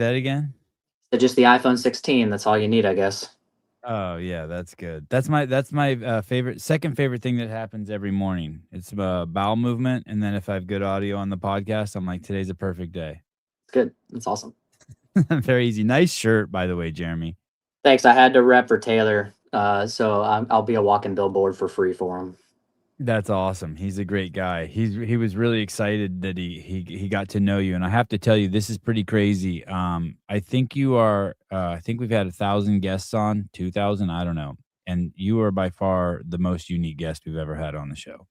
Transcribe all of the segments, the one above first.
That again? So just the iPhone 16. That's all you need, I guess. Oh yeah, that's good. That's my favorite second favorite thing that happens every morning. It's bowel movement, and then if I have good audio on the podcast, I'm like, today's a perfect day. It's good. That's awesome. Very easy. Nice shirt, by the way, Jeremy. Thanks. I had to rep for Taylor, so I'll be a walking billboard for free for him. That's awesome. He's a great guy. He was really excited that he got to know you, and I have to tell you, this is pretty crazy. I think you are. I think we've had 1,000 guests on, 2,000. I don't know, and you are by far the most unique guest we've ever had on the show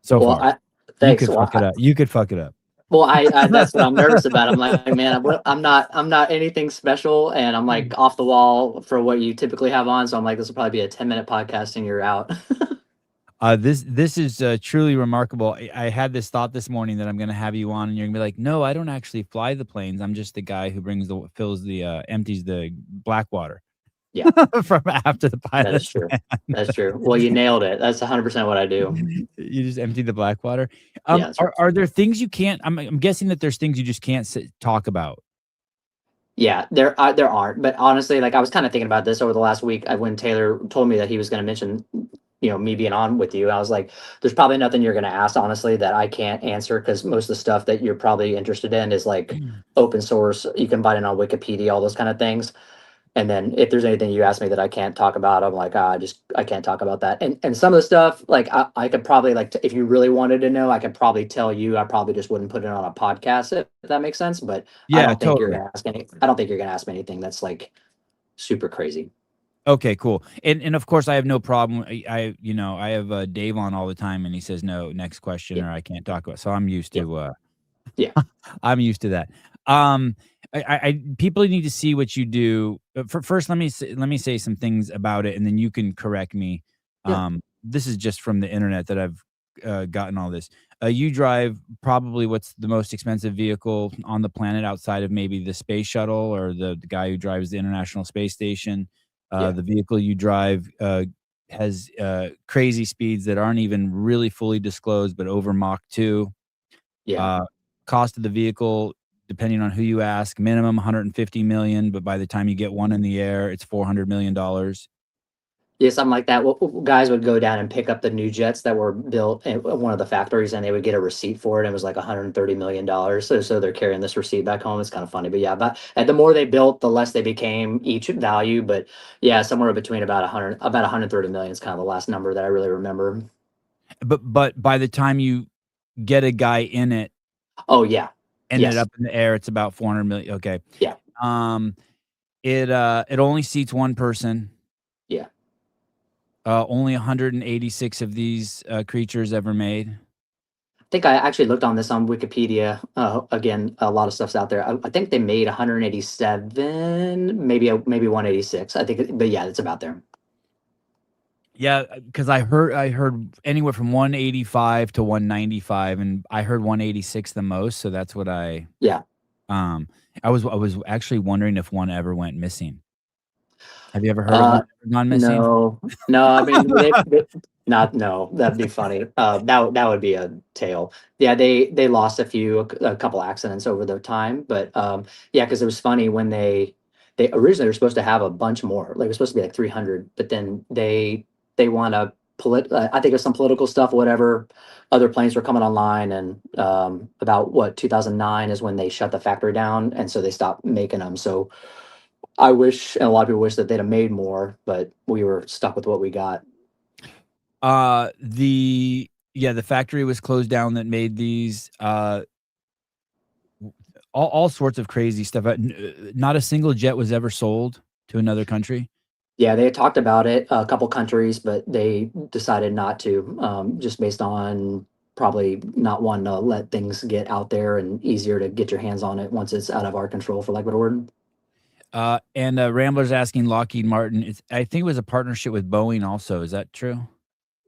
so Well, far. You thanks. could fuck it up. You could fuck it up. That's what I'm nervous about. I'm like, man, I'm not anything special, and I'm like off the wall for what you typically have on. So I'm like, this will probably be a 10-minute podcast, and you're out. This is truly remarkable. I had this thought this morning that I'm going to have you on, and you're going to be like, "No, I don't actually fly the planes. I'm just the guy who empties the black water Yeah, from after the that is pilots true. That's land." true. Well, you nailed it. That's 100% what I do. You just empty the black water. Yeah, that's right. Are there things you can't? I'm guessing that there's things you just can't talk about. Yeah, there aren't. But honestly, like I was kind of thinking about this over the last week. When Taylor told me that he was going to mention, me being on with you, I was like, "There's probably nothing you're going to ask, honestly, that I can't answer because most of the stuff that you're probably interested in is like open source. You can find it on Wikipedia, all those kind of things. And then if there's anything you ask me that I can't talk about, I'm like, I can't talk about that. And some of the stuff, like I could probably like, if you really wanted to know, I could probably tell you. I probably just wouldn't put it on a podcast if that makes sense. But Yeah, totally. I don't think you're gonna ask me anything that's like super crazy. Okay, cool. And of course, I have no problem. I have Dave on all the time, and he says no. Next question, Yeah, or I can't talk about. So I'm used yeah, to. yeah, I'm used to that. Um, people need to see what you do. First, let me say some things about it, and then you can correct me. yeah, This is just from the internet that I've gotten all this. You drive probably what's the most expensive vehicle on the planet outside of maybe the space shuttle or the guy who drives the International Space Station. yeah, The vehicle you drive has crazy speeds that aren't even really fully disclosed, but over Mach 2. yeah. Uh, Cost of the vehicle, depending on who you ask, minimum 150 million, but by the time you get one in the air, it's $400 million. Yeah, something like that. Guys would go down and pick up the new jets that were built at one of the factories, and they would get a receipt for it. And it was like $130 million. So they're carrying this receipt back home. It's kind of funny, but yeah. But and the more they built, the less they became each value. But yeah, somewhere between about 130 million is kind of the last number that I really remember. But by the time you get a guy in it Oh yeah, and it yes, up in the air, it's about 400 million. Okay. yeah, Um, it only seats one person. yeah. Only 186 of these creatures ever made. I think I actually looked on this on Wikipedia. Again, a lot of stuff's out there. I think they made 187, maybe 186. I think, but yeah, it's about there. Yeah, because I heard anywhere from 185 to 195, and I heard 186 the most. So that's what Yeah. um I was actually wondering if one ever went missing. Have you ever heard of one Uh, ever gone missing? no, no. I mean, not no. That'd be funny. That would be a tale. Yeah, they lost a couple accidents over the time, but yeah, because it was funny when they originally were supposed to have a bunch more. Like it was supposed to be like 300, but then they want to I think it was some political stuff, whatever. Other planes were coming online, and about what 2009 is when they shut the factory down, and so they stopped making them. So I wish, and a lot of people wish that they'd have made more, but we were stuck with what we got. The factory was closed down that made these all sorts of crazy stuff. Not a single jet was ever sold to another country. Yeah, they had talked about it, a couple countries, but they decided not to, just based on probably not wanting to let things get out there and easier to get your hands on it once it's out of our control, for lack of a better word. And Rambler's asking Lockheed Martin. I think it was a partnership with Boeing. Also, is that true?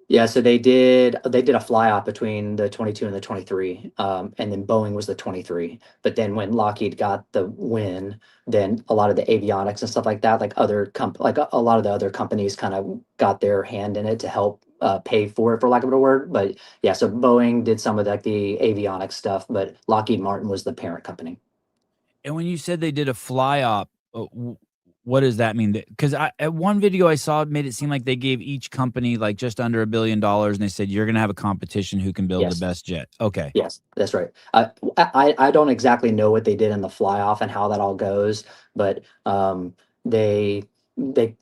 Yeah, so they did a fly off between the 22 and the 23, and then Boeing was the 23. But then when Lockheed got the win, then a lot of the avionics and stuff like that, like a lot of the other companies kind of got their hand in it to help pay for it, for lack of a better word. But yeah, so Boeing did some of like the avionics stuff, but Lockheed Martin was the parent company. And when you said they did a fly op, what does that mean? Because at one video I saw, it made it seem like they gave each company like just under $1 billion, and they said you're going to have a competition who can build the Yes. best jet. Okay. Yes, that's right. I don't exactly know what they did in the fly off and how that all goes, but they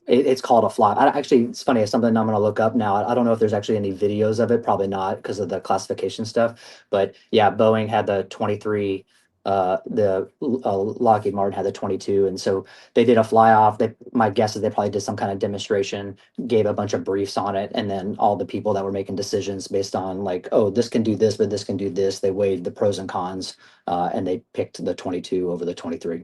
it's called a fly. Actually, it's funny. It's something I'm going to look up now. I don't know if there's actually any videos of it. Probably not because of the classification stuff. But yeah, Boeing had the 23. Lockheed Martin had the 22, and so they did a fly off. My guess is they probably did some kind of demonstration, gave a bunch of briefs on it, and then all the people that were making decisions based on like, oh, this can do this, but this can do this. They weighed the pros and cons, and they picked the 22 over the 23.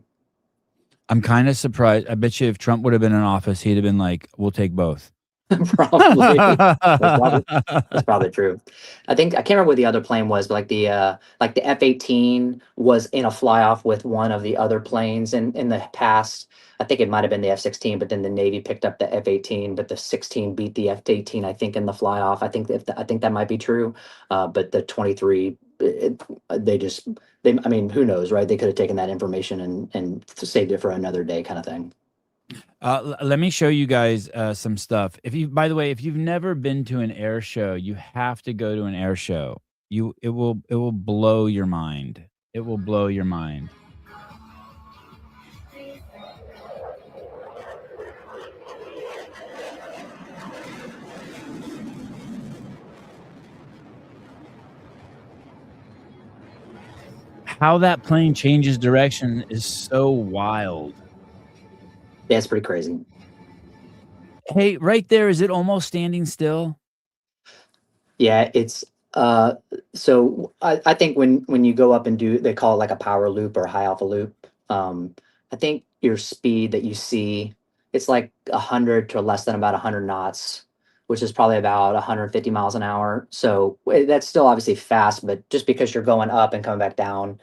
I'm kind of surprised. I bet you if Trump would have been in office, he'd have been like, "We'll take both." Probably. That's probably that's probably true. I can't remember what the other plane was, but like the F-18 was in a fly off with one of the other planes in the past. I think it might have been the F-16, but then the Navy picked up the F-18, but the 16 beat the F-18, I think, in the fly off. I think that might be true. But the 23, I mean, who knows, right? They could have taken that information and saved it for another day, kind of thing. Let me show you guys some stuff. By the way, if you've never been to an air show, you have to go to an air show. It will blow your mind. It will blow your mind. How that plane changes direction is so wild. Yeah, it's pretty crazy. Hey, right there, is it almost standing still? Yeah, it's so I think when you go up and do, they call it like a power loop or a high alpha loop. I think your speed that you see, it's like 100 to less than about 100 knots, which is probably about 150 miles an hour. So that's still obviously fast, but just because you're going up and coming back down,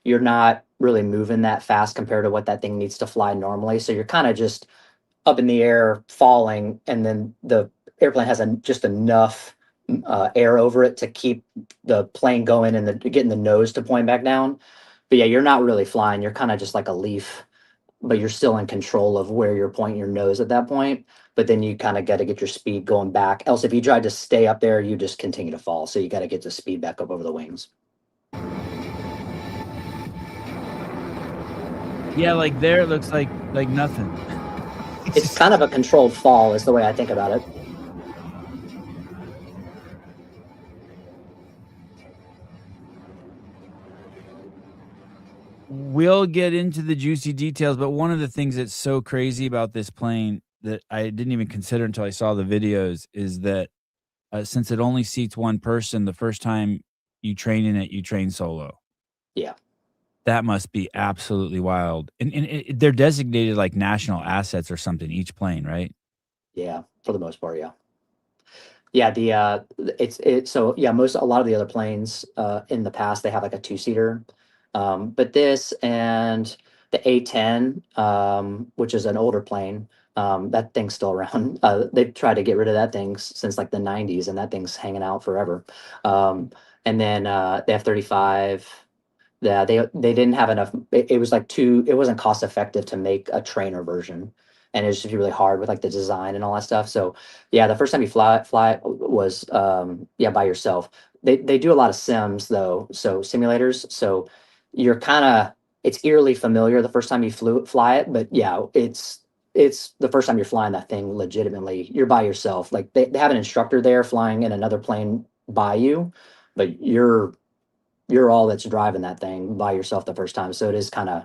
you're not really moving that fast compared to what that thing needs to fly normally. So you're kind of just up in the air falling, and then the airplane has just enough air over it to keep the plane going and getting the nose to point back down. But yeah, you're not really flying. You're kind of just like a leaf, but you're still in control of where you're pointing your nose at that point. But then you kind of got to get your speed going back. Else, if you try to stay up there, you just continue to fall. So you got to get the speed back up over the wings. Yeah, like there it looks like nothing. It's kind of a controlled fall, is the way I think about it. We'll get into the juicy details, but one of the things that's so crazy about this plane that I didn't even consider until I saw the videos is that since it only seats one person, the first time you train in it, you train solo. Yeah. That must be absolutely wild. And they're designated like national assets or something, each plane, right? Yeah. For the most part, yeah. Yeah, so yeah, a lot of the other planes in the past they have like a two-seater. But this and the A-10, which is an older plane, that thing's still around. They've tried to get rid of that thing since like the 90s, and that thing's hanging out forever. And then the F-35, yeah, they didn't have enough. It was like it wasn't cost effective to make a trainer version, and it was just really hard with like the design and all that stuff. So yeah, the first time you fly was yeah, by yourself. They do a lot of sims though, so simulators. So you're kind of, it's eerily familiar the first time you fly it, but yeah, it's the first time you're flying that thing legitimately. You're by yourself. Like they have an instructor there flying in another plane by you, but you're all that's driving that thing by yourself the first time. So it is kind of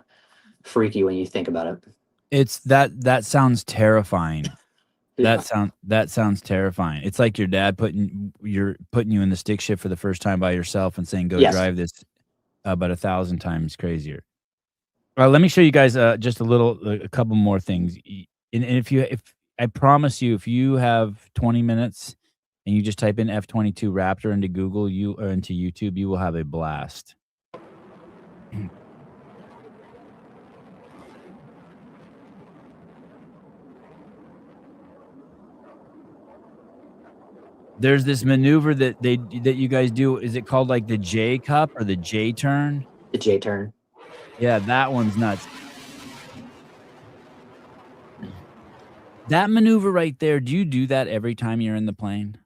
freaky when you think about it. It's that sounds terrifying. Yeah. That sounds terrifying. It's like your dad putting you in the stick shift for the first time by yourself and saying, "Go Yes. drive this," but 1,000 times crazier. Let me show you guys just a couple more things. And if I promise you, if you have 20 minutes and you just type in F22 Raptor into Google, or into YouTube, you will have a blast. There's this maneuver that you guys do. Is it called like the J cup or the J turn? The J turn. Yeah, that one's nuts. That maneuver right there, do you do that every time you're in the plane?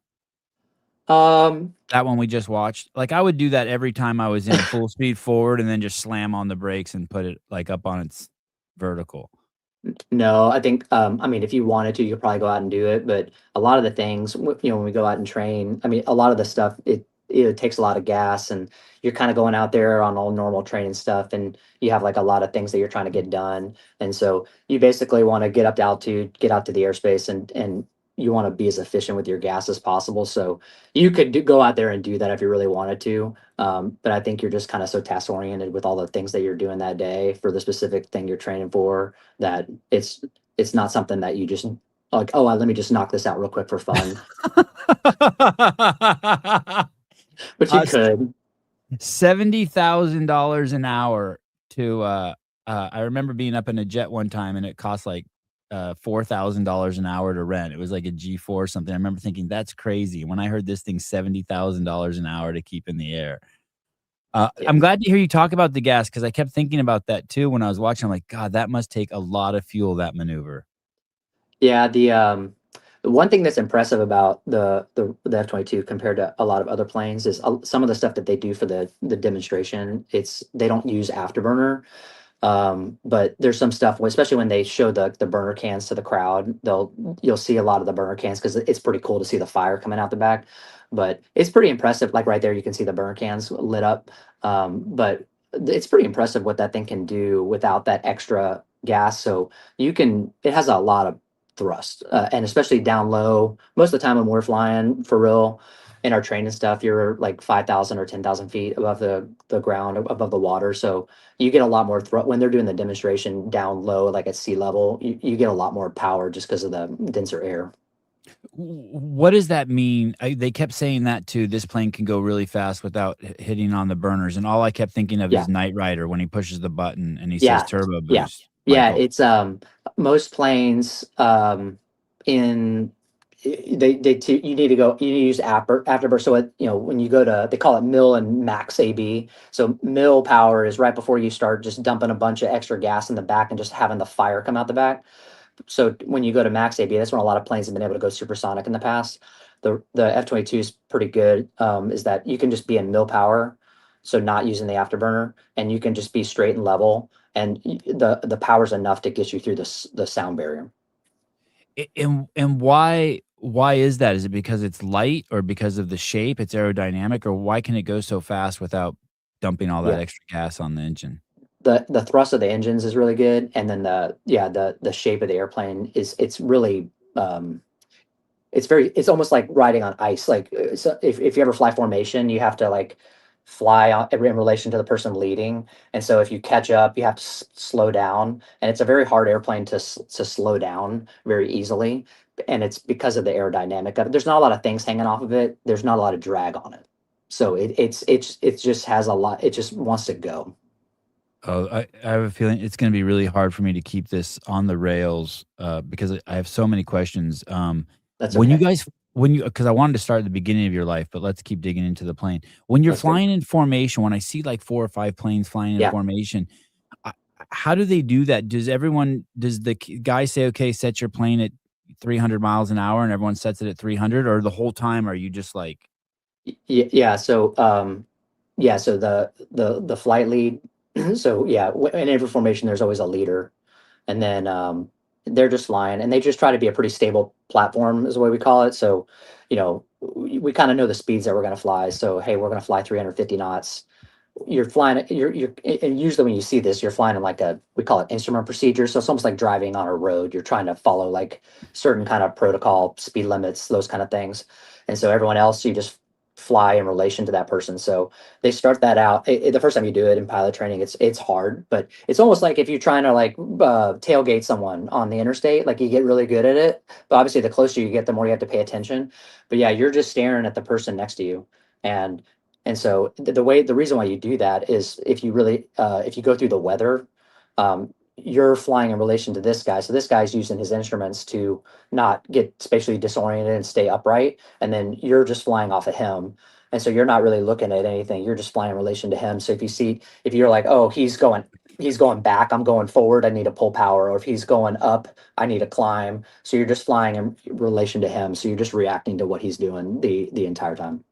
Um, That one we just watched? Like, I would do that every time I was in full speed forward and then just slam on the brakes and put it, like, up on its vertical. No, I think, I mean, if you wanted to, you could probably go out and do it, but a lot of the things, when we go out and train, I mean, a lot of the stuff, it takes a lot of gas, and you're kind of going out there on all normal training stuff, and you have like a lot of things that you're trying to get done. And so you basically want to get up to altitude, get out to the airspace, and you want to be as efficient with your gas as possible. So you could go out there and do that if you really wanted to. But I think you're just kind of so task oriented with all the things that you're doing that day for the specific thing you're training for, that it's not something that you just like, oh, let me just knock this out real quick for fun. But you Uh, could. $70,000 an hour to, I remember being up in a jet one time and it cost like, $4,000 an hour to rent. It was like a G4 or something. I remember thinking, "That's crazy." When I heard this thing $70,000 an hour to keep in the air. Yeah, I'm glad to hear you talk about the gas because I kept thinking about that too when I was watching. I'm like, "God, that must take a lot of fuel, that maneuver." yeah. The one thing that's impressive about the F-22 compared to a lot of other planes is some of the stuff that they do for the demonstration. They don't use afterburner. But there's some stuff, especially when they show the burner cans to the crowd, you'll see a lot of the burner cans because it's pretty cool to see the fire coming out the back. But it's pretty impressive. Like right there, you can see the burner cans lit up. But it's pretty impressive what that thing can do without that extra gas. So it has a lot of thrust, and especially down low. Most of the time when we're flying for real in our training stuff, you're like 5,000 or 10,000 feet above the ground, above the water. So you get a lot more when they're doing the demonstration down low, like at sea level, you get a lot more power just because of the denser air. What does that mean? They kept saying that too, this plane can go really fast without hitting on the burners, and all I kept thinking of is Yeah, Knight Rider when he pushes the button and he says yeah, turbo yeah, boost, yeah. Michael. It's most planes in you need to go, you need to use afterburst. So when you go to, they call it mill and max AB. So mill power is right before you start just dumping a bunch of extra gas in the back and just having the fire come out the back. So when you go to max AB, that's when a lot of planes have been able to go supersonic in the past. The F-22 is pretty good. Is that you can just be in mill power, so not using the afterburner, and you can just be straight and level, and the power's enough to get you through the sound barrier. And why is that? Is it because it's light or because of the shape, it's aerodynamic, or why can it go so fast without dumping all that Yeah, extra gas on the engine? the thrust of the engines is really good, and then the shape of the airplane it's really it's almost like riding on ice. Like, so if you ever fly formation, you have to like fly in relation to the person leading. And so if you catch up, you have to slow down. And it's a very hard airplane to slow down very easily. And it's because of the aerodynamic of it. There's not a lot of things hanging off of it. There's not a lot of drag on it. So it just has a lot. It just wants to go. Oh, I have a feeling it's gonna be really hard for me to keep this on the rails, because I have so many questions. That's When you okay. guys when you because I wanted to start at the beginning of your life, but let's keep digging into the plane. When you're That's good. flying in formation, when I see, like, 4 or 5 planes flying in Yeah. formation, I how do they do that? Does the guy say, "Okay, set your plane at 300 miles an hour," and everyone sets it at 300, or the whole time are you just like Yeah. So the flight lead. So yeah, in every formation, there's always a leader, and then they're just flying, and they just try to be a pretty stable platform, is the way we call it. So, we kind of know the speeds that we're going to fly. So hey, we're going to fly 350 knots. You're flying. And usually when you see this, you're flying in like we call it instrument procedure. So it's almost like driving on a road. You're trying to follow like certain kind of protocol, speed limits, those kind of things. And so everyone else, you just fly in relation to that person. So they start that out. The first time you do it in pilot training, it's hard, but it's almost like if you're trying to like tailgate someone on the interstate, like you get really good at it. But obviously, the closer you get, the more you have to pay attention. But yeah, you're just staring at the person next to you, and so the reason why you do that is if you go through the weather, you're flying in relation to this guy. So this guy's using his instruments to not get spatially disoriented and stay upright, and then you're just flying off of him. And so you're not really looking at anything. You're just flying in relation to him. So if you're like, oh, he's going he's going back, I'm going forward, I need to pull power. Or if he's going up, I need to climb. So you're just flying in relation to him. So you're just reacting to what he's doing the entire time.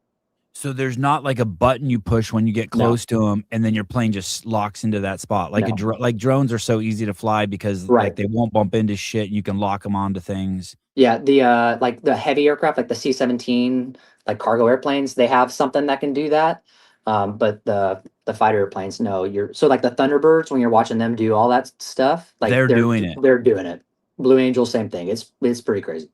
So there's not like a button you push when you get No, close to them, and then your plane just locks into that spot. Like no. like drones are so easy to fly because like Right. they won't bump into shit. You can lock them onto things. Yeah, the like the heavy aircraft, like the C-17, like cargo airplanes, they have something that can do that. But the fighter airplanes, no, you're so like the Thunderbirds when you're watching them do all that stuff, like They're doing it. they're doing it. Blue Angel, same thing. It's pretty crazy.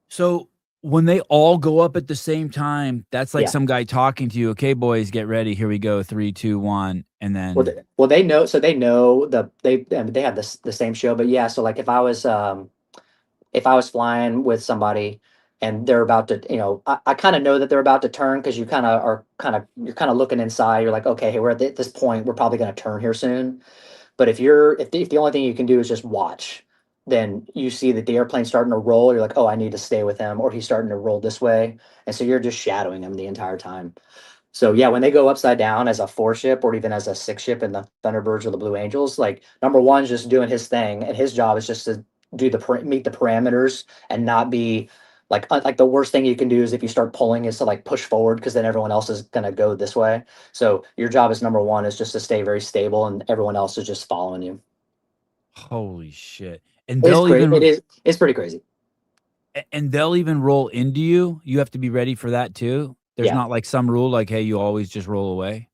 So when they all go up at the same time, that's like Yeah. some guy talking to you. Okay, boys, get ready. Here we go. Three, two, one, and then Well, they know, so they know I mean, they have this the same show, but yeah, so like if I was flying with somebody and they're about to, I kind of know that they're about to turn because you kind of are you're kind of looking inside. You're like, okay, hey, we're at this point. We're probably going to turn here soon. But if the only thing you can do is just watch, then you see that the airplane's starting to roll. You're like, oh, I need to stay with him, or he's starting to roll this way, and so you're just shadowing him the entire time. So yeah, when they go upside down as a four ship or even as a six ship in the Thunderbirds or the Blue Angels, like number one's just doing his thing, and his job is just to do meet the parameters and not be like the worst thing you can do is if you start pulling is to like push forward because then everyone else is gonna go this way. So your job as number one is just to stay very stable, and everyone else is just following you. holy shit. And It's they'll crazy. even It's pretty crazy. and they'll even roll into you. You have to be ready for that too. There's Yeah. not like some rule like, hey, you always just roll away.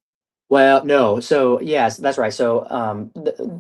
Well, no. So yes, that's right. So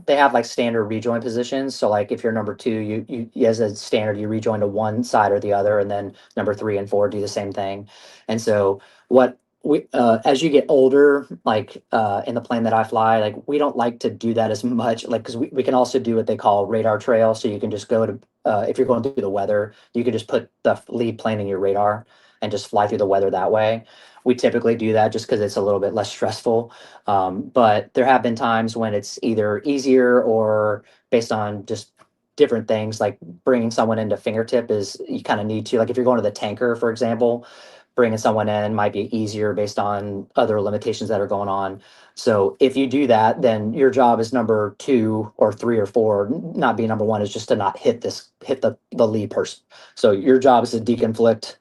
they have like standard rejoin positions. So like if you're number two, you as a standard you rejoin to one side or the other, and then number three and four do the same thing. And so what we as you get older, like in the plane that I fly, like we don't like to do that as much, like because we can also do what they call radar trail. So you can just go to if you're going through the weather, you can just put the lead plane in your radar and just fly through the weather that way. We typically do that just because it's a little bit less stressful, but there have been times when it's either easier or based on just different things, like bringing someone into fingertip is you kind of need to, like if you're going to the tanker, for example, bringing someone in might be easier based on other limitations that are going on. So if you do that, then your job is number two or three or four, not be number one, is just to not hit the lead person. So your job is to deconflict.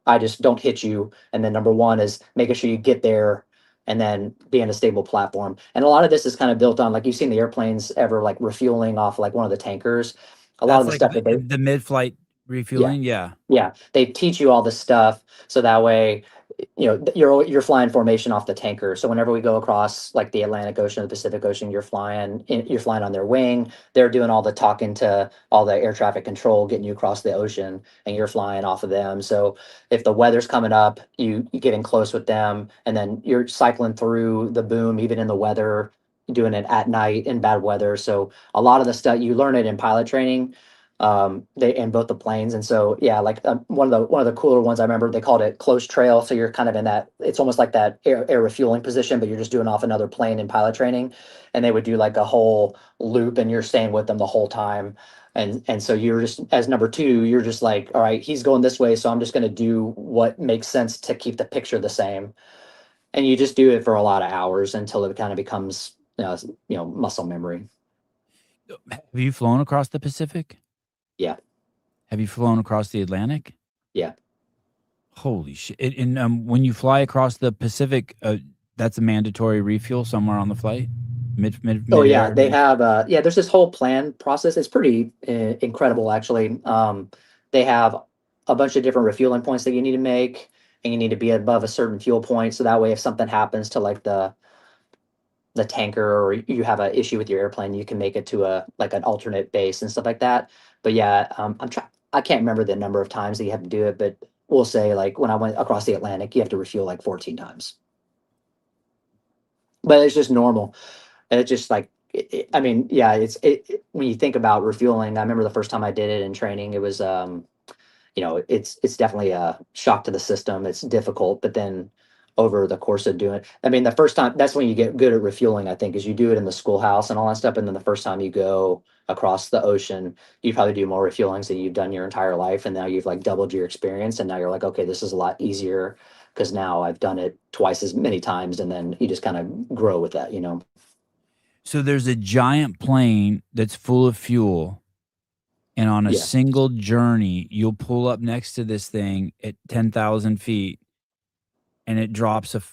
I just don't hit you. And then number one is making sure you get there and then be in a stable platform. And a lot of this is kind of built on, like you've seen the airplanes ever like refueling off like one of the tankers. A lot of That's the like stuff that they, the mid-flight yeah, refueling. Yeah. yeah, they teach you all this stuff so that way, you're flying formation off the tanker. So whenever we go across like the Atlantic Ocean, the Pacific Ocean, you're flying on their wing. They're doing all the talking to all the air traffic control, getting you across the ocean, and you're flying off of them. So if the weather's coming up, you get in close with them, and then you're cycling through the boom, even in the weather, doing it at night in bad weather. So a lot of the stuff you learn it in pilot training, they in both the planes. And so yeah, like one of the cooler ones, I remember they called it close trail. So you're kind of in that, it's almost like that air refueling position, but you're just doing off another plane in pilot training, and they would do like a whole loop and you're staying with them the whole time. And so you're just, as number two, you're just like, all right, he's going this way, so I'm just going to do what makes sense to keep the picture the same. And you just do it for a lot of hours until it kind of becomes muscle memory. Have you flown across the Pacific? Yeah. Have you flown across the Atlantic? Yeah. Holy shit! And when you fly across the Pacific, that's a mandatory refuel somewhere on the flight, Oh yeah, midair. they have yeah, there's this whole plan process. It's pretty incredible actually. They have a bunch of different refueling points that you need to make, and you need to be above a certain fuel point so that way if something happens to like the tanker or you have an issue with your airplane, you can make it to a like an alternate base and stuff like that. But yeah, I can't remember the number of times that you have to do it, but we'll say like when I went across the Atlantic, you have to refuel like 14 times. But it's just normal. And it's just like, I mean, yeah, when you think about refueling, I remember the first time I did it in training, it was, it's definitely a shock to the system. It's difficult, but then over the course of doing, I mean, the first time, that's when you get good at refueling, I think, is you do it in the schoolhouse and all that stuff. And then the first time you go across the ocean, you probably do more refuelings than you've done your entire life. And now you've like doubled your experience. And now you're like, okay, this is a lot easier because now I've done it twice as many times. And then you just kind of grow with that. So there's a giant plane that's full of fuel, and on a Yeah, single journey, you'll pull up next to this thing at 10,000 feet, and it drops a yeah,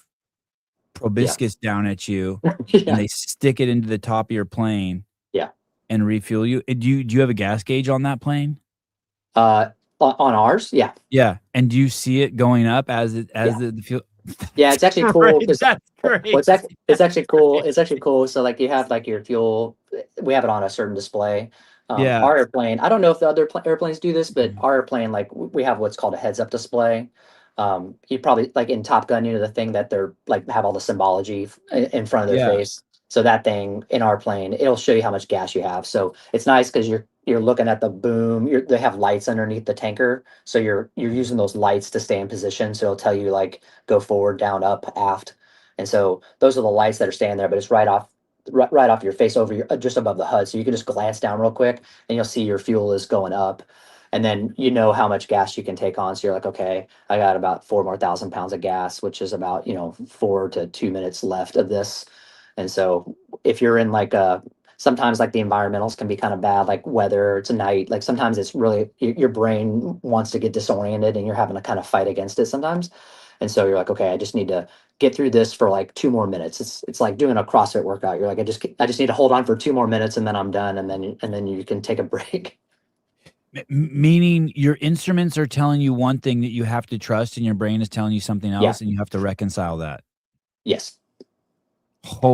proboscis down at you, and yeah, they stick it into the top of your plane yeah. and refuel you. Do you have a gas gauge on that plane? Uh, on ours, yeah, Yeah, and do you see it going up as yeah, the fuel? yeah. That's It's actually cool great, because that's well, crazy, it's that's actually cool. great. It's actually cool. So like you have like your fuel. We have it on a certain display. Yeah. Our airplane. I don't know if the other airplanes do this, but our airplane, like we have what's called a heads-up display. You probably like in Top Gun, the thing that they're like have all the symbology in front of their Yeah, face. So that thing in our plane, it'll show you how much gas you have. So it's nice because you're looking at the boom. They have lights underneath the tanker, so you're using those lights to stay in position. So it'll tell you like go forward, down, up, aft. And so those are the lights that are standing there, but it's right off your face over your just above the HUD. So you can just glance down real quick and you'll see your fuel is going up. And then you know how much gas you can take on. So you're like, okay, I got about 4 more thousand pounds of gas, which is about, 4 to 2 minutes left of this. And so if you're in like sometimes like the environmentals can be kind of bad, like weather, it's a night, like sometimes it's really your brain wants to get disoriented and you're having to kind of fight against it sometimes. And so you're like, okay, I just need to get through this for like 2 more minutes. It's like doing a CrossFit workout. You're like, I just need to hold on for 2 more minutes and then I'm done. And then you can take a break. meaning your instruments are telling you one thing that you have to trust, and your brain is telling you something Yeah. else, and you have to reconcile that. Yes.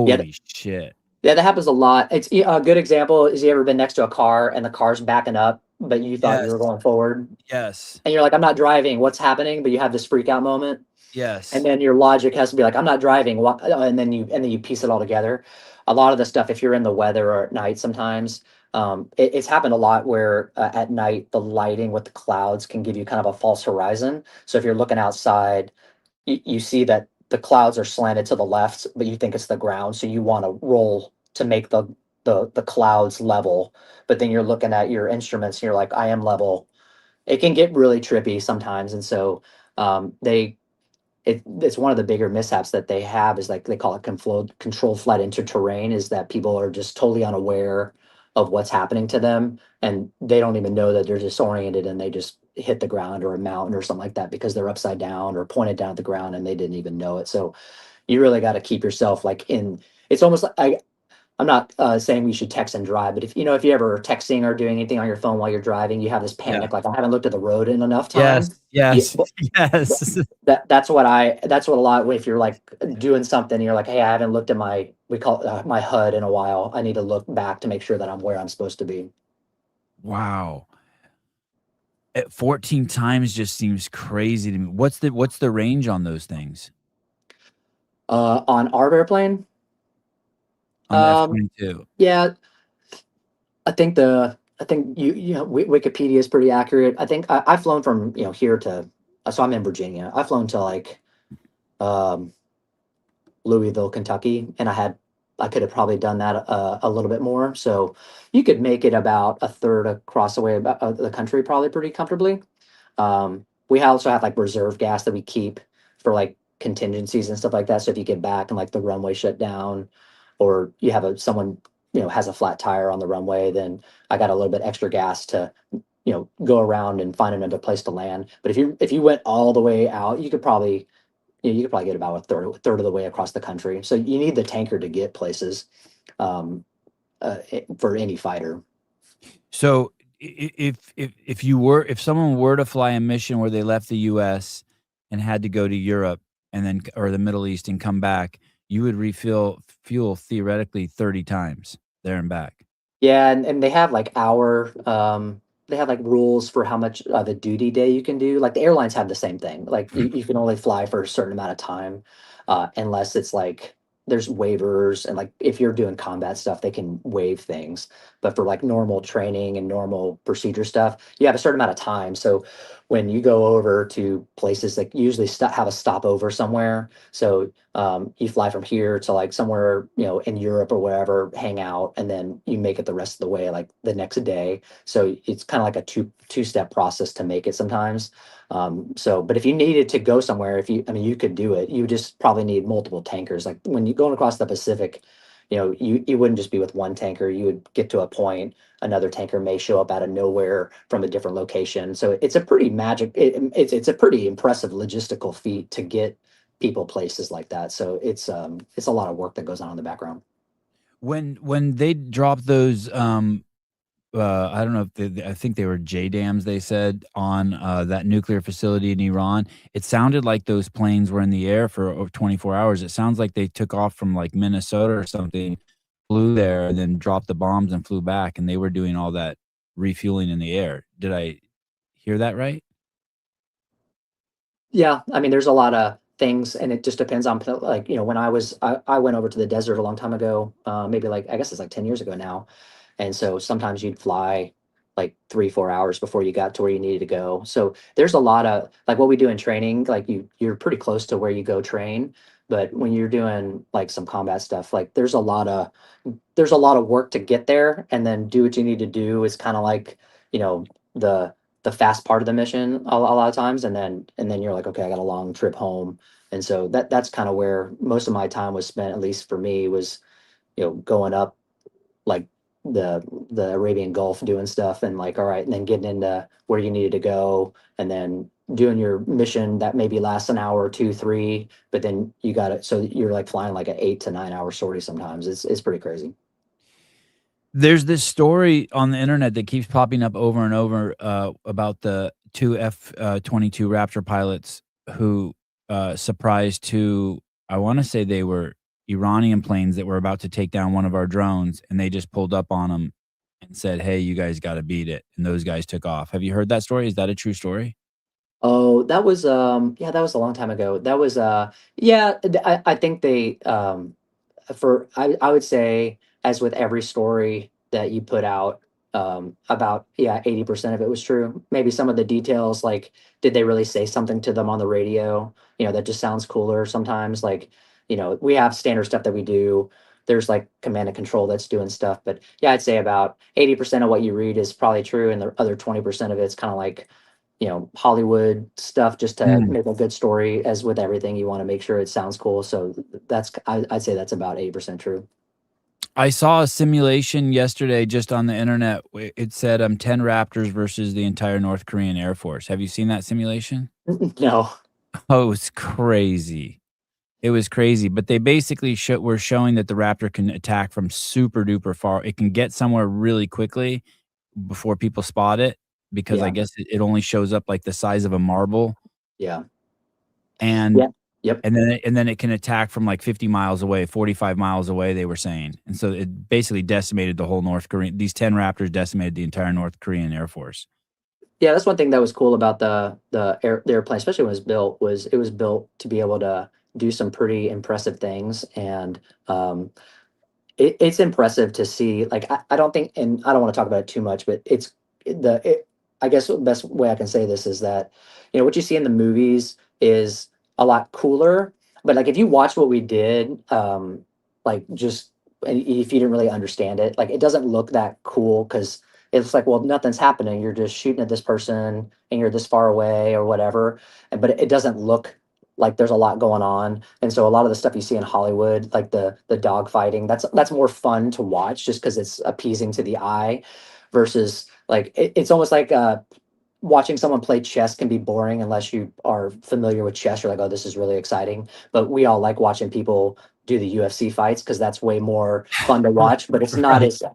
Yeah. Holy shit. Yeah. That happens a lot. It's a good example is you ever been next to a car and the car's backing up, but you thought you Yes, were going forward yes, and you're like, I'm not driving. What's happening? But you have this freak out moment. And yes. then your logic has to be like, I'm not driving. And then you piece it all together. A lot of the stuff, if you're in the weather or at night, sometimes it's happened a lot where at night the lighting with the clouds can give you kind of a false horizon. So if you're looking outside, you see that the clouds are slanted to the left, but you think it's the ground, so you want to roll to make the clouds level. But then you're looking at your instruments, and you're like, I am level. It can get really trippy sometimes, and so they it's one of the bigger mishaps that they have is like they call it controlled flight into terrain is that people are just totally unaware of what's happening to them and they don't even know that they're disoriented and they just hit the ground or a mountain or something like that because they're upside down or pointed down at the ground and they didn't even know it. So you really got to keep yourself like in it's almost like I'm not saying you should text and drive, but if you ever are texting or doing anything on your phone while you're driving, you have this Yeah. panic like I haven't looked at the road in enough time. Yes, Yeah, yes, yes. that's what a lot if you're like doing something you're like hey I haven't looked at my we call it my HUD in a while. I need to look back to make sure that I'm where I'm supposed to be. Wow. 14 times just seems crazy to me. What's the range on those things? On our airplane, On the um F-22? yeah, I think Wikipedia is pretty accurate. I think I've flown from here to so I'm in Virginia. I've flown to like um Louisville, Kentucky, and I could have probably done that a little bit more. So you could make it about a third across the way about the country probably pretty comfortably. We also have like reserve gas that we keep for like contingencies and stuff like that. So if you get back and like the runway shut down, or you have someone has a flat tire on the runway, then I got a little bit extra gas to go around and find another place to land. But if you went all the way out, you could probably get about a third of the way across the country. So you need the tanker to get places for any fighter. So if someone were to fly a mission where they left the US and had to go to Europe and then or the Middle East and come back, you would refill fuel theoretically 30 times there and back. Yeah, and they have like rules for how much of a duty day you can do. Like the airlines have the same thing. Like you can only fly for a certain amount of time, unless it's like there's waivers and like if you're doing combat stuff, they can waive things. But for like normal training and normal procedure stuff, you have a certain amount of time. So when you go over to places like usually have a stopover somewhere. So you fly from here to like somewhere in Europe or wherever, hang out, and then you make it the rest of the way like the next day. So it's kind of like a two-step process to make it sometimes. But if you needed to go somewhere, I mean, you could do it. You just probably need multiple tankers. Like when you're going across the Pacific, you wouldn't just be with one tanker. You would get to a point, another tanker may show up out of nowhere from a different location. So it's a pretty it's a pretty impressive logistical feat to get people places like that. So it's a lot of work that goes on in the background. When they drop those, I don't know if I think they were JDAMs, they said, on, that nuclear facility in Iran, it sounded like those planes were in the air for over 24 hours. It sounds like they took off from, like, Minnesota or something, flew there, and then dropped the bombs and flew back, and they were doing all that refueling in the air. Did I hear that right? Yeah, I mean, there's a lot of things, and it just depends on like when I went over to the desert a long time ago, maybe like I guess it's like 10 years ago now, and so sometimes you'd fly like 3 4 hours before you got to where you needed to go. So there's a lot of like what we do in training, like you're pretty close to where you go train, but when you're doing like some combat stuff, like there's a lot of work to get there and then do what you need to do is kind of like you know the the fast part of the mission a lot of times and then you're like okay I got a long trip home and so that's kind of where most of my time was spent at least for me was going up like the Arabian Gulf doing stuff and like all right and then getting into where you needed to go and then doing your mission that maybe lasts an hour or two three but then you got it so you're like flying like an 8 to 9 hour sortie sometimes it's pretty crazy. There's this story on the internet that keeps popping up over and over, about the 2 F-22 Raptor pilots who, surprised 2 I wanna say they were Iranian planes that were about to take down one of our drones, and they just pulled up on them and said, "Hey, you guys gotta beat it," and those guys took off. Have you heard that story? Is that a true story? Oh, that was, yeah, that was a long time ago. That was, yeah, I think I would say, as with every story that you put out, about, yeah, 80% of it was true. Maybe some of the details, like, did they really say something to them on the radio? That just sounds cooler sometimes. Like, we have standard stuff that we do. There's like command and control that's doing stuff. But yeah, I'd say about 80% of what you read is probably true. And the other 20% of it's kind of like, Hollywood stuff just to Mm. make a good story. As with everything, you want to make sure it sounds cool. So I'd say that's about 80% true. I saw a simulation yesterday just on the internet. It said, 10 Raptors versus the entire North Korean Air Force. Have you seen that simulation? No. Oh, it's crazy. It was crazy, but they basically were showing that the Raptor can attack from super duper far. It can get somewhere really quickly before people spot it because I Yeah. guess it only shows up like the size of a marble, Yeah. and Yeah. Yep. and then it can attack from like 50 miles away, 45 miles away, they were saying. And so it basically decimated the whole North Korean these 10 Raptors decimated the entire North Korean Air Force. Yeah, that's one thing that was cool about the airplane, especially when it was built to be able to do some pretty impressive things. And it's impressive to see. Like I don't think, and I don't want to talk about it too much, but I guess the best way I can say this is that what you see in the movies is a lot cooler. But like if you watch what we did, like just and if you didn't really understand it, like it doesn't look that cool because it's like well nothing's happening. You're just shooting at this person and you're this far away or whatever, but it doesn't look like there's a lot going on and so a lot of the stuff you see in Hollywood, like the dog fighting, that's more fun to watch just because it's appeasing to the eye, versus like it's almost like watching someone play chess can be boring unless you are familiar with chess. You're like, oh, this is really exciting. But we all like watching people do the UFC fights because that's way more fun to watch. But Right.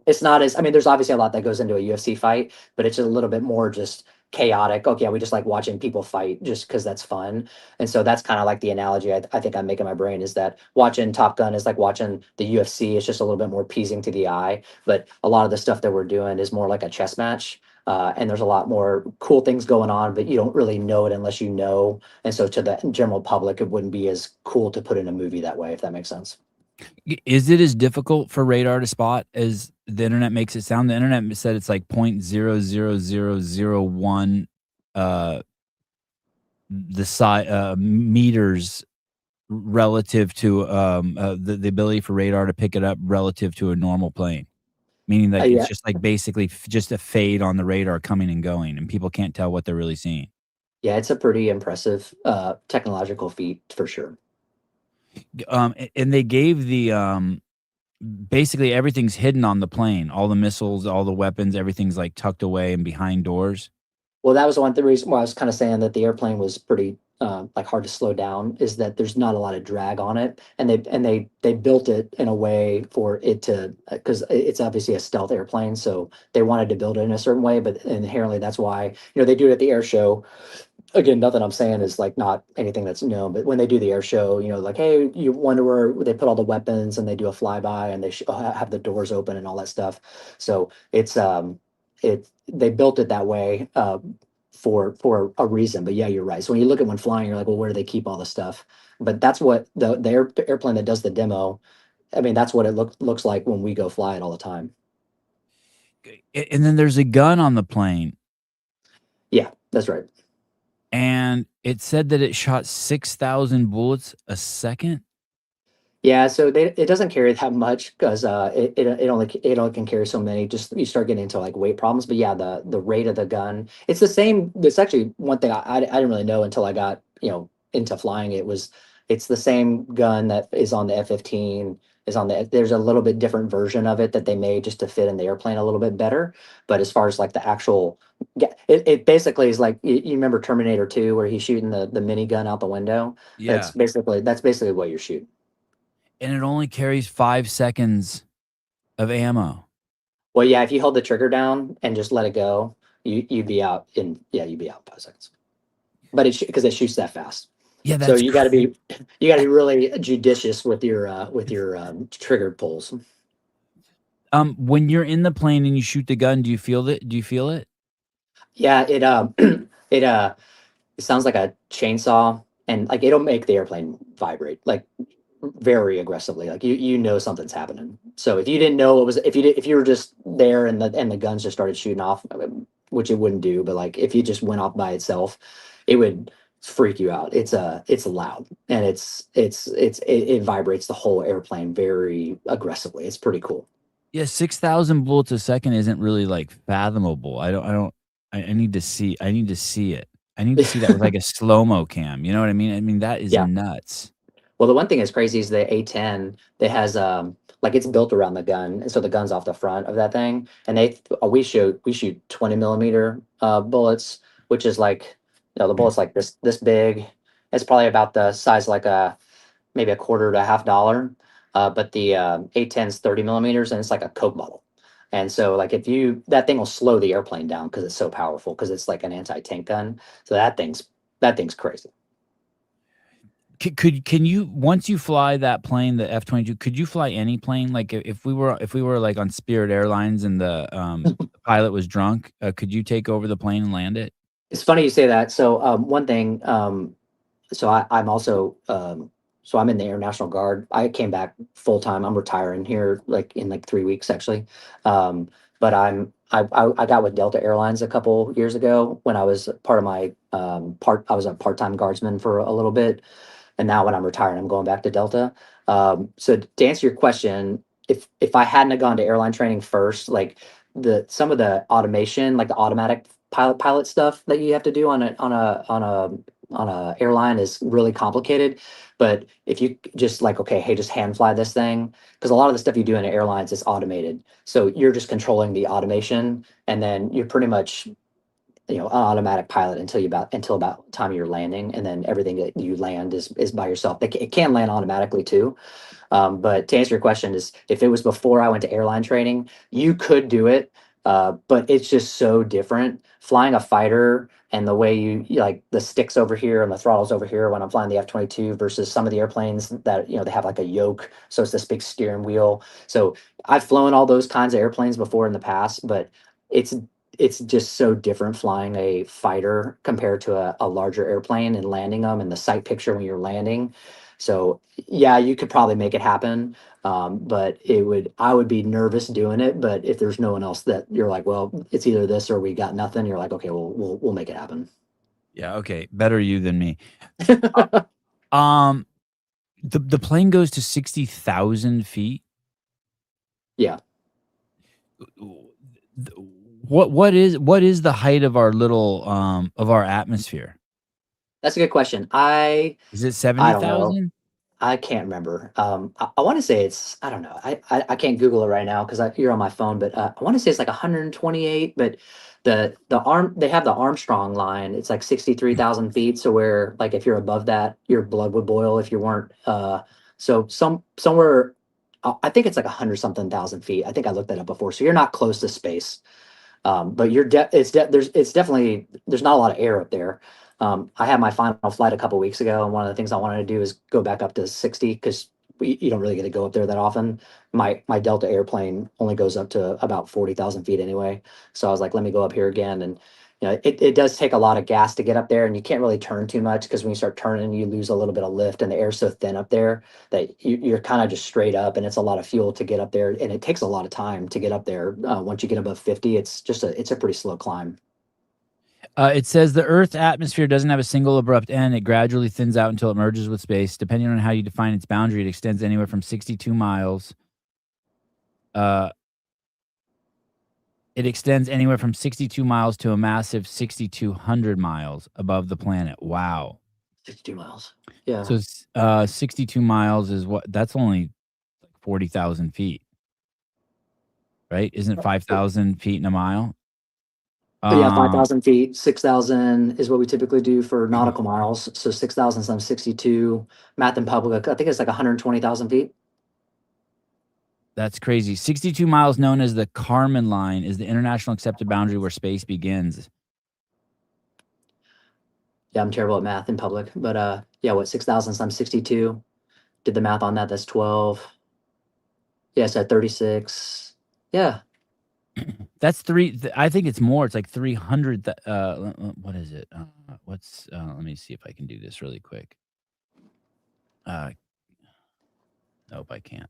it's not as I mean, there's obviously a lot that goes into a UFC fight, but it's a little bit more just chaotic. Okay, we just like watching people fight just because that's fun. And so that's kind of like the analogy I think I'm making my brain is that watching Top Gun is like watching the UFC. It's just a little bit more pleasing to the eye. But a lot of the stuff that we're doing is more like a chess match, and there's a lot more cool things going on, but you don't really know it unless you know. And so to the general public, it wouldn't be as cool to put in a movie that way, if that makes sense. Is it as difficult for radar to spot as the internet makes it sound? The internet said it's like 0.00001, uh, meters relative to, the ability for radar to pick it up relative to a normal plane. Meaning, like, it's Yeah, just, like, basically just a fade on the radar coming and going, and people can't tell what they're really seeing. yeah, it's a pretty impressive technological feat for sure. And they gave basically everything's hidden on the plane. All the missiles, all the weapons, everything's like tucked away and behind doors. Well, that was the reason why I was kind of saying that the airplane was pretty like hard to slow down is that there's not a lot of drag on it, and they built it in a way for it to because it's obviously a stealth airplane, so they wanted to build it in a certain way, but inherently that's why they do it at the air show. Again, nothing I'm saying is like not anything that's known, but when they do the air show, like, hey, you wonder where they put all the weapons and they do a flyby and they have the doors open and all that stuff. So they built it that way for a reason. But yeah, you're right. So when you look at when flying, you're like, well, where do they keep all the stuff? But that's what the airplane that does the demo. I mean, that's what it looks like when we go fly it all the time. And then there's a gun on the plane, Yeah, that's right. and it said that it shot 6,000 bullets a second. Yeah, so it doesn't carry that much because it only can carry so many. Just you start getting into like weight problems. But yeah, the rate of the gun, it's the same. It's actually one thing I didn't really know until I got into flying. It's the same gun that is on the F-15 is on the. There's a little bit different version of it that they made just to fit in the airplane a little bit better. But as far as like the actual, yeah, it basically is like you remember Terminator 2 where he's shooting the minigun out the window. Yeah, That's basically what you're shooting. and it only carries 5 seconds of ammo. Well, yeah, if you hold the trigger down and just let it go, you'd be out in yeah, you'd be out in 5 seconds. But because it shoots that fast, Yeah, so that's you got to be really judicious with your trigger pulls. when you're in the plane and you shoot the gun, do you feel it? Do you feel it? Yeah, it it sounds like a chainsaw, and like it'll make the airplane vibrate like very aggressively. Like something's happening. So if you didn't know what was if you were just there and the guns just started shooting off, which it wouldn't do, but like if you just went off by itself, it would freak you out. It's loud and it vibrates the whole airplane very aggressively. It's pretty cool. Yeah, 6,000 bullets a second isn't really, like, fathomable. I need to see it. I need to see that with, like, a slow-mo cam, you know what I mean? I mean, that is Yeah. nuts. Well, the one thing that's crazy is the A10 that has like it's built around the gun, and so the gun's off the front of that thing. And we shoot 20 millimeter bullets, which is like the bullet's like this big. It's probably about the size like a maybe a quarter to a half dollar. But the A10's 30 millimeters, and it's like a Coke bottle. And so like if you that thing will slow the airplane down because it's so powerful because it's like an anti-tank gun. So that thing's crazy. Can you once you fly that plane, the F-22, could you fly any plane? Like, if we were, like, on Spirit Airlines and the pilot was drunk, could you take over the plane and land it? It's funny you say that. So one thing, I'm also so I'm in the Air National Guard. I came back full time. I'm retiring here like in like 3 weeks actually. But I got with Delta Airlines a couple years ago when I was part of my I was a part-time guardsman for a little bit, and now when I'm retiring, I'm going back to Delta. So to answer your question, if I hadn't have gone to airline training first, like the some of the automation, like the automatic pilot stuff that you have to do on a airline is really complicated. But if you just like, okay, hey, just hand fly this thing, because a lot of the stuff you do in airlines is automated. So you're just controlling the automation, and then you're pretty much an automatic pilot until about time of your landing, and then everything that you land is by yourself. It can land automatically too, but to answer your question, is if it was before I went to airline training, you could do it, but it's just so different. Flying a fighter and the way like the sticks over here and the throttles over here when I'm flying the F-22 versus some of the airplanes that they have like a yoke, so it's this big steering wheel. So I've flown all those kinds of airplanes before in the past, but it's it's just so different flying a fighter compared to a larger airplane and landing them and the sight picture when you're landing. So yeah, you could probably make it happen. But I would be nervous doing it. But if there's no one else that you're like, well, it's either this or we got nothing, you're like, okay, well, we'll make it happen. Yeah, okay, better you than me. Um, the plane goes to 60,000 feet? Yeah, What is the height of our little, of our atmosphere? that's a good question. Is it I don't know. 70,000? I can't remember. I want to say it's, I don't know. I can't Google it right now because you're on my phone, but I want to say it's like 128. But they have the Armstrong line. It's like 63,000 feet. So where like if you're above that, your blood would boil if you weren't. So somewhere, I think it's like 100 something thousand feet. I think I looked that up before. So you're not close to space. But it's definitely there's not a lot of air up there. I had my final flight a couple weeks ago, and one of the things I wanted to do is go back up to 60 because you don't really get to go up there that often. My Delta airplane only goes up to about 40,000 feet anyway, so I was like, let me go up here again. And it does take a lot of gas to get up there, and you can't really turn too much because when you start turning, you lose a little bit of lift, and the air's so thin up there that you're kind of just straight up, and it's a lot of fuel to get up there, and it takes a lot of time to get up there. Once you get above 50, it's a pretty slow climb. It says the Earth's atmosphere doesn't have a single abrupt end. It gradually thins out until it merges with space. Depending on how you define its boundary, it extends anywhere from 62 miles. It extends anywhere from 62 miles to a massive 6,200 miles above the planet. Wow. 62 miles. Yeah. So 62 miles is what? That's only 40,000 feet, right? Isn't it 5,000 feet in a mile? Yeah, Um, 5,000 feet, 6,000 is what we typically do for nautical miles. So 6,000 times 62, math in public, I think it's like 120,000 feet. that's crazy. 62 miles, known as the Kármán line, is the international accepted boundary where space begins. Yeah, I'm terrible at math in public, but yeah, what 6,000 times 62? Did the math on that? That's 12. Yeah, so 36. Yeah. That's I think it's more. It's like 300. What is it? Let me see if I can do this really quick. Uh, nope, I can't.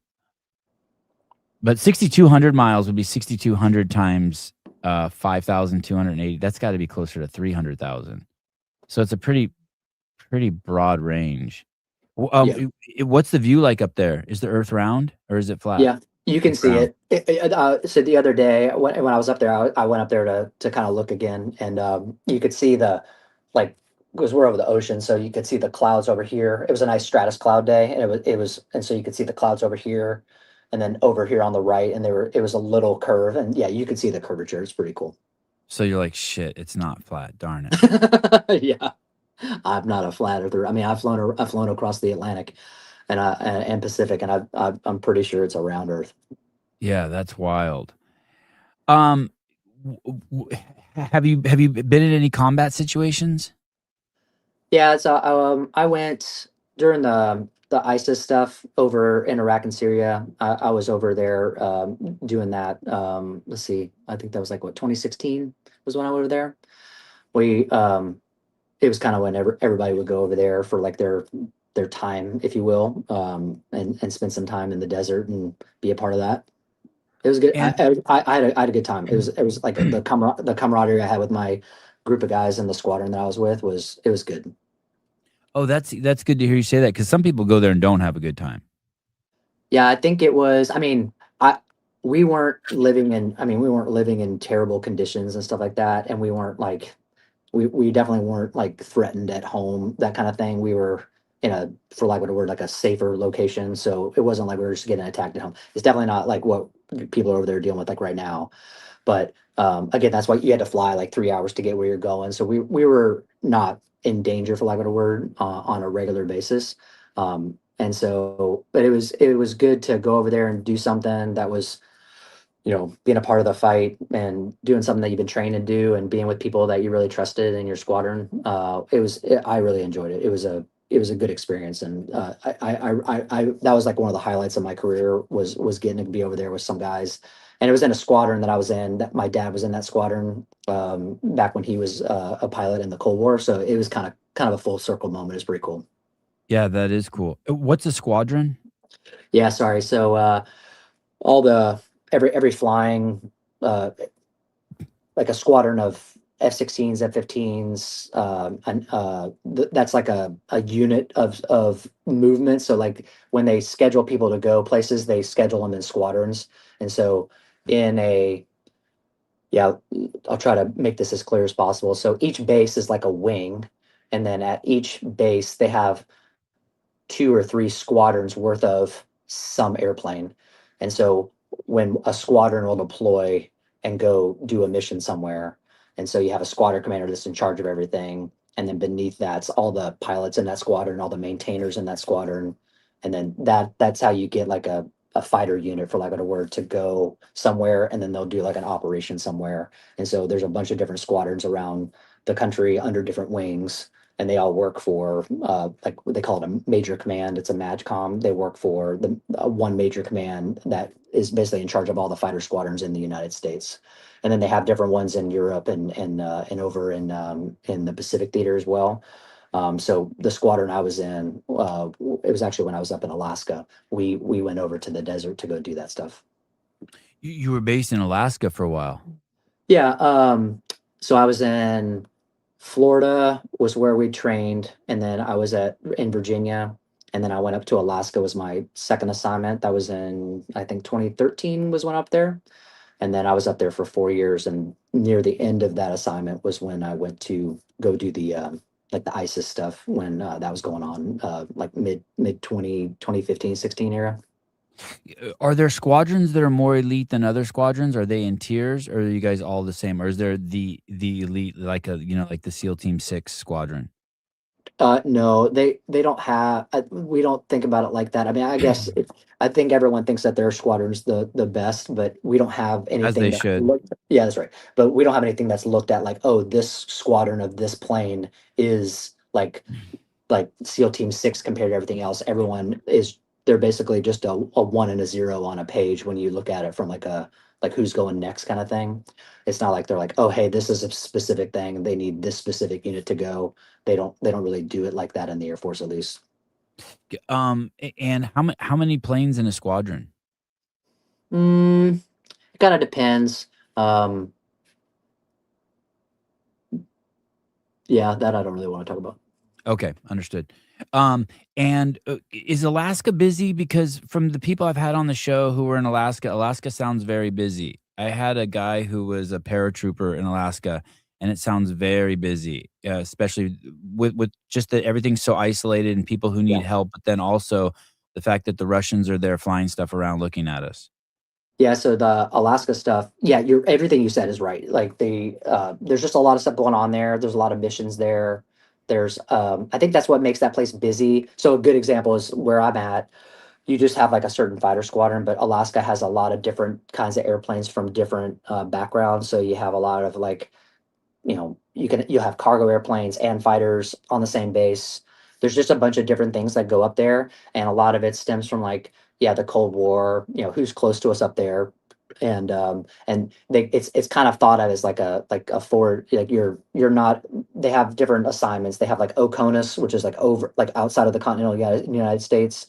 But 6,200 miles would be 6,200 times 5,280. That's got to be closer to 300,000. So it's a pretty broad range. Yeah. What's the view like up there? Is the Earth round or is it flat? Yeah, you can It's see round. it. So the other day when I was up there, I went up there to kind of look again, and you could see like because we're over the ocean, so you could see the clouds over here. It was a nice stratus cloud day, and and so you could see the clouds over here, and then over here on the right, and it was a little curve, and yeah, you could see the curvature. It's pretty cool. So you're like, shit, it's not flat. Darn it. Yeah, I'm not a flat earther. I mean, I've flown across the Atlantic and Pacific, and I'm pretty sure it's a round Earth. Yeah, that's wild. Um, have you been in any combat situations? Yeah, so I went during the ISIS stuff over in Iraq and Syria. I was over there doing that. Let's see, I think that was like what 2016 was when I was over there. We it was kind of whenever everybody would go over there for like their time, if you will, and spend some time in the desert and be a part of that. It was good. And I had a good time. It was like the camaraderie I had with my group of guys in the squadron that I was with was it was good. oh, that's good to hear you say that because some people go there and don't have a good time. Yeah, I think it was. I mean, I we weren't living in. I mean, we weren't living in terrible conditions and stuff like that, and we weren't like we definitely weren't like threatened at home, that kind of thing. We were in a, for lack of a word, like a safer location, so it wasn't like we were just getting attacked at home. It's definitely not like what people are over there dealing with like right now. But again, that's why you had to fly like 3 hours to get where you're going. So we were not in danger, for lack of a word, on a regular basis. And so, but it was good to go over there and do something that was, being a part of the fight and doing something that you've been trained to do and being with people that you really trusted in your squadron. I really enjoyed it. It was a good experience, and that was like one of the highlights of my career was getting to be over there with some guys. And it was in a squadron that I was in. That my dad was in that squadron back when he was a pilot in the Cold War. So it was kind of a full circle moment. It's pretty cool. Yeah, that is cool. What's a squadron? Yeah, sorry. So all the every flying uh, like a squadron of F-16s, F-15s, and that's like a unit of movement. So like when they schedule people to go places, they schedule them in squadrons. And so in a yeah, I'll try to make this as clear as possible. So each base is like a wing, and then at each base they have two or three squadrons worth of some airplane. And so when a squadron will deploy and go do a mission somewhere, and so you have a squadron commander that's in charge of everything, and then beneath that's all the pilots in that squadron, all the maintainers in that squadron, and then that's how you get like a fighter unit, for lack of a word, to go somewhere, and then they'll do like an operation somewhere. And so there's a bunch of different squadrons around the country under different wings, and they all work for like they call it a major command. It's a MAGCOM. They work for the one major command that is basically in charge of all the fighter squadrons in the United States. And then they have different ones in Europe and over in the Pacific theater as well. So the squadron I was in, it was actually when I was up in Alaska. We went over to the desert to go do that stuff. You were based in Alaska for a while. Yeah. So I was in Florida was where we trained, and then I was in Virginia, and then I went up to Alaska was my second assignment. That was in I think 2013 was when up there, and then I was up there for 4 years. And near the end of that assignment was when I went to go do the like the ISIS stuff when that was going on, like mid 2015 16 era. Are there squadrons that are more elite than other squadrons? Are they in tiers, or are you guys all the same? Or is there the elite, like a like the SEAL Team 6 squadron? No, they don't have. We don't think about it like that. I mean, I guess I think everyone thinks that their squadron's the best, but we don't have As anything they that should. look. Yeah, that's right. But we don't have anything that's looked at like, oh, this squadron of this plane is like SEAL Team 6 compared to everything else. Everyone is they're basically just a one and a zero on a page when you look at it from like a like who's going next kind of thing. It's not like they're like, oh hey, this is a specific thing and they need this specific unit to go. They don't really do it like that in the Air Force at least. And how many planes in a squadron? Mm, it kind of depends. Um, yeah, that I don't really want to talk about. Okay, understood. And is Alaska busy? Because from the people I've had on the show who were in Alaska, Alaska sounds very busy. I had a guy who was a paratrooper in Alaska, and it sounds very busy, especially with just that everything's so isolated and people who Yeah. need help, but then also the fact that the Russians are there flying stuff around looking at us. Yeah, so the Alaska stuff, yeah, you're everything you said is right. Like there's just a lot of stuff going on there. There's a lot of missions there. There's I think that's what makes that place busy. So a good example is where I'm at. You just have like a certain fighter squadron, but Alaska has a lot of different kinds of airplanes from different backgrounds. So you have a lot of like you'll have cargo airplanes and fighters on the same base. There's just a bunch of different things that go up there, and a lot of it stems from like yeah the Cold War. Who's close to us up there, and it's kind of thought of as like a forward like you're not. They have different assignments. They have like OCONUS, which is like over like outside of the continental United States,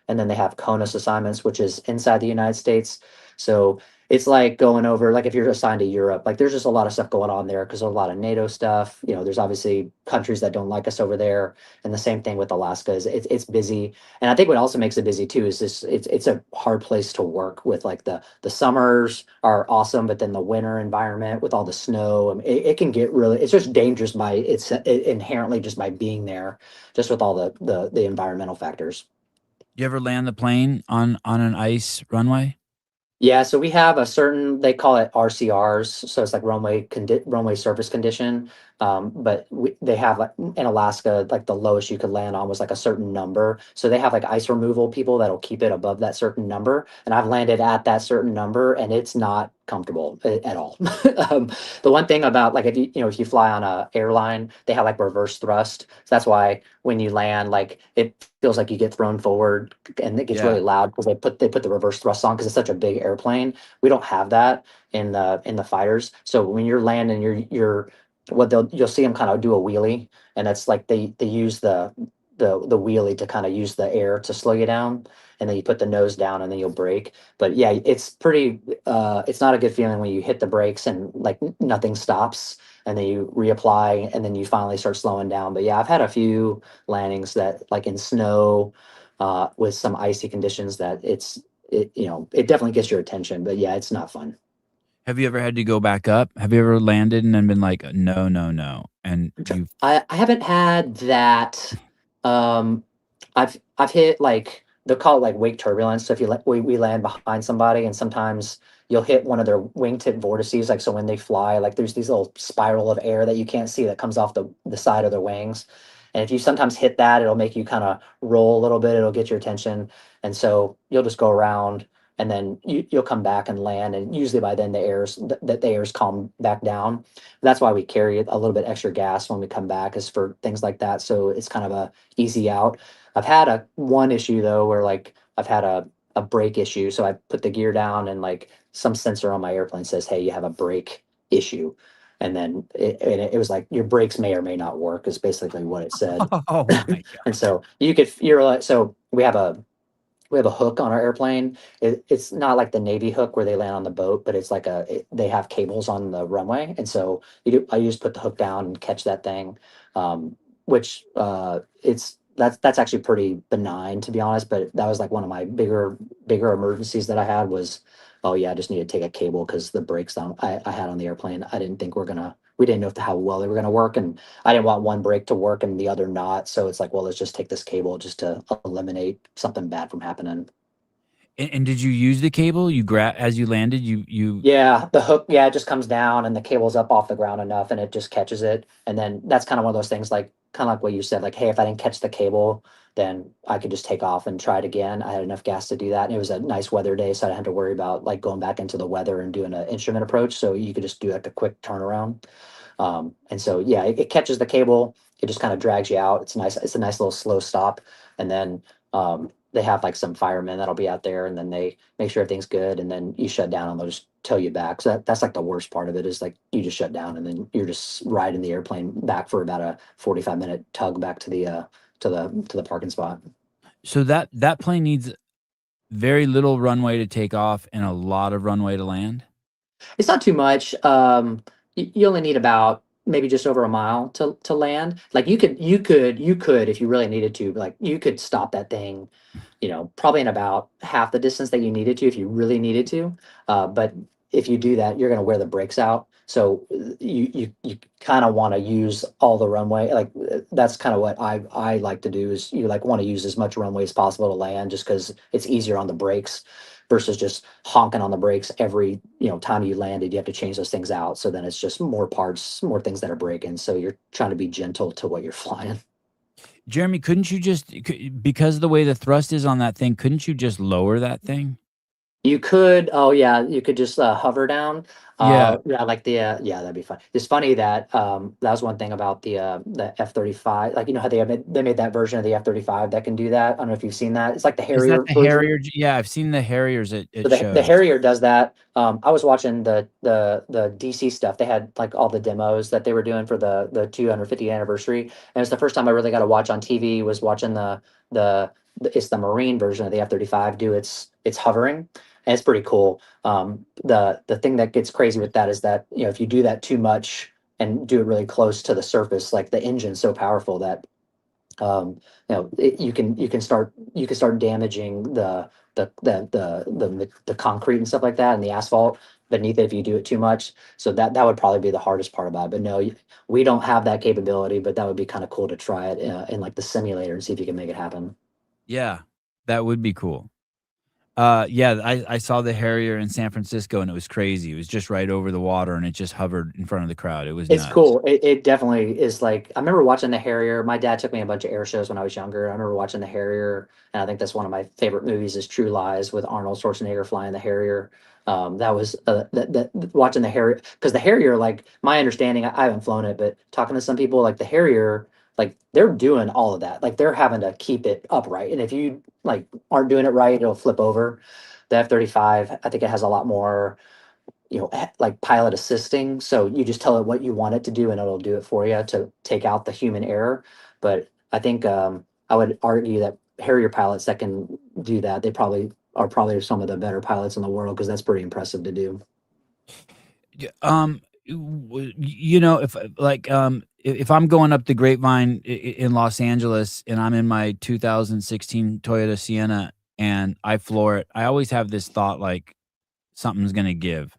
and then they have CONUS assignments, which is inside the United States. So it's like going over, like if you're assigned to Europe, like there's just a lot of stuff going on there because there's a lot of NATO stuff. There's obviously countries that don't like us over there, and the same thing with Alaska is it's busy. And I think what also makes it busy too is this it's a hard place to work with. Like the summers are awesome, but then the winter environment with all the snow, I mean, it can get really. It's just dangerous by inherently just by being there, just with all the environmental factors. You ever land the plane on an ice runway? Yeah, so we have a certain they call it RCRs, so it's like runway surface condition. But they have like in Alaska, like the lowest you could land on was like a certain number. So they have like ice removal people that'll keep it above that certain number. And I've landed at that certain number, and it's not comfortable at all. The one thing about like if you fly on a airline, they have like reverse thrust. So that's why when you land, like it feels like you get thrown forward and it gets Yeah. really loud because they put the reverse thrust on because it's such a big airplane. We don't have that in the fighters. So when you're landing, you're what you'll see them kind of do a wheelie, and that's like they use the wheelie to kind of use the air to slow you down, and then you put the nose down and then you'll brake. But yeah, it's pretty. It's not a good feeling when you hit the brakes and like nothing stops, and then you reapply, and then you finally start slowing down. But yeah, I've had a few landings that like in snow with some icy conditions that it definitely gets your attention, but yeah, it's not fun. Have you ever had to go back up? Have you ever landed and then been like, "No, no, no," and you I haven't had that. um I've hit like they'll call it like wake turbulence. So if you we land behind somebody, and sometimes you'll hit one of their wingtip vortices. Like so when they fly, like there's these little spiral of air that you can't see that comes off the side of their wings. And if you sometimes hit that, it'll make you kind of roll a little bit. It'll get your attention, and so you'll just go around, and then you'll come back and land. And usually by then the air's calm back down. That's why we carry a little bit extra gas when we come back, is for things like that. So it's kind of a easy out. I've had a one issue though where like I've had a brake issue. So I put the gear down and like some sensor on my airplane says, "Hey, you have a brake issue." And then it was like your brakes may or may not work is basically what it said. Oh my And god. so you're like, so we have a hook on our airplane. It's not like the Navy hook where they land on the boat, but it's like they have cables on the runway, and so I just put the hook down and catch that thing, which it's that's actually pretty benign to be honest. But that was like one of my bigger emergencies that I had was, oh yeah, I just need to take a cable because the brakes on I had on the airplane, I didn't think we didn't know how well they were gonna work, and I didn't want one brake to work and the other not. So it's like, well, let's just take this cable just to eliminate something bad from happening. And did you use the cable? You grab as you landed, you Yeah, the hook, yeah, it just comes down and the cable's up off the ground enough and it just catches it. And then that's kind of one of those things like kind of like what you said, like, hey, if I didn't catch the cable, then I could just take off and try it again. I had enough gas to do that. And it was a nice weather day, so I didn't have to worry about like going back into the weather and doing an instrument approach. So you could just do like a quick turnaround. And so, yeah, it catches the cable. It just kind of drags you out. It's nice. It's a nice little slow stop. And then they have like some firemen that'll be out there, and then they make sure everything's good. And then you shut down, and they'll just tow you back. So that's like the worst part of it is like you just shut down, and then you're just riding the airplane back for about a 45-minute tug back to the parking spot. so that plane needs very little runway to take off and a lot of runway to land? It's not too much. You only need about maybe just over a mile to land. Like you could if you really needed to, like you could stop that thing, probably in about half the distance that you needed to if you really needed to. But if you do that, you're going to wear the brakes out. So you kind of want to use all the runway. Like that's kind of what I like to do is you like want to use as much runway as possible to land just because it's easier on the brakes versus just honking on the brakes every time you landed. You have to change those things out, so then it's just more parts, more things that are breaking, so you're trying to be gentle to what you're flying. Jeremy, couldn't you just because of the way the thrust is on that thing, couldn't you just lower that thing? You could, oh yeah, you could just hover down. Yeah. Yeah, like yeah, that'd be fun. It's funny that that was one thing about the F-35. Like how they made that version of the F-35 that can do that. I don't know if you've seen that. It's like the Is that Harrier the version. Harrier? Yeah, I've seen the Harriers So at the shows. Harrier does that. I was watching the DC stuff. They had like all the demos that they were doing for the 250th anniversary, and it's the first time I really got to watch on TV was watching the it's the Marine version of the F-35 do its hovering, and it's pretty cool. The thing that gets crazy with that is that if you do that too much and do it really close to the surface, like the engine's so powerful that you can start damaging the concrete and stuff like that and the asphalt beneath it if you do it too much. So that would probably be the hardest part about it. But no, we don't have that capability, but that would be kind of cool to try it in like the simulator and see if you can make it happen. Yeah, that would be cool. Yeah, I saw the Harrier in San Francisco, and it was crazy. It was just right over the water, and it just hovered in front of the crowd. It was It's nuts. cool. It definitely is like I remember watching the Harrier. My dad took me a bunch of air shows when I was younger. I remember watching the Harrier, and I think that's one of my favorite movies is True Lies with Arnold Schwarzenegger flying the Harrier. That was that watching the Harrier because the Harrier, like my understanding, I haven't flown it, but talking to some people, like the Harrier, like they're doing all of that. Like they're having to keep it upright, and if you like aren't doing it right, it'll flip over. The F-35, I think it has a lot more like pilot assisting. So you just tell it what you want it to do and it'll do it for you to take out the human error. But I think I would argue that Harrier pilots that can do that, they probably some of the better pilots in the world because that's pretty impressive to do. Yeah, if if I'm going up the Grapevine in Los Angeles and I'm in my 2016 Toyota Sienna and I floor it, I always have this thought like something's gonna give.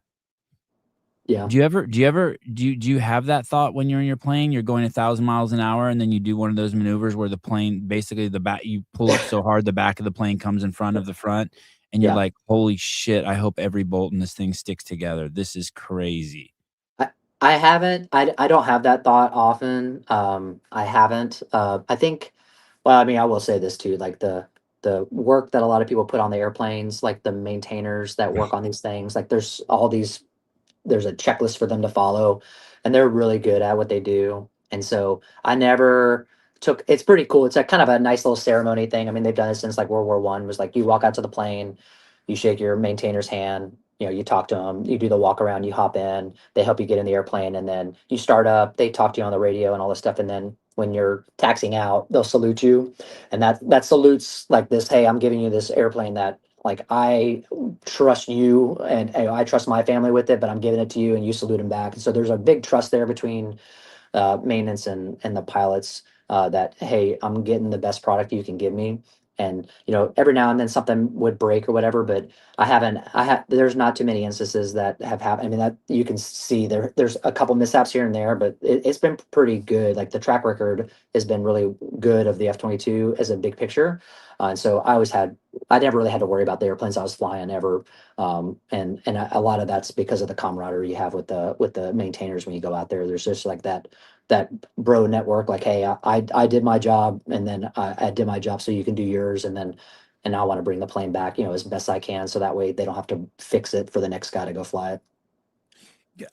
Yeah. Do you have that thought when you're in your plane? You're going 1,000 miles an hour, and then you do one of those maneuvers where the plane basically the back you pull up so hard the back of the plane comes in front of the front, and you're Yeah. like, "Holy shit, I hope every bolt in this thing sticks together. This is crazy." I I haven't. I don't have that thought often. I haven't. I think. Well, I mean, I will say this too. Like the work that a lot of people put on the airplanes, like the maintainers that work on these things. Like there's all these. There's a checklist for them to follow, and they're really good at what they do. And so I never took. It's pretty cool. It's a kind of a nice little ceremony thing. I mean, they've done it since like World War I. Was like you walk out to the plane, you shake your maintainer's hand. You know, you talk to them, you do the walk around, you hop in, they help you get in the airplane, and then you start up. They talk to you on the radio and all this stuff, and then when you're taxiing out, they'll salute you, and that salutes like this. Hey, I'm giving you this airplane that like I trust you, and I trust my family with it, but I'm giving it to you, and you salute them back. And so there's a big trust there between maintenance and the pilots, that hey, I'm getting the best product you can give me. And every now and then something would break or whatever, but there's not too many instances that have happened. I mean, that you can see there's a couple mishaps here and there, but it's been pretty good. Like the track record has been really good of the F-22 as a big picture. And so I never really had to worry about the airplanes I was flying ever. And a lot of that's because of the camaraderie you have with the maintainers when you go out there. There's just like that bro network. Like, hey, I did my job, and then I did my job, so you can do yours, and I want to bring the plane back, as best I can, so that way they don't have to fix it for the next guy to go fly it.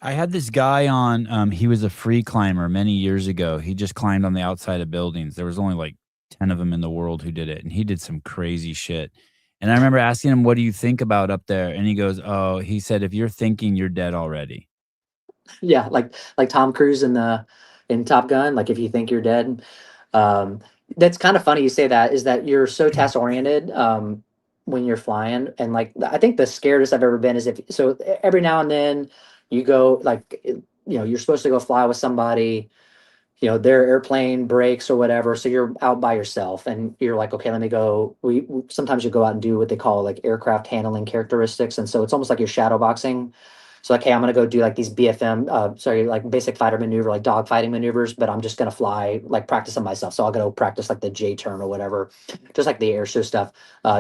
I had this guy on, he was a free climber many years ago. He just climbed on the outside of buildings. There was only like 10 of them in the world who did it, and he did some crazy shit. And I remember asking him, "What do you think about up there?" And he goes, "Oh," he said, "if you're thinking, you're dead already." Yeah, like Tom Cruise in Top Gun. Like if you think you're dead, um, that's kind of funny you say that. Is that you're so task oriented when you're flying, and like I think the scariest I've ever been is if so every now and then you go like you're supposed to go fly with somebody. Their airplane breaks or whatever, so you're out by yourself, and you're like, okay, let me go. Sometimes you go out and do what they call like aircraft handling characteristics, and so it's almost like you're shadow boxing. So like, hey, I'm gonna go do like these BFM, sorry, like basic fighter maneuver, like dog fighting maneuvers, but I'm just gonna fly, like practice them myself. So I'll go practice like the J turn or whatever, just like the air show stuff,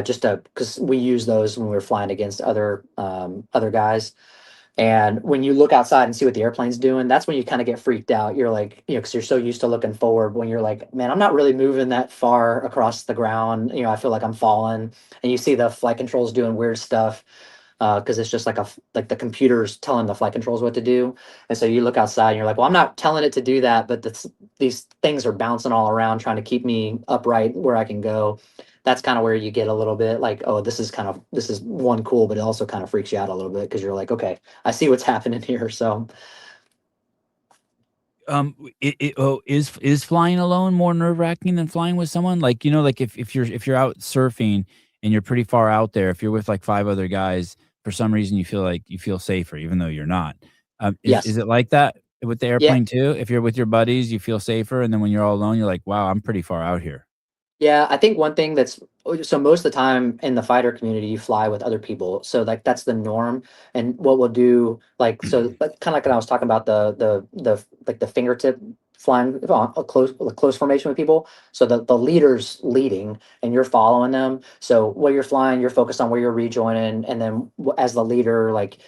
just to because we use those when we were flying against other guys. And when you look outside and see what the airplane's doing, that's when you kind of get freaked out. You're like, because you're so used to looking forward. When you're like, man, I'm not really moving that far across the ground. I feel like I'm falling. And you see the flight controls doing weird stuff because it's just like like the computer's telling the flight controls what to do. And so you look outside and you're like, well, I'm not telling it to do that, but these things are bouncing all around trying to keep me upright where I can go. That's kind of where you get a little bit like, oh, this is one cool, but it also kind of freaks you out a little bit because you're like, okay, I see what's happening here. So Is flying alone more nerve-wracking than flying with someone? Like, like if you're out surfing and you're pretty far out there, if you're with like 5 other guys, for some reason you feel like you feel safer even though you're not. Is yes, it like that with the yeah, airplane too? If you're with your buddies, you feel safer, and then when you're all alone, you're like, "Wow, I'm pretty far out here." yeah. I think one thing so most of the time in the fighter community, you fly with other people. So like that's the norm. And what we'll do, like so, kind of like when I was talking about the like the fingertip flying on a close formation with people. So the leader's leading and you're following them. So while you're flying, you're focused on where you're rejoining, and then as the leader, like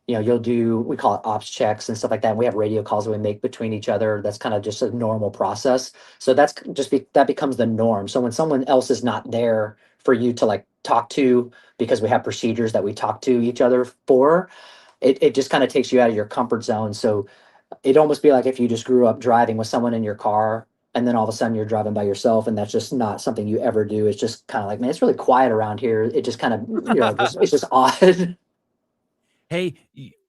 you'll do, we call it ops checks and stuff like that. And we have radio calls that we make between each other. That's kind of just a normal process. So that becomes the norm. So when someone else is not there for you to like talk to, because we have procedures that we talk to each other for, it just kind of takes you out of your comfort zone. So it'd almost be like if you just grew up driving with someone in your car, and then all of a sudden you're driving by yourself, and that's just not something you ever do. It's just kind of like, man, it's really quiet around here. It just kind of, it's just odd. Hey,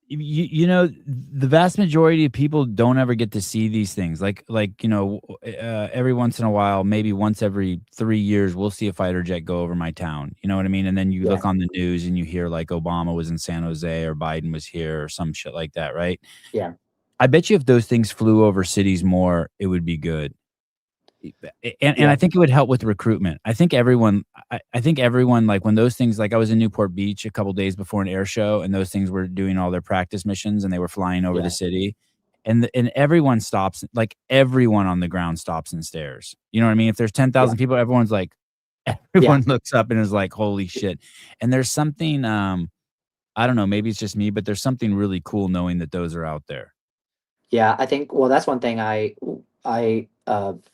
the vast majority of people don't ever get to see these things. Like, every once in a while, maybe once every 3 years, we'll see a fighter jet go over my town, you know what I mean? And then you Yeah. look on the news and you hear, like, Obama was in San Jose or Biden was here or some shit like that, right? Yeah. I bet you if those things flew over cities more, it would be good. And I Yeah, think it would help with recruitment. I think everyone, like, when those things, like, I was in Newport Beach a couple days before an air show, and those things were doing all their practice missions, and they were flying over the yeah, city, and everyone stops, like, everyone on the ground stops and stares. You know what I mean? If there's yeah, 10,000 people, everyone's like yeah, everyone looks up and is like, "Holy shit." And there's something, I don't know, maybe it's just me, but there's something really cool knowing that those are out there. yeah. I think, well, that's one thing to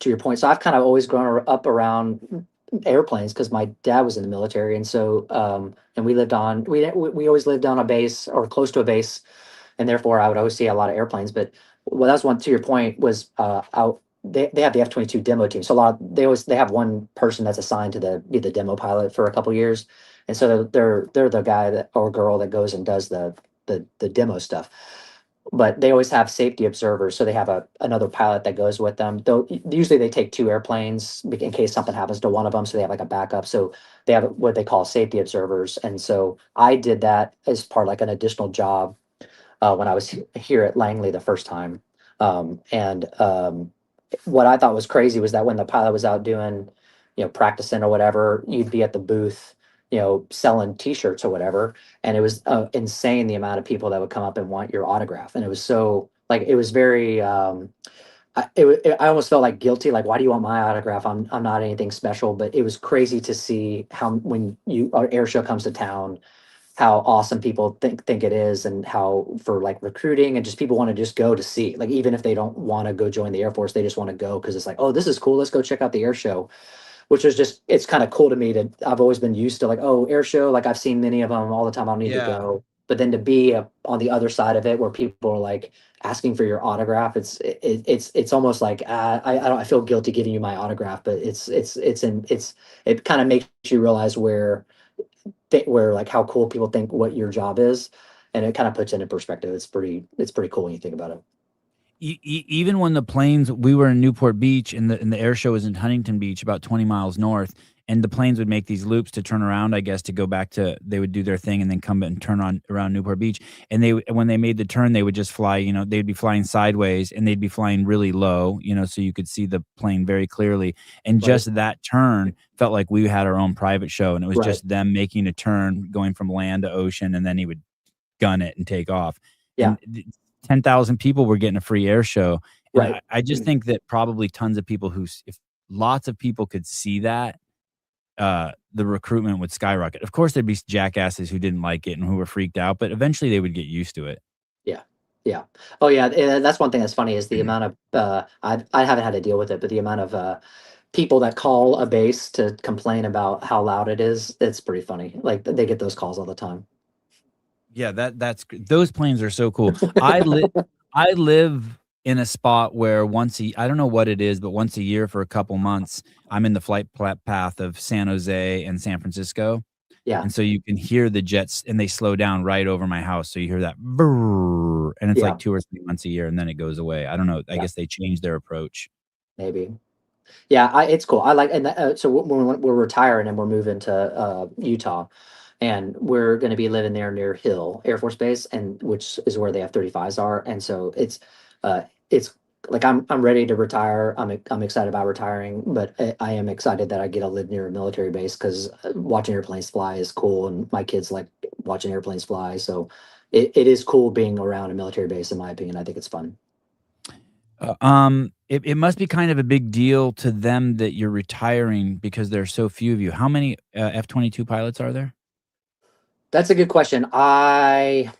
your point. So I've kind of always up around airplanes because my dad was in the military, and so and we always lived on a base or close to a base, and therefore I would always see a lot of airplanes. But well, that's one, to your point, was out. They have the F-22 demo team, so they have one person that's assigned to be the demo pilot for a couple years, and so they're the guy that or girl that goes and does the demo stuff. But they always have safety observers, so they have another pilot that goes with them. Though usually they take two airplanes in case something happens to one of them, so they have like a backup. So they have what they call safety observers, and so I did that as part like an additional job when I was here at Langley the first time. And what I thought was crazy was that when the pilot was out doing, practicing or whatever, you'd be at the booth, selling T-shirts or whatever, and it was insane the amount of people that would come up and want your autograph, and it was so like it was very. I almost felt like guilty, like why do you want my autograph? I'm not anything special, but it was crazy to see how when our air show comes to town, how awesome people think it is, and how for like recruiting and just people want to just go to see, like even if they don't want to go join the Air Force, they just want to go because it's like, oh, this is cool, let's go check out the air show. Which is just, it's kind of cool to me. To I've always been used to like, oh, air show, like I've seen many of them all the time, I don't need to Yeah. go. But then to be on the other side of it where people are like asking for your autograph, it's almost like I feel guilty giving you my autograph, but it kind of makes you realize where like how cool people think what your job is, and it kind of puts it in perspective. It's pretty cool when you think about it. Even when the planes, we were in Newport Beach, and the air show was in Huntington Beach, about 20 miles north, and the planes would make these loops to turn around, I guess, to go back to, they would do their thing and then come and turn on around Newport Beach. And when they made the turn, they would just fly, they'd be flying sideways, and they'd be flying really low, so you could see the plane very clearly. And Right, just that turn felt like we had our own private show, and it was right, just them making a turn, going from land to ocean, and then he would gun it and take off. yeah, And 10,000 people were getting a free air show. And right. I just think that probably tons of people if lots of people could see that, the recruitment would skyrocket. Of course, there'd be jackasses who didn't like it and who were freaked out, but eventually they would get used to it. Yeah. Yeah. Oh, yeah, and that's one thing that's funny is the amount of, I haven't had to deal with it, but the amount of, people that call a base to complain about how loud it is, it's pretty funny. Like, they get those calls all the time. Yeah, those planes are so cool. I live in a spot where I don't know what it is, but once a year for a couple months, I'm in the path of San Jose and San Francisco. Yeah, And so you can hear the jets, and they slow down right over my house. So you hear that brrr, and it's like yeah, 2 or 3 months a year, and then it goes away. I don't know. I yeah, guess they changed their approach. maybe. Yeah, it's cool. I like, and so when we're retiring and we're moving to Utah, and we're going to be living there near Hill Air Force Base, and which is where the F-35s are, and so it's like I'm ready to retire. I'm excited about retiring, but I am excited that I get to live near a military base because watching airplanes fly is cool, and my kids like watching airplanes fly. So it is cool being around a military base, in my opinion. I think it's fun. It must be kind of a big deal to them that you're retiring because there's so few of you. How many F-22 pilots are there? That's a good question. I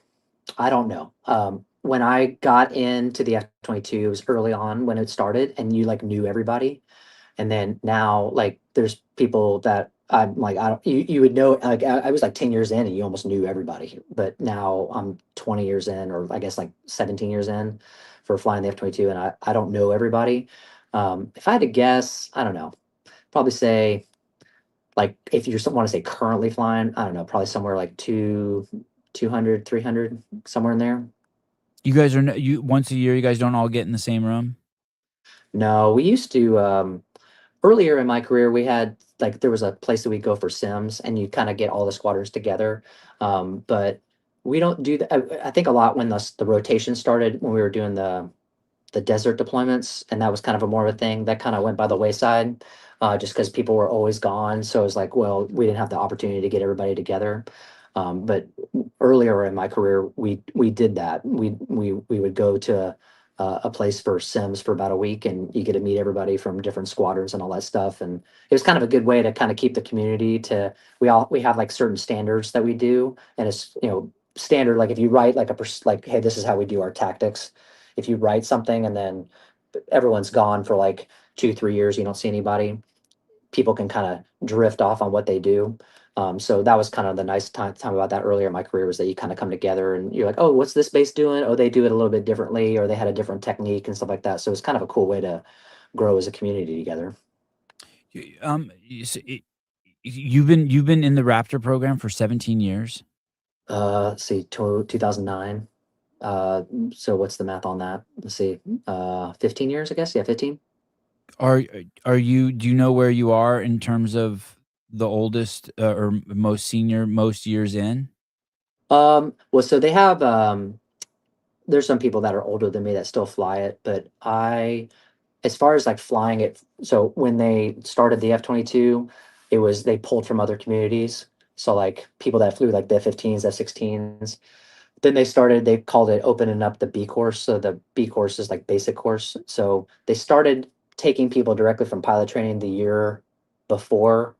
don't know. When I got into the F-22, it was early on when it started, and you like knew everybody. And then now, like, there's people that I'm like, I don't, you would know, like, I was like 10 years in and you almost knew everybody. But now I'm 20 years in, or I guess like 17 years in for flying the F-22, and I don't know everybody. If I had to guess, I don't know, probably say, like, if you want to say currently flying, I don't know, probably somewhere like 200, 300, somewhere in there. You guys are you once a year. You guys don't all get in the same room. No, we used to, earlier in my career, we had like there was a place that we go for sims, and you kind of get all the squadrons together. But we don't do that. I think a lot when the rotation started when we were doing the desert deployments, and that was kind of a more of a thing that kind of went by the wayside, just because people were always gone. So it was like, well, we didn't have the opportunity to get everybody together. But earlier in my career, we did that. We would go to a place for Sims for about a week, and you get to meet everybody from different squadrons and all that stuff. And it was kind of a good way to kind of keep the community to. We have like certain standards that we do, and it's standard. Like if you write like like, hey, this is how we do our tactics. If you write something and then everyone's gone for like 2 3 years, you don't see anybody, people can kind of drift off on what they do. So that was kind of the nice time about that earlier in my career, was that you kind of come together and you're like, oh, what's this base doing? Oh, they do it a little bit differently, or they had a different technique and stuff like that. So it's kind of a cool way to grow as a community together. You've been in the Raptor program for 17 years. Let's see, 2009. So what's the math on that? Let's see, 15 years, I guess. Yeah, 15. Are you do you know where you are in terms of the oldest or most senior, most years in? Well, so they have there's some people that are older than me that still fly it, but as far as like flying it, so when they started the F-22, it was they pulled from other communities. So like people that flew like the F-15s, F-16s. Then they called it opening up the B course. So the B course is like basic course. So they started taking people directly from pilot training the year before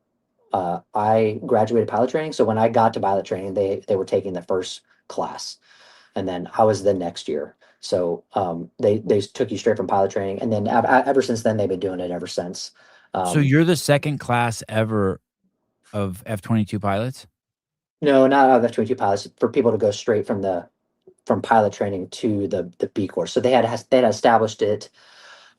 I graduated pilot training. So when I got to pilot training, they were taking the first class, and then I was the next year. So they took you straight from pilot training, and then ever since then they've been doing it ever since. So Um, you're the second class ever of F-22 pilots? no, not out of F-22 pilots, for people to go straight from pilot training to the B course. So they had established it.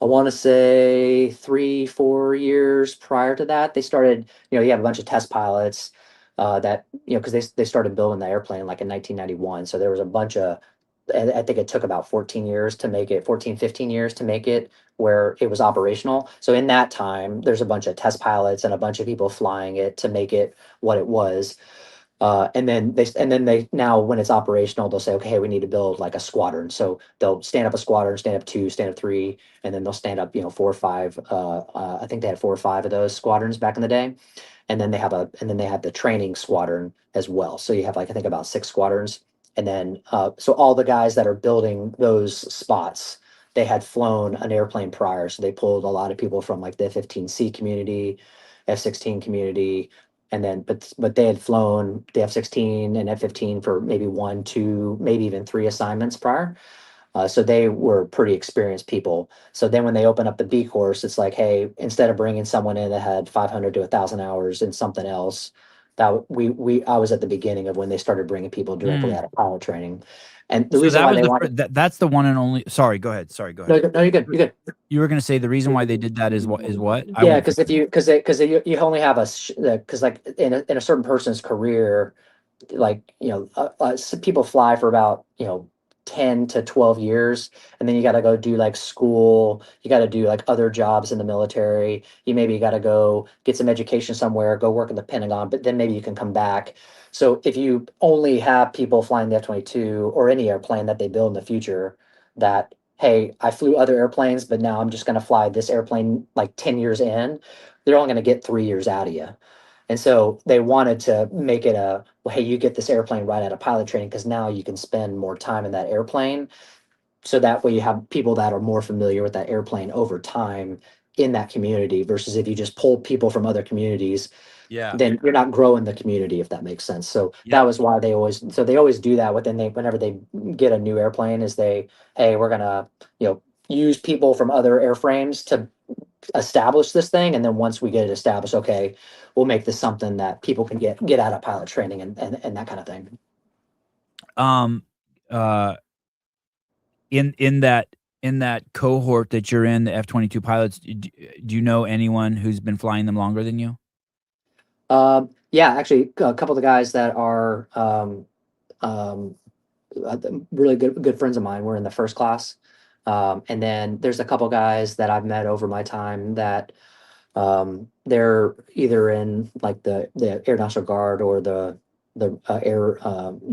I want to say 3 4 years prior to that. They started, you have a bunch of test pilots that, because they started building the airplane like in 1991. So there was a bunch of, and I think it took about 14 years to make it, 14 15 years to make it where it was operational. So in that time, there's a bunch of test pilots and a bunch of people flying it to make it what it was. And then they now, when it's operational, they'll say, okay, hey, we need to build like a squadron. So they'll stand up a squadron, stand up two, stand up three, and then they'll stand up, 4 or 5. I think they had 4 or 5 of those squadrons back in the day. And then they have the training squadron as well. So you have like, I think, about 6 squadrons. And then so all the guys that are building those spots, they had flown an airplane prior. So they pulled a lot of people from like the F-15C community, F-16 community, and then but they had flown the F-16 and F-15 for maybe 1 2, maybe even 3 assignments prior. So they were pretty experienced people. So then when they open up the B course, it's like, hey, instead of bringing someone in that had 500 to 1,000 hours in something else, I was at the beginning of when they started bringing people directly out of pilot training. And the So reason that why was they the wanted, that's the one and only. Sorry, go ahead. Sorry, go no, ahead. no, you're good, you're good. You were gonna say the reason why they did that is what? I Yeah, won't because forget. if you because you only have because like in a certain person's career, like people fly for about 10 to 12 years, and then you got to go do like school, you got to do like other jobs in the military, you maybe got to go get some education somewhere, go work in the Pentagon, but then maybe you can come back. So if you only have people flying the F-22 or any airplane that they build in the future, that, hey, I flew other airplanes, but now I'm just going to fly this airplane like 10 years in, they're only going to get 3 years out of you. And so they wanted to make it well, hey, you get this airplane right out of pilot training, because now you can spend more time in that airplane. So that way you have people that are more familiar with that airplane over time in that community, versus if you just pull people from other communities, Yeah. then you're not growing the community, if that makes sense. So that Yep. was why they always do that whenever they get a new airplane, is hey, we're gonna, use people from other airframes to establish this thing, and then once we get it established, okay, we'll make this something that people can get out of pilot training, and that kind of thing. Um. Uh. In that cohort that you're in, the F-22 pilots, do you know anyone who's been flying them longer than you? Yeah, actually, a couple of the guys that are um, really good friends of mine were in the first class, and then there's a couple guys that I've met over my time that they're either in like the Air National Guard or the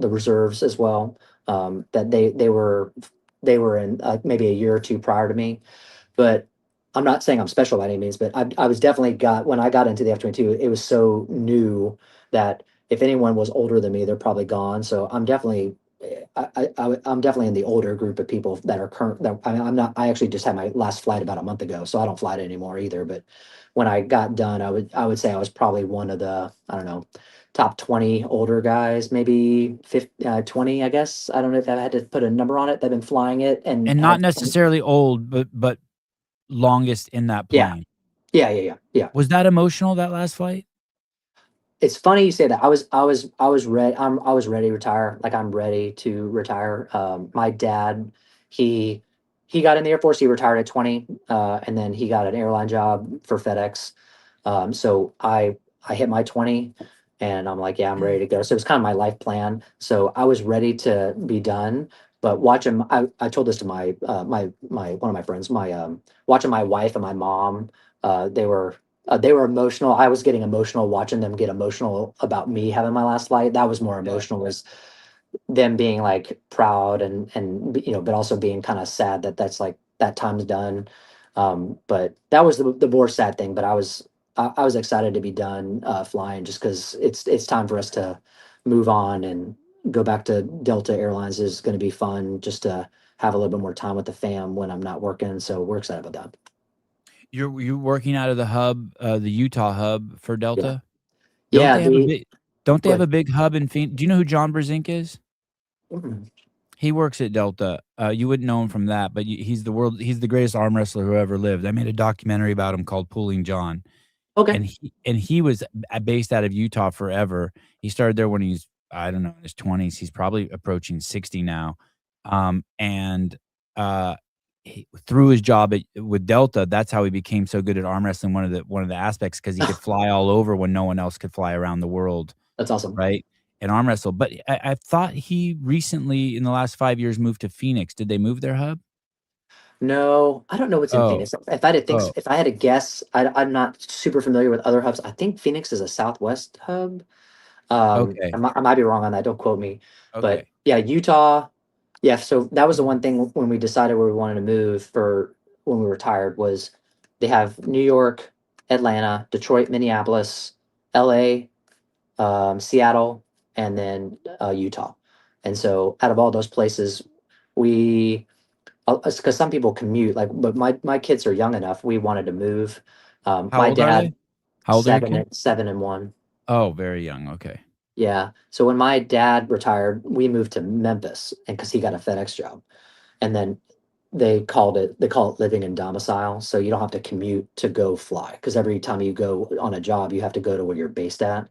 reserves as well. That they were they were in maybe a year or two prior to me. But I'm not saying I'm special by any means, but I was definitely got when I got into the F-22, it was so new that if anyone was older than me, they're probably gone. So I'm definitely I'm definitely in the older group of people that are current. That I'm not. I actually just had my last flight about a month ago, so I don't fly it anymore either. But when I got done, I would say I was probably one of the, I don't know, top 20 older guys, maybe 50, 20, I guess. I don't know if I had to put a number on it. They've been flying it and And not have, necessarily old, but longest in that yeah, plane. yeah. Was that emotional, that last flight? It's funny you say that. I was ready. I was ready to retire. Like I'm ready to retire. My dad, he he got in the Air Force. He retired at 20, and then he got an airline job for FedEx. So I hit my 20, and I'm like, yeah, I'm ready to go. So it was kind of my life plan. So I was ready to be done. But watching, I told this to my one of my friends. Watching my wife and my mom. They were emotional. I was getting emotional watching them get emotional about me having my last flight. That was more Yeah. emotional, was them being like proud and but also being kind of sad that that's like that time's done. But that was the more sad thing. But I was excited to be done flying, just because it's time for us to move on and go back to Delta Airlines. Is going to be fun, just to have a little bit more time with the fam when I'm not working. So we're excited about that. You're working out of the hub, the Utah hub for Yeah, Delta? Don't yeah. they have a big don't they Go have a ahead. big hub in Phoenix? Do you know who John Brzenk is? Mm, He works at Delta. You wouldn't know him from that, but he's the greatest arm wrestler who ever lived. I made a documentary about him called Pulling John, okay. and he was based out of Utah forever. He started there when he's, I don't know, in his 20s. He's probably approaching 60 now. And through his job with Delta, that's how he became so good at arm wrestling. One of the aspects, because he could fly all over when no one else could fly around the world, That's awesome. right? And arm wrestle. But I thought he recently, in the last 5 years, moved to Phoenix. Did they move their hub? No, I don't know what's in Oh, Phoenix. If I had to think, oh, if I had to guess, I'm not super familiar with other hubs. I think Phoenix is a Southwest hub. okay, I might be wrong on that. Don't quote me. But okay. yeah, Utah. Yeah, so that was the one thing when we decided where we wanted to move for when we retired, was they have New York, Atlanta, Detroit, Minneapolis, LA, Seattle, and then Utah. And so out of all those places, we because some people commute, like, but my kids are young enough. We wanted to move. How My old are they? dad, How old are your kids? 7 and 1. Oh, very young. Okay. Yeah. So when my dad retired, we moved to Memphis, and because he got a FedEx job, and then they call it living in domicile. So you don't have to commute to go fly, because every time you go on a job, you have to go to where you're based at.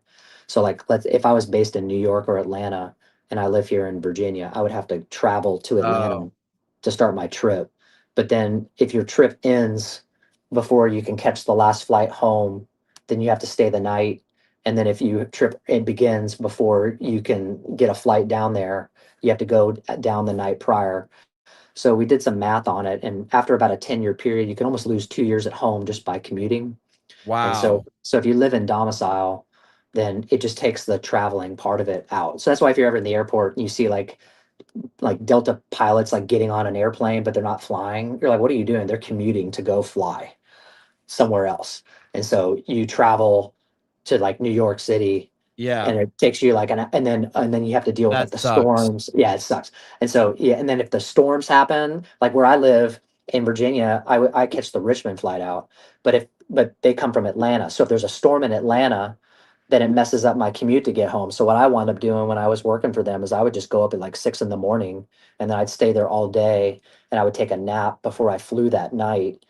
So like, if I was based in New York or Atlanta and I live here in Virginia, I would have to travel to Oh, Atlanta to start my trip. But then if your trip ends before you can catch the last flight home, then you have to stay the night. And then if you trip it begins before you can get a flight down there, you have to go down the night prior. So we did some math on it, and after about a 10-year period, you can almost lose 2 years at home just by commuting. And wow. so if you live in domicile, then it just takes the traveling part of it out. So that's why if you're ever in the airport and you see like Delta pilots like getting on an airplane, but they're not flying, you're like, what are you doing? They're commuting to go fly somewhere else. And so you travel to like New York City, Yeah, and it takes you like and then you have to deal with like that the sucks. storms. Yeah, it sucks. And so yeah, and then if the storms happen, like where I live in Virginia, I catch the Richmond flight out. But they come from Atlanta. So if there's a storm in Atlanta, then it messes up my commute to get home. So what I wound up doing when I was working for them is I would just go up at like 6 in the morning, and then I'd stay there all day, and I would take a nap before I flew that night,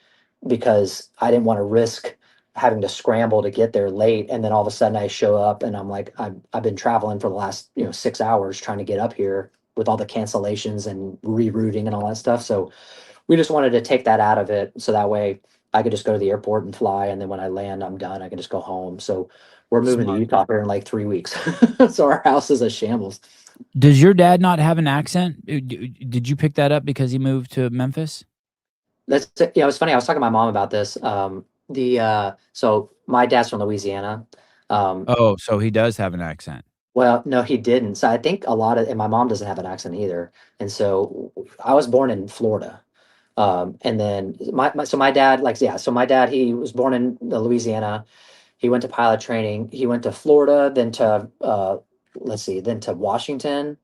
because I didn't want to risk having to scramble to get there late, and then all of a sudden I show up and I'm like, I've been traveling for the last 6 hours trying to get up here with all the cancellations and rerouting and all that stuff. So we just wanted to take that out of it, so that way I could just go to the airport and fly, and then when I land, I'm done. I can just go home. So we're moving to Smart. Utah here in like 3 weeks. So our house is a shambles. Does your dad not have an accent? Did you pick that up because he moved to Memphis? Yeah, it was funny. I was talking to my mom about this. The so my dad's from Louisiana. Um, Oh, so he does have an accent. Well, no, he didn't. So I think a lot of, and my mom doesn't have an accent either. And so I was born in Florida. And then so my dad, like, yeah, so my dad, he was born in Louisiana. He went to pilot training. He went to Florida, then to let's see, then to Washington,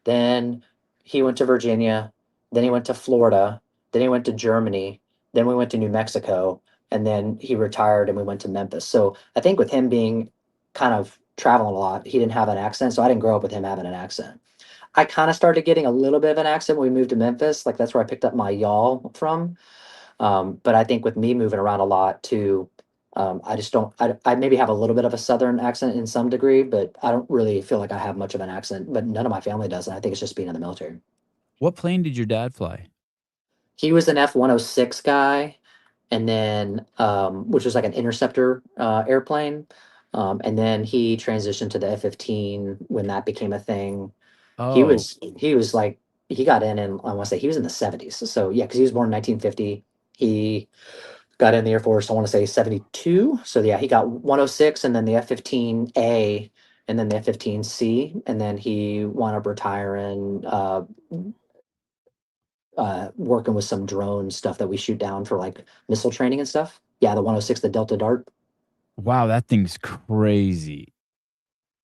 then he went to Virginia, then he went to Florida, then he went to Germany, then we went to New Mexico, and then he retired and we went to Memphis. So I think with him being kind of traveling a lot, he didn't have an accent. So I didn't grow up with him having an accent. I kind of started getting a little bit of an accent when we moved to Memphis. Like that's where I picked up my y'all from. But I think with me moving around a lot too, I just don't. I maybe have a little bit of a southern accent in some degree, but I don't really feel like I have much of an accent. But none of my family does, and I think it's just being in the military. What plane did your dad fly? He was an F-106 guy, and then which was like an interceptor airplane, and then he transitioned to the F-15 when that became a thing. Oh, He was like he got in I want to say he was in the 70s. So yeah, because he was born in 1950. He got in the Air Force, I want to say 72. So yeah, he got 106 and then the F-15A and then the F-15C. And then he wound up retiring, working with some drone stuff that we shoot down for like missile training and stuff. Yeah, the 106, the Delta Dart. wow, that thing's crazy.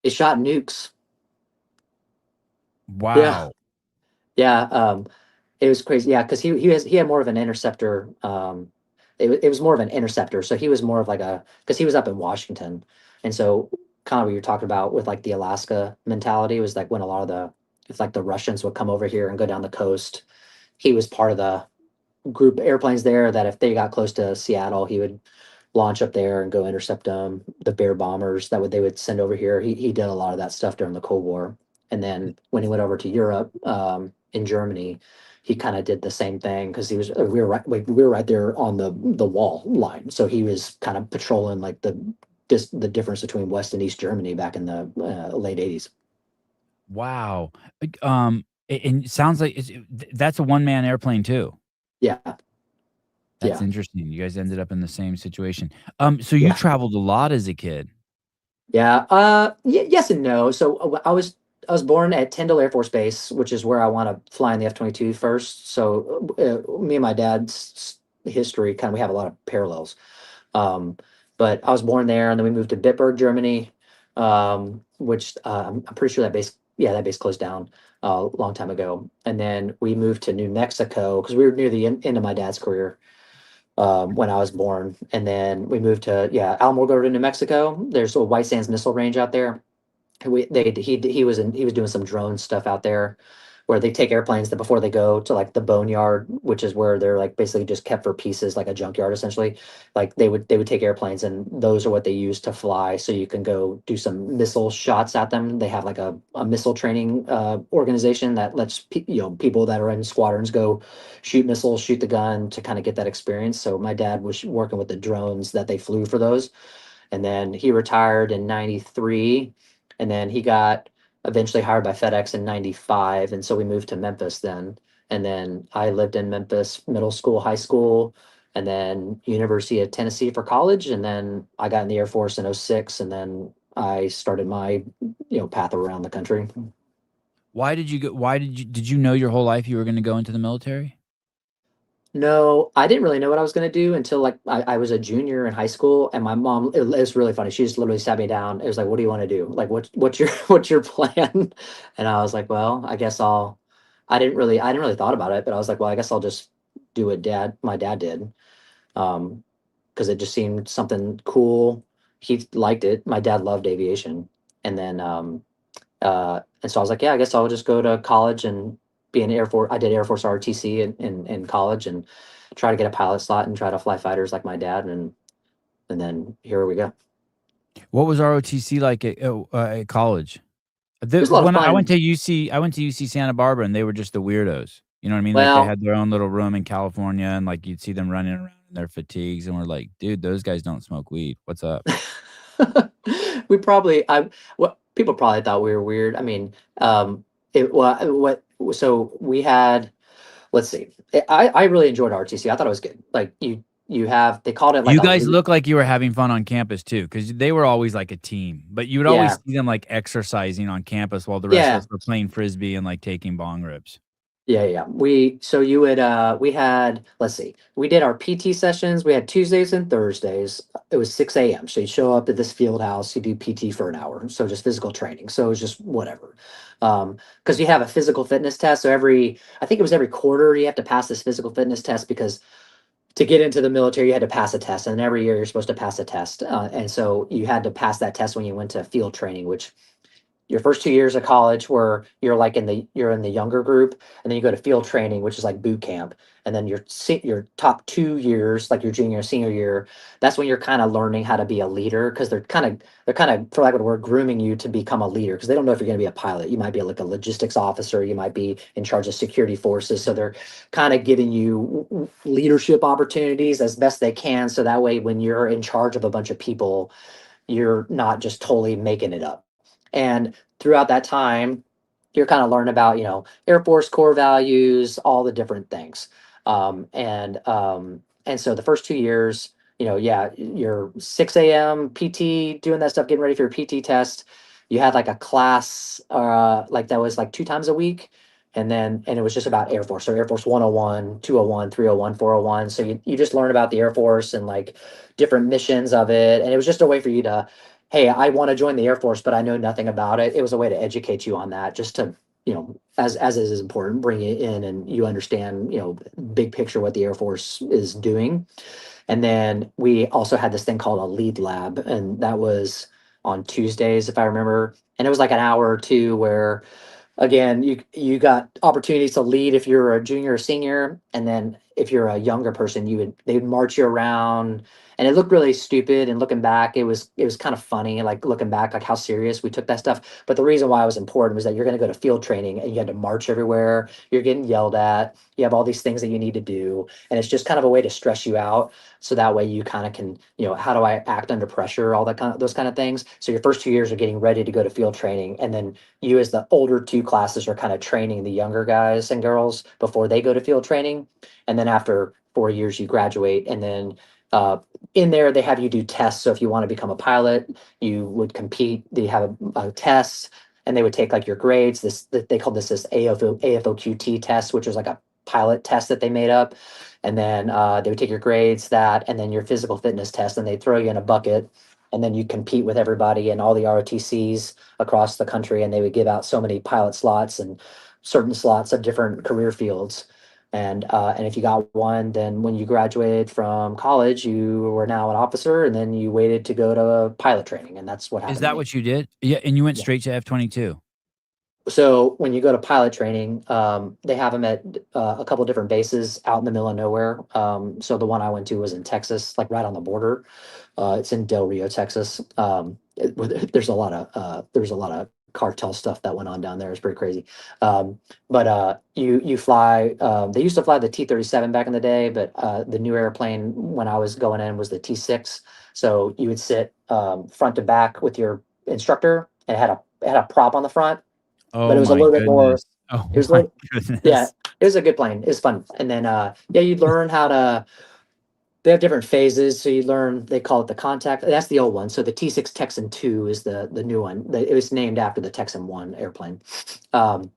It shot nukes. Yeah. Wow. Yeah. It was crazy. Yeah, because he had more of an interceptor. It was more of an interceptor. So he was more of like a because he was up in Washington, and so kind of what you're talking about with like the Alaska mentality was like when a lot of the it's like the Russians would come over here and go down the coast. He was part of the group airplanes there that if they got close to Seattle, he would launch up there and go intercept them. The Bear bombers that would they would send over here. He did a lot of that stuff during the Cold War. And then when he went over to Europe, in Germany, he kind of did the same thing because he was we were right there on the wall line. So he was kind of patrolling like the difference between West and East Germany back in the late 80s. Wow. And it sounds like that's a one-man airplane too. Yeah, That's yeah, interesting. You guys ended up in the same situation. So you yeah. traveled a lot as a kid. Yeah. Yes and no. So I was born at Tyndall Air Force Base, which is where I want to fly in the F-22 first. So me and my dad's history kind of we have a lot of parallels. Um, but I was born there, and then we moved to Bitburg, Germany, which I'm pretty sure that base, yeah, that base closed down a long time ago. And then we moved to New Mexico because we were near the end of my dad's career when I was born. And then we moved to, yeah, Alamogordo, New Mexico. There's a White Sands Missile Range out there. He was doing some drone stuff out there where they take airplanes that before they go to like the boneyard, which is where they're like basically just kept for pieces, like a junkyard essentially. Like they would take airplanes and those are what they use to fly. So you can go do some missile shots at them. They have like a missile training organization that lets people that are in squadrons go shoot missiles, shoot the gun to kind of get that experience. So my dad was working with the drones that they flew for those, and then he retired in 93, and then he got eventually hired by FedEx in 95, and so we moved to Memphis then. And then I lived in Memphis middle school, high school, and then University of Tennessee for college, and then I got in the Air Force in '06, and then I started my path around the country. Did you know your whole life you were gonna go into the military? No, I didn't really know what I was gonna do until like I was a junior in high school, and my mom. It's really funny. She just literally sat me down. It was like, "What do you want to do? Like, what's your what's your plan?" And I was like, "Well, I guess I'll." I didn't really thought about it, but I was like, "Well, I guess I'll just do what my dad did." Because it just seemed something cool. He liked it. My dad loved aviation, and then and so I was like, yeah, I guess I'll just go to college and be an Air Force. I did Air Force RTC in college and try to get a pilot slot and try to fly fighters like my dad. And then here we go. It What was ROTC like at college? was a lot of When I went fun. to UC, I went to UC Santa Barbara, and they were just the weirdos. You know what I mean? Like they Well, had their own little room in California, and like you'd see them running around in their fatigues, and we're like, dude, those guys don't smoke weed. What's up? we probably I what people probably thought we were weird. I mean, it what so we had let's see. I really enjoyed RTC. I thought it was good. Like you have, they called it like You a guys lead. look like you were having fun on campus too, because they were always like a team, but you would always Yeah. see them, like, exercising on campus while the rest of Yeah. us were playing Frisbee and, like, taking bong rips. Yeah, yeah. So you would we had, let's see, we did our PT sessions. We had Tuesdays and Thursdays. It was 6 a.m. So you show up at this field house, you do PT for an hour. So just physical training. So it was just whatever. Because you have a physical fitness test. So I think it was every quarter you have to pass this physical fitness test because to get into the military you had to pass a test, and every year you're supposed to pass a test. And so you had to pass that test when you went to field training, which your first 2 years of college where you're in the younger group, and then you go to field training, which is like boot camp, and then your top 2 years, like your junior and senior year, that's when you're kind of learning how to be a leader, because they're kind of, for lack of a word, grooming you to become a leader, because they don't know if you're going to be a pilot. You might be like a logistics officer, you might be in charge of security forces, so they're kind of giving you leadership opportunities as best they can, so that way when you're in charge of a bunch of people, you're not just totally making it up. And throughout that time, you're kind of learning about, Air Force core values, all the different things. And so the first 2 years, yeah, you're 6 a.m. PT, doing that stuff, getting ready for your PT test. You had like a class, like that was like 2 times a week. And it was just about Air Force. So Air Force 101, 201, 301, 401. So you just learn about the Air Force and like different missions of it. And it was just a way for you to, hey, I want to join the Air Force, but I know nothing about it. It was a way to educate you on that, just to, as is important, bring it in and you understand, big picture what the Air Force is doing. And then we also had this thing called a lead lab, and that was on Tuesdays, if I remember. And it was like an hour or two where, again, you got opportunities to lead if you're a junior or senior, and then if you're a younger person, they'd march you around, and it looked really stupid. And looking back, it was kind of funny, like looking back, like how serious we took that stuff. But the reason why it was important was that you're going to go to field training and you had to march everywhere. You're getting yelled at. You have all these things that you need to do, and it's just kind of a way to stress you out. So that way you kind of can, how do I act under pressure, all that kind of those kind of things. So your first 2 years are getting ready to go to field training, and then you as the older two classes are kind of training the younger guys and girls before they go to field training. And then after 4 years you graduate, and then uh, in there they have you do tests. So if you want to become a pilot, you would compete. They have a test, and they would take like your grades. They called this AFOQT test, which was like a pilot test that they made up. And then they would take your grades, that, and then your physical fitness test, and they throw you in a bucket, and then you compete with everybody and all the ROTCs across the country, and they would give out so many pilot slots and certain slots of different career fields. And if you got one, then when you graduated from college, you were now an officer, and then you waited to go to pilot training, and that's what Is happened to that me. what you did? Yeah, and you went Yeah. straight to F-22? So when you go to pilot training, they have them at a couple different bases out in the middle of nowhere. So the one I went to was in Texas, like right on the border. It's in Del Rio, Texas. There's a lot of cartel stuff that went on down there. It's pretty crazy. But you fly. They used to fly the T-37 back in the day, but the new airplane when I was going in was the T-6. So you would sit front to back with your instructor, and it had a prop on the front, but it Oh was a my little bit more. goodness. Oh It was a my little, yeah. goodness. It was a good plane. It was fun. And then yeah, you learn how to. They have different phases, so you learn. They call it the contact. That's the old one. So the T6 Texan 2 is the new one. It was named after the Texan 1 airplane. Um,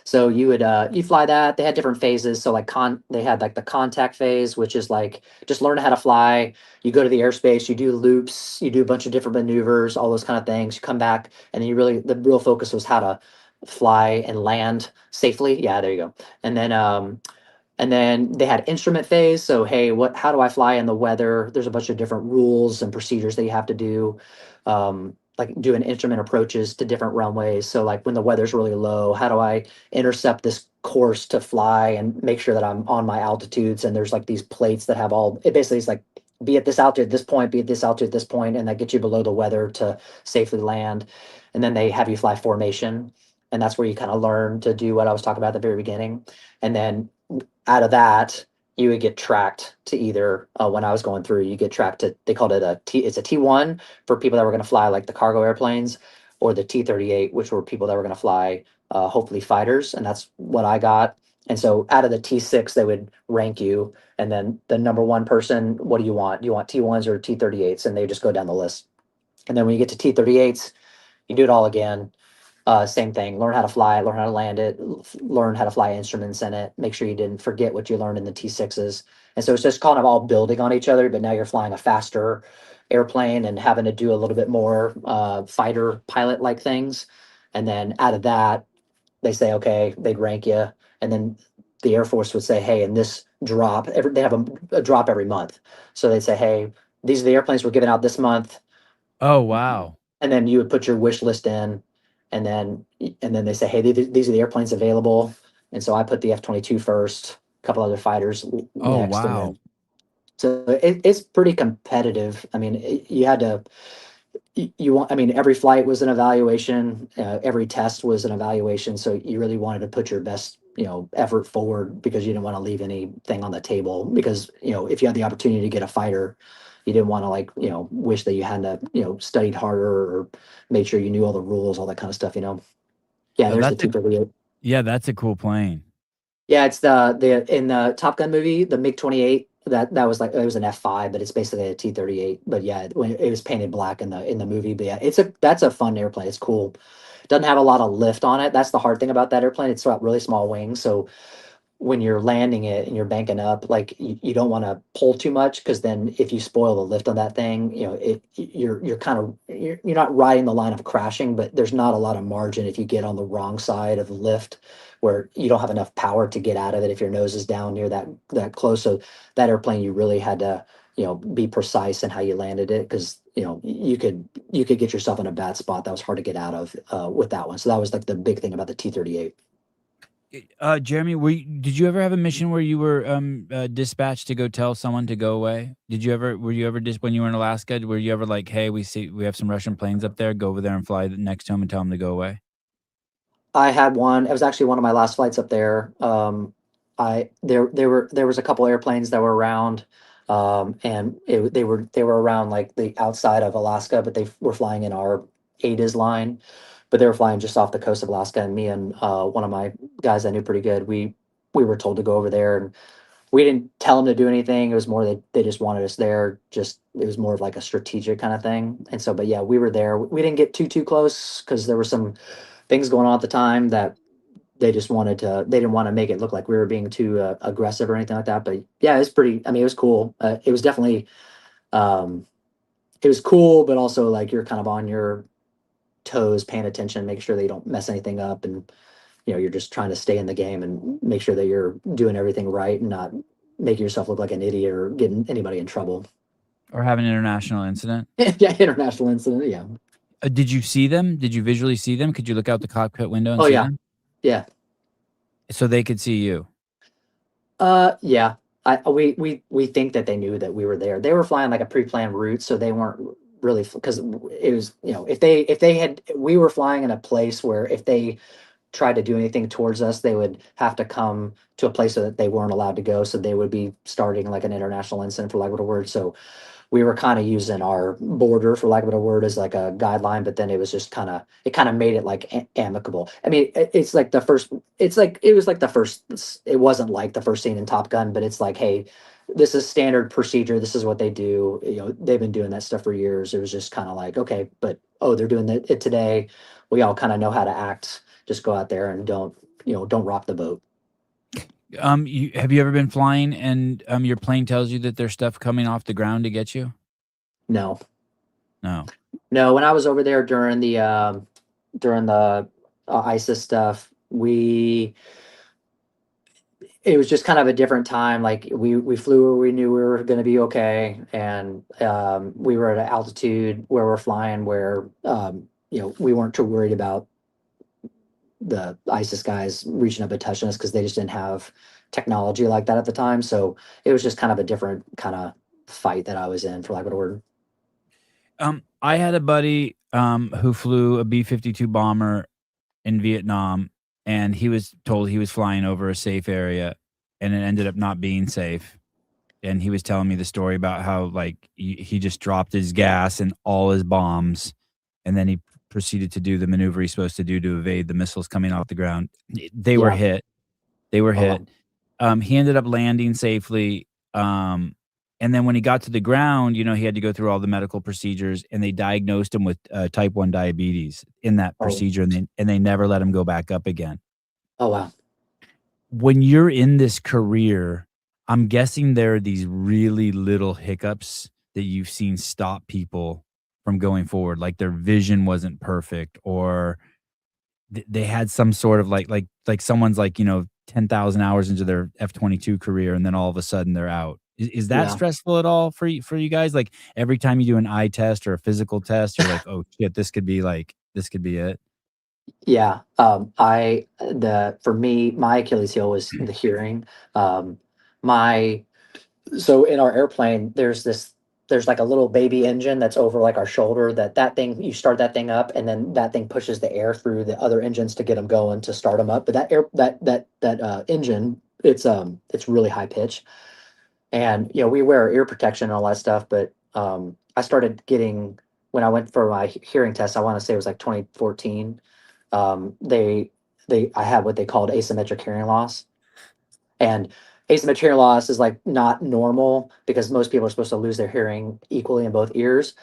so you fly that. They had different phases. So like they had like the contact phase, which is like just learn how to fly. You go to the airspace, you do loops, you do a bunch of different maneuvers, all those kind of things. You come back, and then the real focus was how to fly and land safely. Yeah, there you go. And then they had instrument phase. So, hey, how do I fly in the weather? There's a bunch of different rules and procedures that you have to do, like doing instrument approaches to different runways. So, like when the weather's really low, how do I intercept this course to fly and make sure that I'm on my altitudes? And there's like these plates that have it basically is like, be at this altitude at this point, be at this altitude at this point, and that gets you below the weather to safely land. And then they have you fly formation. And that's where you kind of learn to do what I was talking about at the very beginning. And then out of that, you would get tracked to either, when I was going through, you get tracked to, they called it it's a T1 for people that were going to fly like the cargo airplanes, or the T-38, which were people that were going to fly hopefully fighters. And that's what I got. And so out of the T6, they would rank you, and then the number one person, what do you want? Do you want T1s or T38s? And they just go down the list. And then when you get to T38s, you do it all again. Same thing. Learn how to fly it, learn how to land it, learn how to fly instruments in it. Make sure you didn't forget what you learned in the T6s. And so it's just kind of all building on each other. But now you're flying a faster airplane and having to do a little bit more fighter pilot like things. And then out of that, they say, okay, they'd rank you. And then the Air Force would say, hey, in this drop, they have a drop every month. So they'd say, hey, these are the airplanes we're giving out this month. Oh, wow. And then you would put your wish list in, and then they say, hey, these are the airplanes available. And so I put the F-22 first, a couple other fighters Oh, next, and wow. then so it's pretty competitive. I mean, you had to you want, I mean, every flight was an evaluation, every test was an evaluation, so you really wanted to put your best, effort forward because you didn't want to leave anything on the table because, if you had the opportunity to get a fighter, you didn't want to like, wish that you hadn't, studied harder or made sure you knew all the rules, all that kind of stuff. Yeah, Oh, there's the that's a 238. yeah, that's a cool plane. Yeah, it's the in the Top Gun movie, the MiG-28. That was like it was an F5, but it's basically a T-38. But yeah, when it was painted black in the movie. But yeah, that's a fun airplane. It's cool. Doesn't have a lot of lift on it. That's the hard thing about that airplane. It's got really small wings, so when you're landing it and you're banking up, like you don't want to pull too much because then if you spoil the lift on that thing, you're kind of you're not riding the line of crashing, but there's not a lot of margin if you get on the wrong side of the lift where you don't have enough power to get out of it if your nose is down near that close. So that airplane, you really had to be precise in how you landed it because you could get yourself in a bad spot that was hard to get out of with that one. So that was like the big thing about the T-38. Jeremy, did you ever have a mission where you were dispatched to go tell someone to go away? Were you ever just when you were in Alaska? Were you ever like, hey, we have some Russian planes up there. Go over there and fly next to them and tell them to go away. I had one. It was actually one of my last flights up there. I there was a couple airplanes that were around, and they were around like the outside of Alaska, but they were flying in our ADIS line, but they were flying just off the coast of Alaska. And me and one of my guys I knew pretty good, we were told to go over there, and we didn't tell them to do anything. It was more that they just wanted us there. Just it was more of like a strategic kind of thing. And so, but yeah, we were there. We didn't get too close because there were some things going on at the time that they didn't want to make it look like we were being too aggressive or anything like that. But yeah, it was pretty, I mean, it was cool. It was definitely, um, it was cool, but also like you're kind of on your toes, paying attention, making sure that you don't mess anything up. And, you're just trying to stay in the game and make sure that you're doing everything right and not making yourself look like an idiot or getting anybody in trouble. Or have an international incident? Yeah, international incident. Yeah. Did you see them? Did you visually see them? Could you look out the cockpit window and Oh see yeah. them? Yeah. So they could see you. Yeah. We think that they knew that we were there. They were flying like a pre-planned route, so they weren't really because it was, if they had we were flying in a place where if they tried to do anything towards us, they would have to come to a place that they weren't allowed to go. So they would be starting like an international incident for lack of a word. So we were kind of using our border for lack of a word as like a guideline, but then it was just it kind of made it like amicable. I mean, it's like the first, it's like it was like the first, it wasn't like the first scene in Top Gun, but it's like, hey, this is standard procedure, this is what they do, they've been doing that stuff for years. It was just kind of like, okay, but oh, they're doing it today, we all kind of know how to act. Just go out there and don't rock the boat. Have you ever been flying and your plane tells you that there's stuff coming off the ground to get you? No. No. No, when I was over there during the ISIS stuff, it was just kind of a different time. Like we flew where we knew we were going to be okay, and we were at an altitude where we're flying where we weren't too worried about the ISIS guys reaching up and touching us because they just didn't have technology like that at the time. So it was just kind of a different kind of fight that I was in, for lack of a word. I had a buddy who flew a B-52 bomber in Vietnam, and he was told he was flying over a safe area, and it ended up not being safe. And he was telling me the story about how like he just dropped his gas and all his bombs, and then he proceeded to do the maneuver he's supposed to do to evade the missiles coming off the ground. They were Yeah. hit. They were Oh, wow. hit. He ended up landing safely, and then when he got to the ground, you know, he had to go through all the medical procedures, and they diagnosed him with, type 1 diabetes in that Oh, procedure, and they never let him go back up again. oh, wow. When you're in this career, I'm guessing there are these really little hiccups that you've seen stop people from going forward, like their vision wasn't perfect, or they had some sort of like someone's like, you know, 10,000 hours into their F22 career, and then all of a sudden they're out. Is that Yeah. stressful at all for you guys? Like, every time you do an eye test or a physical test, you're like, "Oh, shit, this could be it." Yeah. For me, my Achilles heel was the hearing. Um, my So in our airplane, there's like a little baby engine that's over like our shoulder. That thing, you start that thing up, and then that thing pushes the air through the other engines to get them going to start them up. But that air that engine, it's really high pitch, and we wear ear protection and all that stuff. But I started getting, when I went for my hearing test, I want to say it was like 2014. They I had what they called asymmetric hearing loss, and asymmetric hearing loss is like not normal because most people are supposed to lose their hearing equally in both ears.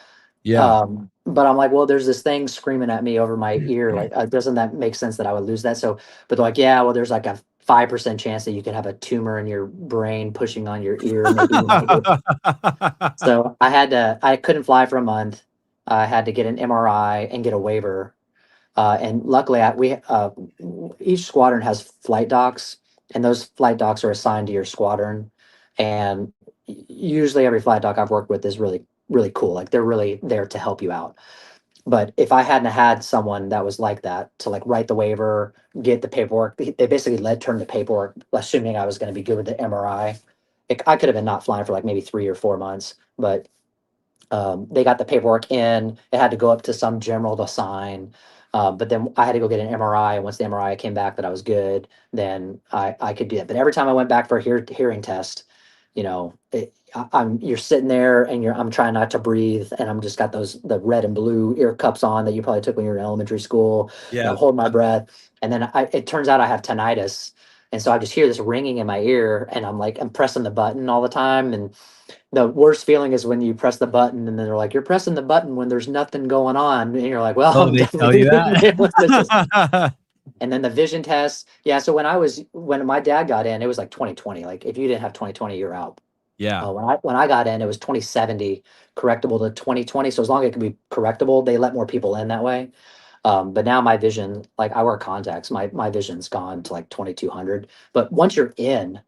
Yeah. But I'm like, well, there's this thing screaming at me over my ear. Like, doesn't that make sense that I would lose that? So, but they're like, yeah, well, there's like a 5% chance that you can have a tumor in your brain pushing on your ear. Maybe you might get. So I couldn't fly for a month. I had to get an MRI and get a waiver, and luckily, each squadron has flight docs, and those flight docs are assigned to your squadron. And usually, every flight doc I've worked with is really, really cool. Like they're really there to help you out. But if I hadn't had someone that was like that to like write the waiver, get the paperwork, they basically led turn the paperwork, assuming I was going to be good with the MRI. I could have been not flying for like maybe 3 or 4 months, but they got the paperwork in. It had to go up to some general to sign. But then I had to go get an MRI. And once the MRI came back that I was good, then I could do it. But every time I went back for a hearing test, you're sitting there and I'm trying not to breathe, and I'm just got the red and blue ear cups on that you probably took when you were in elementary school, and I'm Yeah. holding my breath. And then it turns out I have tinnitus, and so I just hear this ringing in my ear, and I'm pressing the button all the time. And the worst feeling is when you press the button and then they're like, you're pressing the button when there's nothing going on. And you're like, well, Oh, I'm they tell you definitely this is. that? And then the vision test. Yeah. So when my dad got in, it was like 2020. Like if you didn't have 2020, you're out. Yeah. When I got in, it was 2070 correctable to 2020. So as long as it can be correctable, they let more people in that way. But now my vision, like I wear contacts, my vision's gone to like 2200. But once you're in,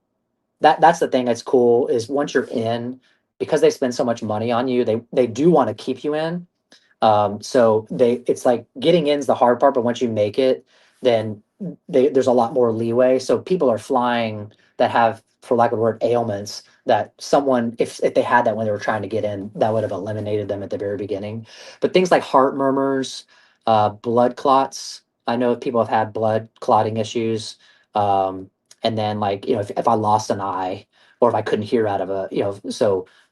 that's the thing that's cool is once you're in, because they spend so much money on you, they do want to keep you in. So it's like getting in's the hard part, but once you make it, then there's a lot more leeway. So people are flying that have, for lack of a word, ailments that someone, if they had that when they were trying to get in, that would have eliminated them at the very beginning. But things like heart murmurs, blood clots. I know people have had blood clotting issues. And then like, if I lost an eye or if I couldn't hear out of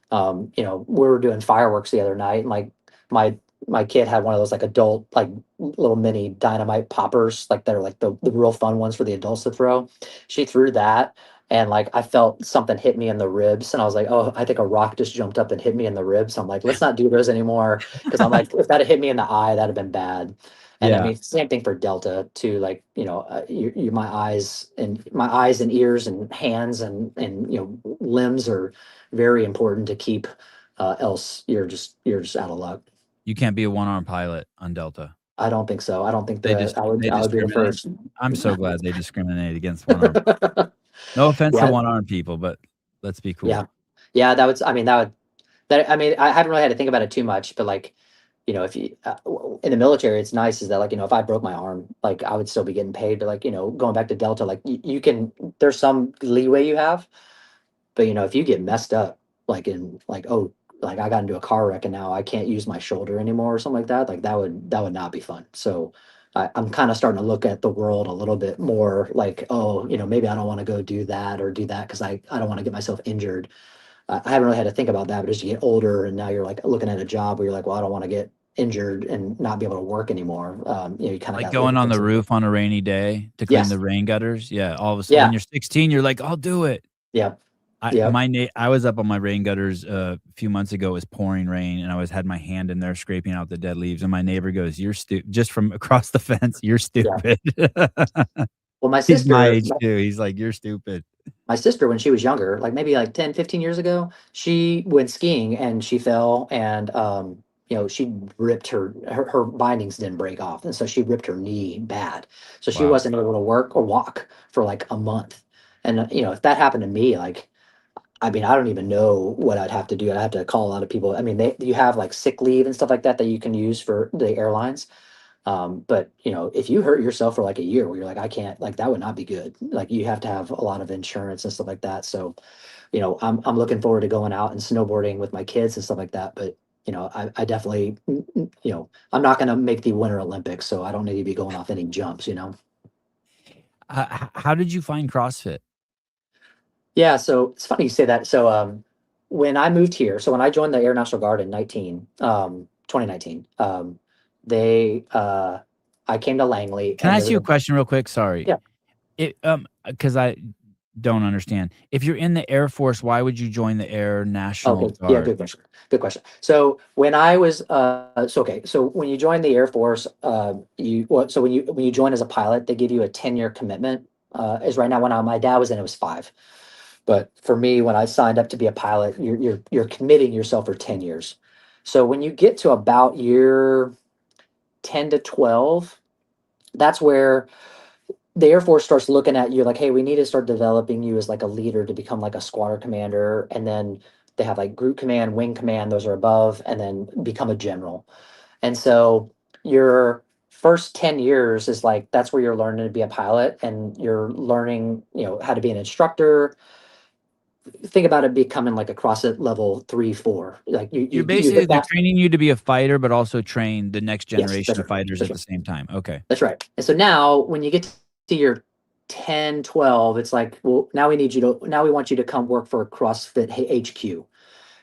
we were doing fireworks the other night, and like my my kid had one of those like adult like little mini dynamite poppers, like they're like the real fun ones for the adults to throw. She threw that, and like I felt something hit me in the ribs, and I was like, oh, I think a rock just jumped up and hit me in the ribs. I'm like, let's not do those anymore, because I'm like, if that had hit me in the eye, that'd have been bad. And I Yeah. mean, same thing for Delta too. Like, my eyes and ears and hands and limbs are very important to keep. Else you're just out of luck. You can't be a one-armed pilot on Delta. I don't think so. I don't think They that just I would they I would be the discriminate. first. I'm so glad they discriminate against one-armed. No offense to Yeah, one-armed people, but let's be yeah, cool. yeah. I haven't really had to think about it too much, but like, if you in the military, it's nice is that like, if I broke my arm, like I would still be getting paid. But like, going back to Delta, like you can, there's some leeway you have. But if you get messed up, like in like, oh, like I got into a car wreck and now I can't use my shoulder anymore or something like that, like that would not be fun. So I'm kind of starting to look at the world a little bit more like, oh, maybe I don't want to go do that or do that because I don't want to get myself injured. I haven't really had to think about that, but as you get older and now you're like looking at a job where you're like, well, I don't want to get injured and not be able to work anymore, you kind of Like got to look going at on things the like that. roof on a rainy day to clean Yes. the rain gutters. Yeah, all of a sudden when Yeah. you're 16, you're like, "I'll do it." Yep. Yep. I was up on my rain gutters a few months ago. It was pouring rain, and I had my hand in there scraping out the dead leaves, and my neighbor goes, "You're just from across the fence, you're Yeah. stupid." Well, He's my age too. He's like, "You're stupid." my sister, when she was younger, like maybe like 10, 15 years ago, she went skiing and she fell and, she ripped her bindings didn't break off. And so she ripped her knee bad. So she Wow. wasn't able to work or walk for like a month. And, if that happened to me, like, I mean, I don't even know what I'd have to do. I'd have to call a lot of people. I mean, you have like sick leave and stuff like that that you can use for the airlines. But if you hurt yourself for like a year where you're like, I can't, like that would not be good. Like you have to have a lot of insurance and stuff like that. So, I'm looking forward to going out and snowboarding with my kids and stuff like that. But I definitely, I'm not going to make the Winter Olympics, so I don't need to be going off any jumps. How did you find CrossFit? Yeah, so it's funny you say that. So when I moved here, so when I joined the Air National Guard in 2019, they I came to Langley Can I and there ask was you a a question real quick? Sorry. yeah. Because I don't understand. If you're in the Air Force, why would you join the Air Okay, National yeah, Guard? good question. Good question. So when I was so when you join the Air Force, so when you join as a pilot, they give you a 10-year commitment. Is right now when my dad was in, it was 5. But for me, when I signed up to be a pilot, you're committing yourself for 10 years. So when you get to about year 10 to 12, that's where the Air Force starts looking at you like, hey, we need to start developing you as like a leader to become like a squadron commander. And then they have like group command, wing command, those are above, and then become a general. And so your first 10 years is like that's where you're learning to be a pilot and you're learning, how to be an instructor. Think about it becoming like a CrossFit level 3, 4. Like You're you basically hit they're that. training you to be a fighter, but also train the next Yes, generation that's of right. fighters That's at right. the same time. Okay. That's right. And so now when you get to your 10, 12, it's like, well, now we want you to come work for CrossFit HQ.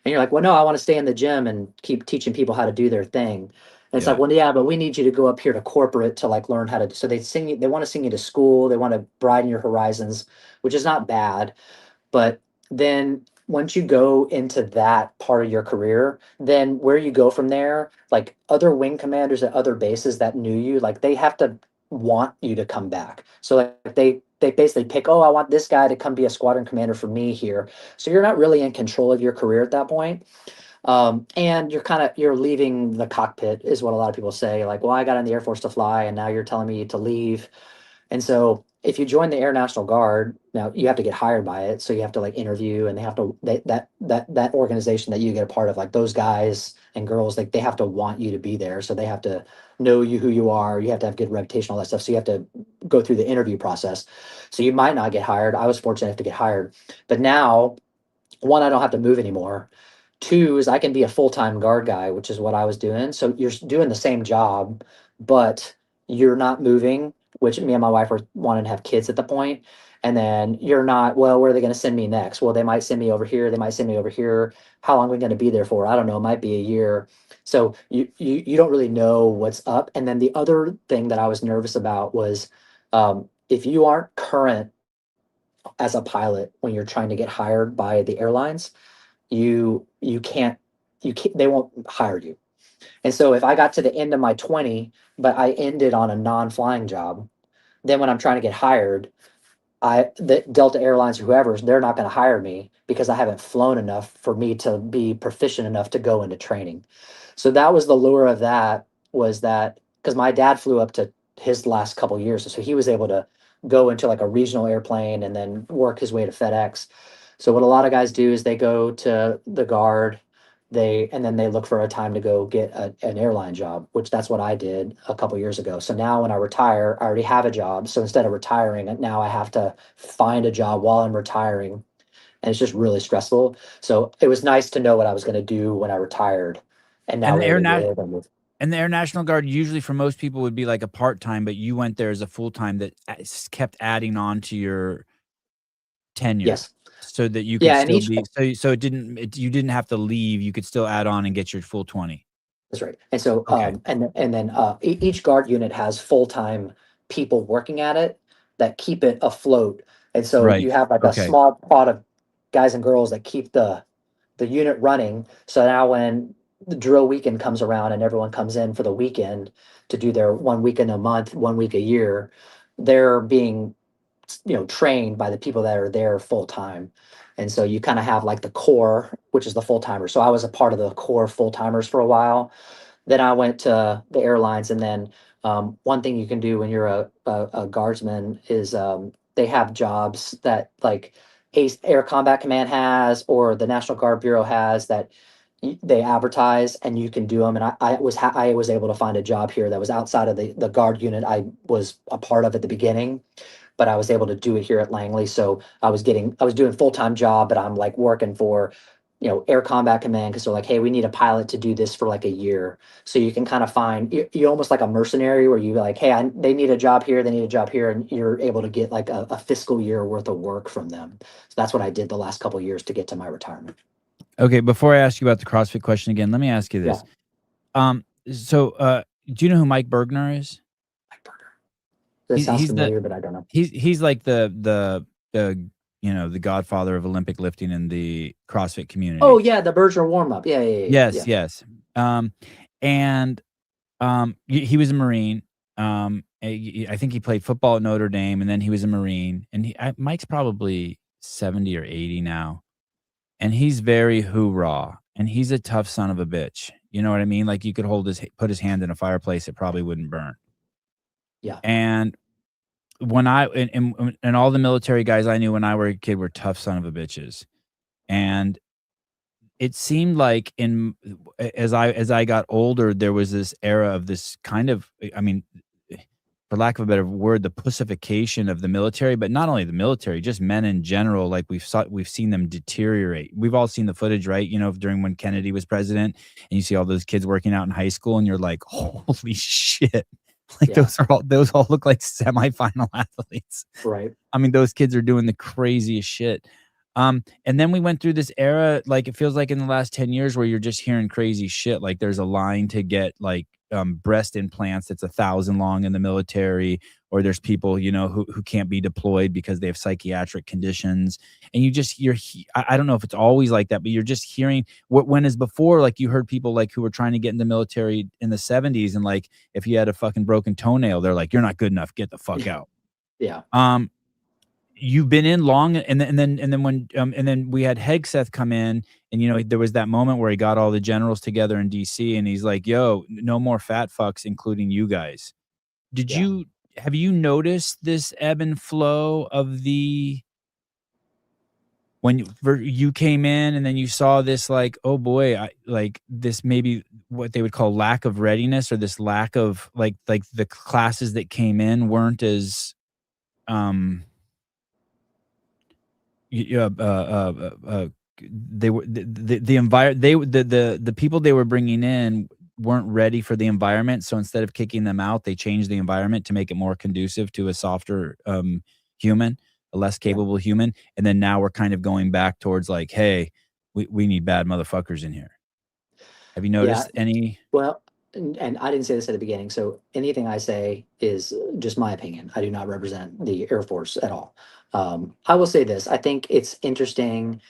And you're like, well, no, I want to stay in the gym and keep teaching people how to do their thing. And it's like, Yeah. well, yeah, but we need you to go up here to corporate to like learn how to. So they want to send you to school. They want to broaden your horizons, which is not bad. But then once you go into that part of your career, then where you go from there, like other wing commanders at other bases that knew you, like they have to want you to come back. So like they basically pick, oh, I want this guy to come be a squadron commander for me here. So you're not really in control of your career at that point. And you're leaving the cockpit is what a lot of people say. Like, well, I got in the Air Force to fly, and now you're telling me to leave. And so if you join the Air National Guard, now you have to get hired by it. So you have to like interview and they have to that organization that you get a part of, like those guys and girls, like they have to want you to be there. So they have to know you who you are. You have to have good reputation, all that stuff. So you have to go through the interview process. So you might not get hired. I was fortunate enough to get hired. But now, one, I don't have to move anymore. Two is I can be a full-time guard guy, which is what I was doing. So you're doing the same job, but you're not moving, which me and my wife were wanting to have kids at the point. And then you're not, well, where are they going to send me next? Well, they might send me over here. They might send me over here. How long are we going to be there for? I don't know. It might be a year. So you don't really know what's up. And then the other thing that I was nervous about was if you aren't current as a pilot when you're trying to get hired by the airlines, you can't they won't hire you. And so if I got to the end of my 20, but I ended on a non-flying job, then when I'm trying to get hired, the Delta Airlines or whoever's, they're not going to hire me because I haven't flown enough for me to be proficient enough to go into training. So that was the lure of that, was that because my dad flew up to his last couple years, so he was able to go into like a regional airplane and then work his way to FedEx. So what a lot of guys do is they go to the guard, and then they look for a time to go get an airline job, which that's what I did a couple years ago. So now when I retire, I already have a job. So instead of retiring, now I have to find a job while I'm retiring, and it's just really stressful. So it was nice to know what I was going to do when I retired, and now And we're able to move. the Air National Guard usually for most people would be like a part-time, but you went there as a full-time that kept adding on to your tenure Yes, so that you could yeah, and still each be so it didn't you didn't have to leave, you could still add on and get your full 20. That's right. And so, Okay. and then each guard unit has full time people working at it that keep it afloat. And so Right. you have like a Okay. small pot of guys and girls that keep the unit running. So now when the drill weekend comes around and everyone comes in for the weekend to do their 1 weekend a month, 1 week a year, they're being trained by the people that are there full time. And so you kind of have like the core, which is the full timers. So I was a part of the core full timers for a while. Then I went to the airlines, and then one thing you can do when you're a guardsman is they have jobs that like Air Combat Command has or the National Guard Bureau has that they advertise, and you can do them. And I was able to find a job here that was outside of the guard unit I was a part of at the beginning, but I was able to do it here at Langley. So I was doing full-time job, but I'm like working for, Air Combat Command because they're like, hey, we need a pilot to do this for like a year. So you can kind of find you're almost like a mercenary where you like, hey, they need a job here, they need a job here, and you're able to get like a fiscal year worth of work from them. So that's what I did the last couple of years to get to my retirement. Okay, before I ask you about the CrossFit question again, let me ask you Yeah, this. So, do you know who Mike Bergner is? like burger. That sounds He's the familiar, but I don't know. he's like the the godfather of Olympic lifting in the CrossFit Oh community. yeah, the Berger warm up. Yeah, yeah, yeah, Yes, yeah, yes. And he was a Marine. I think he played football at Notre Dame, and then he was a Marine. And Mike's probably 70 or 80 now, and he's very hoorah, and he's a tough son of a bitch. You know what I mean? Like you could put his hand in a fireplace, it probably wouldn't burn. yeah, And when and all the military guys I knew when I were a kid were tough son of a bitches. And it seemed like as I got older, there was this era of this kind of, I mean, for lack of a better word, the pussification of the military, but not only the military, just men in general. Like we've seen them deteriorate. We've all seen the footage, right? You know, during when Kennedy was president, and you see all those kids working out in high school, and you're like, holy shit! Like yeah, those all look like semifinal athletes. right. I mean, those kids are doing the craziest shit. And then we went through this era, like it feels like in the last 10 years where you're just hearing crazy shit. Like there's a line to get like breast implants that's 1,000 long in the military, or there's people, who can't be deployed because they have psychiatric conditions. And I don't know if it's always like that, but you're just hearing when is before, like you heard people like who were trying to get in the military in the 70s. And like, if you had a fucking broken toenail, they're like, you're not good enough, get the fuck out. Yeah. Um, you've been in long, and then we had Hegseth come in, and there was that moment where he got all the generals together in DC, and he's like, yo, no more fat fucks, including you guys. did Yeah. you have you noticed this ebb and flow of the when you came in, and then you saw this, like, oh boy, like this, maybe what they would call lack of readiness, or this lack of like the classes that came in weren't as um yeah, they were the environment, the people they were bringing in weren't ready for the environment. So instead of kicking them out, they changed the environment to make it more conducive to a softer human, a less Yeah. capable human. And then now we're kind of going back towards like, hey, we need bad motherfuckers in here. Have you Yeah. noticed any? Well, and I didn't say this at the beginning, so anything I say is just my opinion. I do not represent the Air Force at all. I will say this: I think it's interesting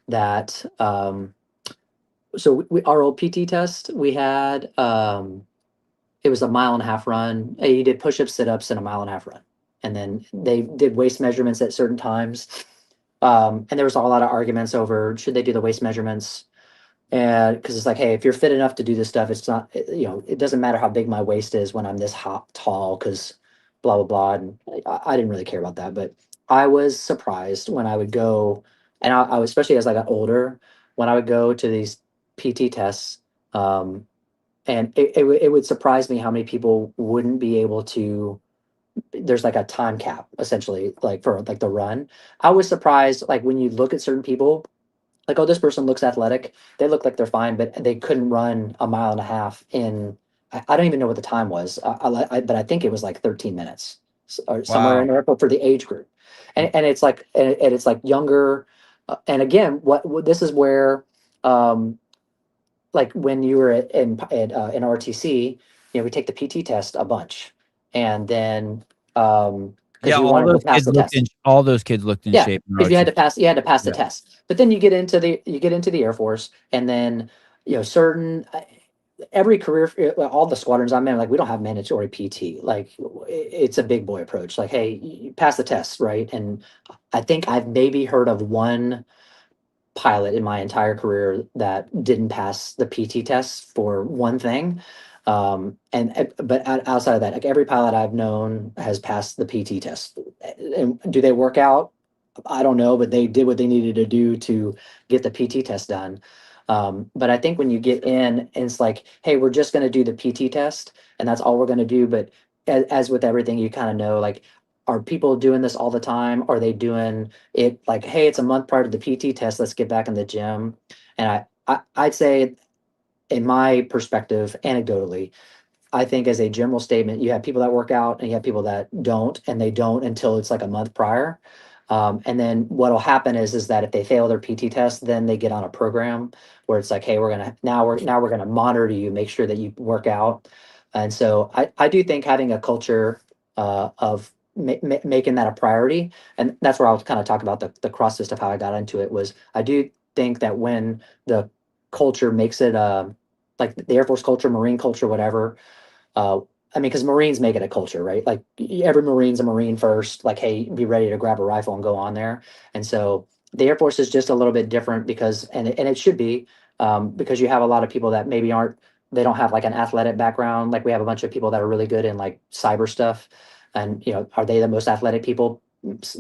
that so our old PT test we had it was a mile and a half run. You did push-ups, sit-ups, and a mile and a half run, and then they did waist measurements at certain times. And there was a lot of arguments over should they do the waist measurements. And because it's like, hey, if you're fit enough to do this stuff, it's not, it doesn't matter how big my waist is when I'm this tall, because blah, blah, blah. And I didn't really care about that. But I was surprised when I would go, and I was, especially as I got older, when I would go to these PT tests, um, and it would surprise me how many people wouldn't be able to. There's like a time cap essentially, like for like the run. I was surprised, like when you look at certain people, like, oh, this person looks athletic. They look like they're fine, but they couldn't run a mile and a half in. I don't even know what the time was, but I think it was like 13 minutes or somewhere in Wow. there for the age group. And it's like and it's like younger. And again, what this is where um, like when you were in RTC, we take the PT test a bunch, and then because Yeah, you all wanted to those pass kids the looked test. in all those kids looked in Yeah, shape in because you had to ROTC. pass the Yeah. test. But then you get into the Air Force, and then certain every career, well, all the squadrons I'm in, like we don't have mandatory PT. Like it's a big boy approach. Like, hey, you pass the test, right? And I think I've maybe heard of one pilot in my entire career that didn't pass the PT test for one thing. But outside of that, like every pilot I've known has passed the PT test. And do they work out? I don't know, but they did what they needed to do to get the PT test done. But I think when you get in, and it's like, hey, we're just going to do the PT test, and that's all we're going to do. But as with everything, you kind of know, like, are people doing this all the time? Are they doing it like, hey, it's a month prior to the PT test, let's get back in the gym? And I'd say, in my perspective, anecdotally, I think as a general statement, you have people that work out and you have people that don't, and they don't until it's like a month prior. And then what'll happen is that if they fail their PT test, then they get on a program where it's like, hey, we're gonna monitor you, make sure that you work out. And so I do think having a culture of making that a priority, and that's where I'll kind of talk about the CrossFit stuff, how I got into it, was I do think that when the culture makes it like the Air Force culture, Marine culture, whatever, uh, I mean, because Marines make it a culture, right? Like every Marine's a Marine first. Like, hey, be ready to grab a rifle and go on there. And so the Air Force is just a little bit different because, and it should be, because you have a lot of people that maybe aren't, they don't have like an athletic background. Like we have a bunch of people that are really good in like cyber stuff, and are they the most athletic people?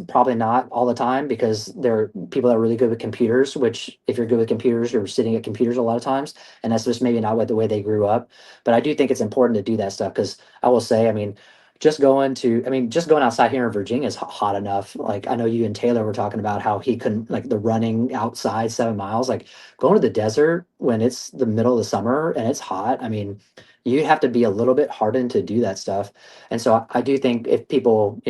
Probably not all the time, because they're people that are really good with computers. Which, if you're good with computers, you're sitting at computers a lot of times, and that's just maybe not what the way they grew up. But I do think it's important to do that stuff, because I will say, I mean, just going outside here in Virginia is hot enough. Like I know you and Taylor were talking about how he couldn't, like, the running outside 7 miles, like going to the desert when it's the middle of the summer and it's hot. I mean, you have to be a little bit hardened to do that stuff. And so I do think if people,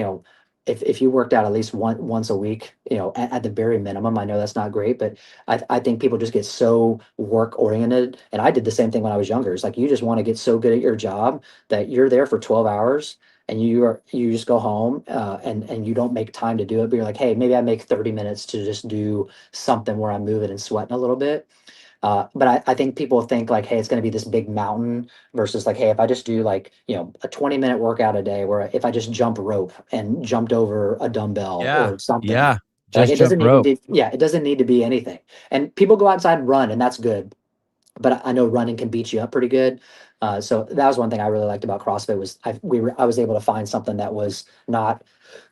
if you worked out at least once a week, at the very minimum, I know that's not great, but I think people just get so work oriented. And I did the same thing when I was younger. It's like you just want to get so good at your job that you're there for 12 hours, and you just go home, and you don't make time to do it. But you're like, hey, maybe I make 30 minutes to just do something where I'm moving and sweating a little bit. But I think people think like, hey, it's going to be this big mountain, versus like, hey, if I just do like, a 20-minute workout a day, where if I just jump rope and jumped over a dumbbell Yeah. or something, Yeah. like Just jump rope. it doesn't need to be anything. And people go outside and run, and that's good. But I know running can beat you up pretty good. So that was one thing I really liked about CrossFit, was I was able to find something that was not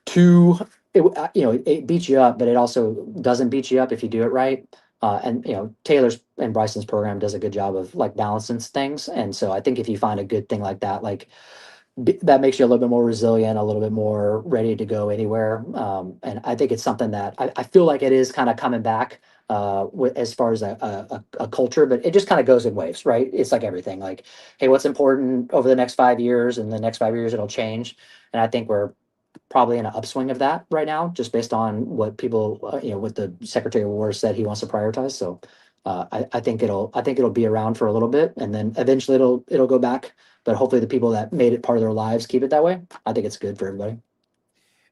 too, it beats you up, but it also doesn't beat you up if you do it right. And Taylor's and Bryson's program does a good job of like balancing things. And so I think if you find a good thing like that, like that makes you a little bit more resilient, a little bit more ready to go anywhere. And I think it's something that I feel like it is kind of coming back, as far as a culture, but it just kind of goes in waves, right? It's like everything, like, hey, what's important over the next 5 years, and the next 5 years it'll change. And I think we're probably in an upswing of that right now, just based on what people, what the Secretary of War said he wants to prioritize. So I think it'll be around for a little bit, and then eventually it'll go back. But hopefully, the people that made it part of their lives keep it that way. I think it's good for everybody.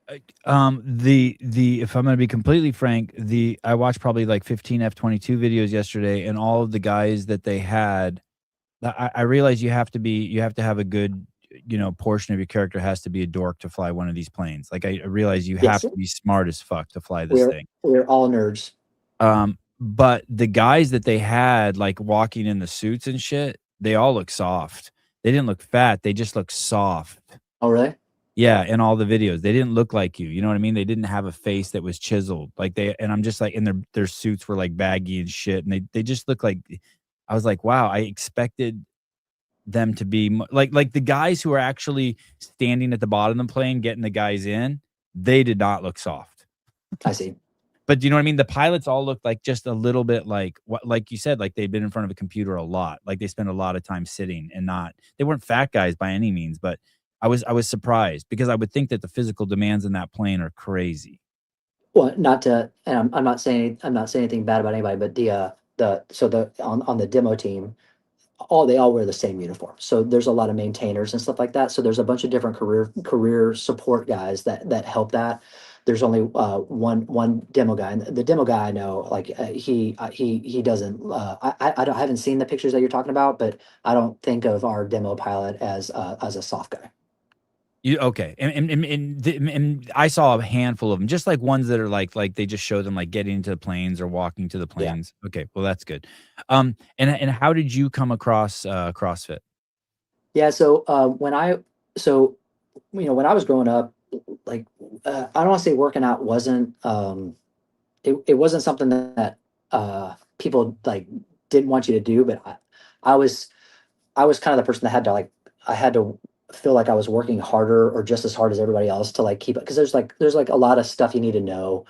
The if I'm gonna be completely frank, I watched probably like 15 F22 videos yesterday, and all of the guys that they had, I realize you have to have a good, portion of your character has to be a dork to fly one of these planes. Like I realize you have Yes, to be smart as fuck to fly this we're thing. we're all nerds. But the guys that they had, like, walking in the suits and shit, they all look soft. They didn't look fat, they just look soft. Oh, really? Yeah, in all the videos. They didn't look like you know what I mean? They didn't have a face that was chiseled. Like, and I'm just like, and their suits were, like, baggy and shit, and they just look like I was like, "Wow," I expected them to be like, the guys who are actually standing at the bottom of the plane getting the guys in, they did not look soft. I see. But do you know what I mean? The pilots all looked like just a little bit like what, like you said, like they'd been in front of a computer a lot. Like they spent a lot of time sitting, and not, they weren't fat guys by any means, but I was surprised because I would think that the physical demands in that plane are crazy. Well, not to, and I'm not saying anything bad about anybody, but the so the on the demo team, they all wear the same uniform. So there's a lot of maintainers and stuff like that. So there's a bunch of different career support guys that help that. There's only one demo guy, and the demo guy I know, like he doesn't. I haven't seen the pictures that you're talking about, but I don't think of our demo pilot as a soft guy. You okay, and I saw a handful of them, just like ones that are like they just show them, like, getting into the planes or walking to the Yeah. planes. Okay, well, that's good. And how did you come across, CrossFit? Yeah. So so when I was growing up, like I don't want to say working out wasn't it wasn't something that people like didn't want you to do, but I was I was kind of the person that had to like I had to feel like I was working harder or just as hard as everybody else to like keep it, because there's like a lot of stuff you need to know,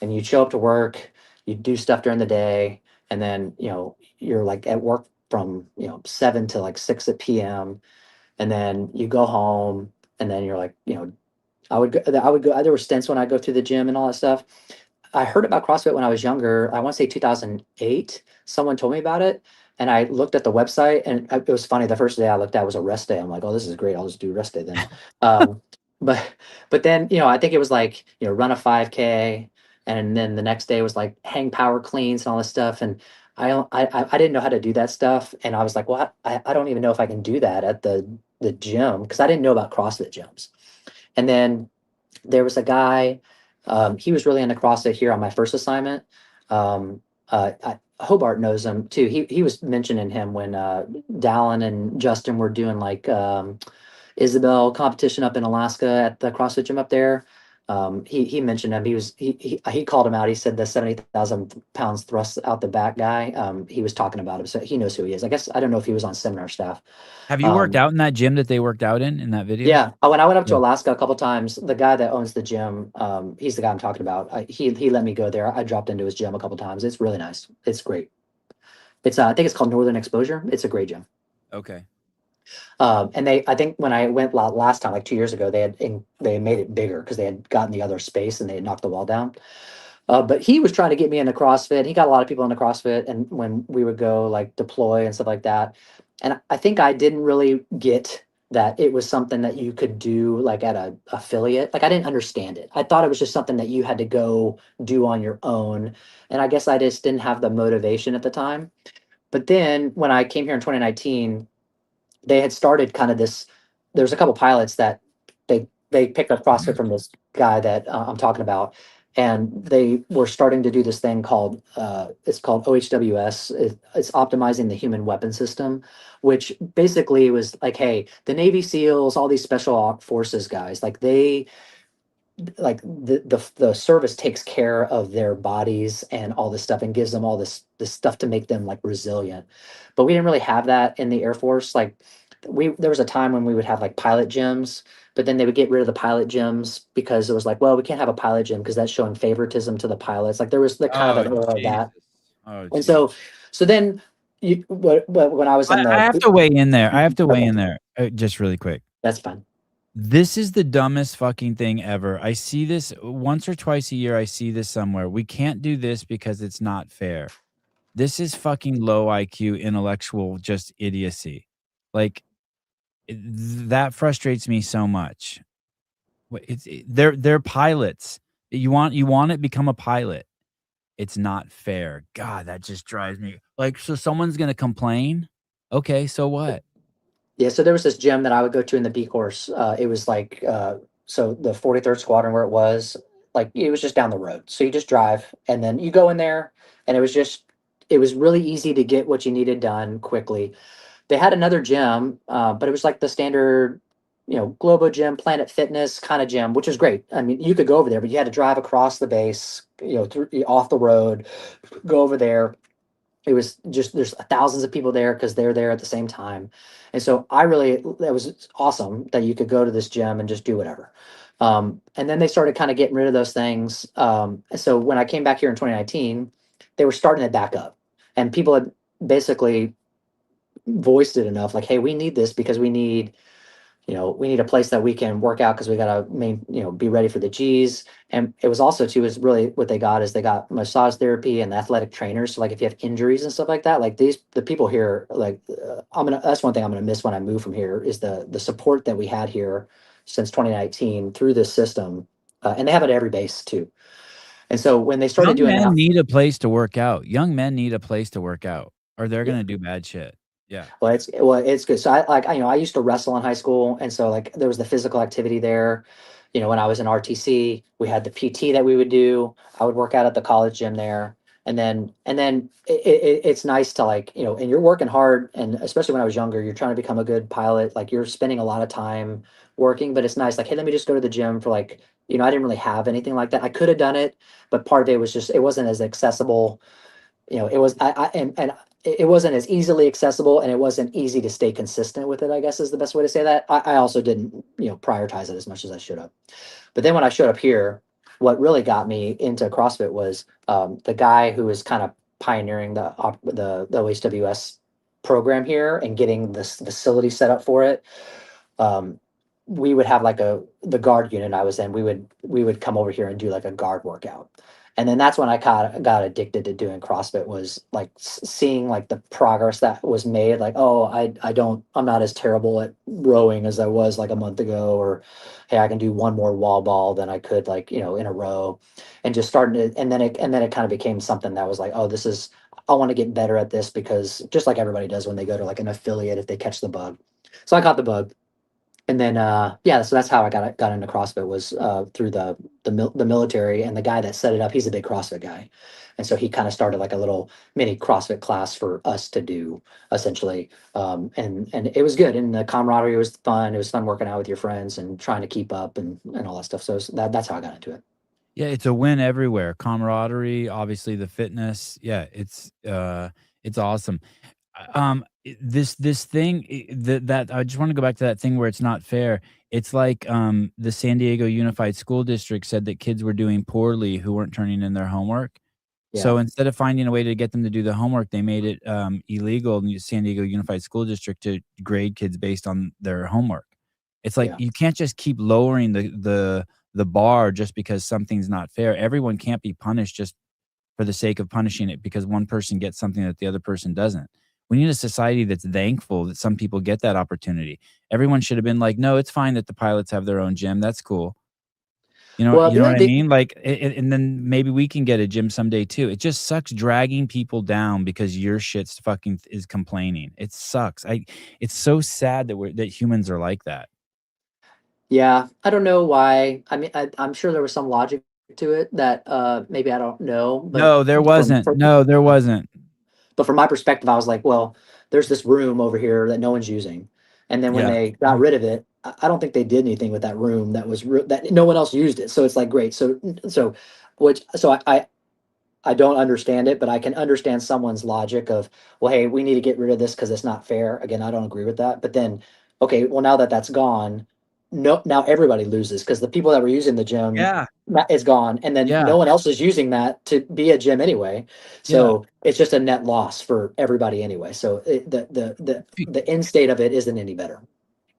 and you show up to work, you do stuff during the day, and then you're like at work from 7 to like 6 at p.m., and then you go home, and then you're like I would go. There were stints when I go through the gym and all that stuff. I heard about CrossFit when I was younger. I want to say 2008. Someone told me about it, and I looked at the website, and it was funny. The first day I looked at was a rest day. I'm like, oh, this is great. I'll just do rest day then. Um, but but then I think it was like run a 5K, and then the next day was like hang power cleans and all this stuff. And I didn't know how to do that stuff, and I was like, well, I don't even know if I can do that at the gym, because I didn't know about CrossFit gyms. And then there was a guy, he was really into CrossFit here on my first assignment. Hobart knows him too. He was mentioning him when Dallin and Justin were doing like Isabel competition up in Alaska at the CrossFit gym up there. He mentioned him. He called him out. He said the 70,000 pounds thrust out the back guy. He was talking about him, so he knows who he is. I guess I don't know if he was on seminar staff. Have you worked Um, out in that gym that they worked out in that video? Yeah, when I went up to Yeah. Alaska a couple times, the guy that owns the gym, he's the guy I'm talking about. He let me go there. I dropped into his gym a couple times. It's really nice. It's great. It's I think it's called Northern Exposure. It's a great gym. Okay. And I think when I went last time, like 2 years ago, they made it bigger because they had gotten the other space and they had knocked the wall down. But he was trying to get me into CrossFit. He got a lot of people into CrossFit, and when we would go like deploy and stuff like that, and I think I didn't really get that it was something that you could do like at a affiliate. Like I didn't understand it. I thought it was just something that you had to go do on your own, and I guess I just didn't have the motivation at the time. But then when I came here in 2019, they had started kind of this. There's a couple pilots that they picked up CrossFit from this guy that I'm talking about, and they were starting to do this thing called it's called OHWS. It's optimizing the human weapon system, which basically was like, hey, the Navy SEALs, all these special forces guys, like they like the service takes care of their bodies and all this stuff and gives them all this stuff to make them like resilient. But we didn't really have that in the Air Force. Like there was a time when we would have like pilot gyms, but then they would get rid of the pilot gyms because it was like, well, we can't have a pilot gym because that's showing favoritism to the pilots. Like there was the kind of Oh, an era of Jesus. that. Oh, And jeez. so then when I was in I the have to weigh in there. I have to weigh okay, in there, just really quick. that's fine. This is the dumbest fucking thing ever. I see this once or twice a year. I see this somewhere. We can't do this because it's not fair. This is fucking low IQ, intellectual, just idiocy. Like that frustrates me so much. They're pilots. You want to become a pilot. It's not fair. God, that just drives me. Like, so someone's gonna complain. Okay, so what? Yeah, so there was this gym that I would go to in the B course. It was like so the 43rd Squadron where it was, like it was just down the road. So you just drive and then you go in there, and it was really easy to get what you needed done quickly. They had another gym, but it was like the standard, Globo Gym, Planet Fitness kind of gym, which was great. I mean, you could go over there, but you had to drive across the base, off the road, go over there. It was just there's thousands of people there because they're there at the same time. And so that was awesome that you could go to this gym and just do whatever. And then they started kind of getting rid of those things. So when I came back here in 2019, they were starting it back up, and people had basically voiced it enough like, hey, we need this because we need we need a place that we can work out because we got to be ready for the G's. And it was also too, is really what they got is they got massage therapy and athletic trainers. So like if you have injuries and stuff like that, like the people here, like that's one thing I'm gonna miss when I move from here is the support that we had here since 2019 through this system, and they have it at every base too. And so when they started Young doing men that, need a place to work out. Young men need a place to work out, or they're yeah. gonna do bad shit. Yeah. Well, it's good. So I used to wrestle in high school, and so like there was the physical activity there. When I was in RTC, we had the PT that we would do. I would work out at the college gym there, and then it's nice to like and you're working hard, and especially when I was younger, you're trying to become a good pilot. Like you're spending a lot of time working, but it's nice. Like, hey, let me just go to the gym for like I didn't really have anything like that. I could have done it, but part of it was just it wasn't as accessible. It was and it wasn't as easily accessible, and it wasn't easy to stay consistent with it, I guess is the best way to say that. I also didn't prioritize it as much as I should have. But then when I showed up here, what really got me into CrossFit was the guy who was kind of pioneering the OHWS program here and getting this facility set up for it. um, we would have like the guard unit I was in. We would come over here and do like a guard workout, and then that's when I got addicted to doing CrossFit. Was like seeing like the progress that was made. Like, oh, I'm not as terrible at rowing as I was like a month ago, or hey, I can do one more wall ball than I could like in a row, and just starting to, and then it kind of became something that was like, oh, this is. I want to get better at this because just like everybody does when they go to like an affiliate if they catch the bug. So I caught the bug, and then yeah, so that's how I got into CrossFit was through the military, and the guy that set it up, he's a big CrossFit guy, and so he kind of started like a little mini CrossFit class for us to do essentially, and it was good, and the camaraderie was fun. It was fun working out with your friends and trying to keep up and all that stuff. So that's how I got into it. Yeah, it's a win everywhere. Camaraderie, obviously the fitness. Yeah, it's awesome. This thing that I just want to go back to that thing where it's not fair. It's like the San Diego Unified School District said that kids were doing poorly who weren't turning in their homework. Yeah, So instead of finding a way to get them to do the homework, they made it illegal in the San Diego Unified School District to grade kids based on their homework. It's like yeah. you can't just keep lowering the bar just because something's not fair. Everyone can't be punished just for the sake of punishing it because one person gets something that the other person doesn't. We need a society that's thankful that some people get that opportunity. Everyone should have been like, "No, it's fine that the pilots have their own gym. That's cool." Well, You know what I mean? Like, and then maybe we can get a gym someday too. It just sucks dragging people down because your shit's fucking is complaining. It sucks. It's so sad that that humans are like that. yeah, I don't know why. I mean, I'm sure there was some logic to it that maybe I don't know, but No, there from wasn't. No, there wasn't. But from my perspective, I was like, well, there's this room over here that no one's using. And then when Yeah. they got rid of it, I don't think they did anything with that room that no one else used it. So it's like great. So I don't understand it, but I can understand someone's logic of, well, hey, we need to get rid of this because it's not fair. Again, I don't agree with that. But then, okay, well, now that that's gone, no, now everybody loses because the people that were using the gym Yeah. is gone, and then Yeah. no one else is using that to be a gym anyway. Yeah. So it's just a net loss for everybody anyway. So the end state of it isn't any better.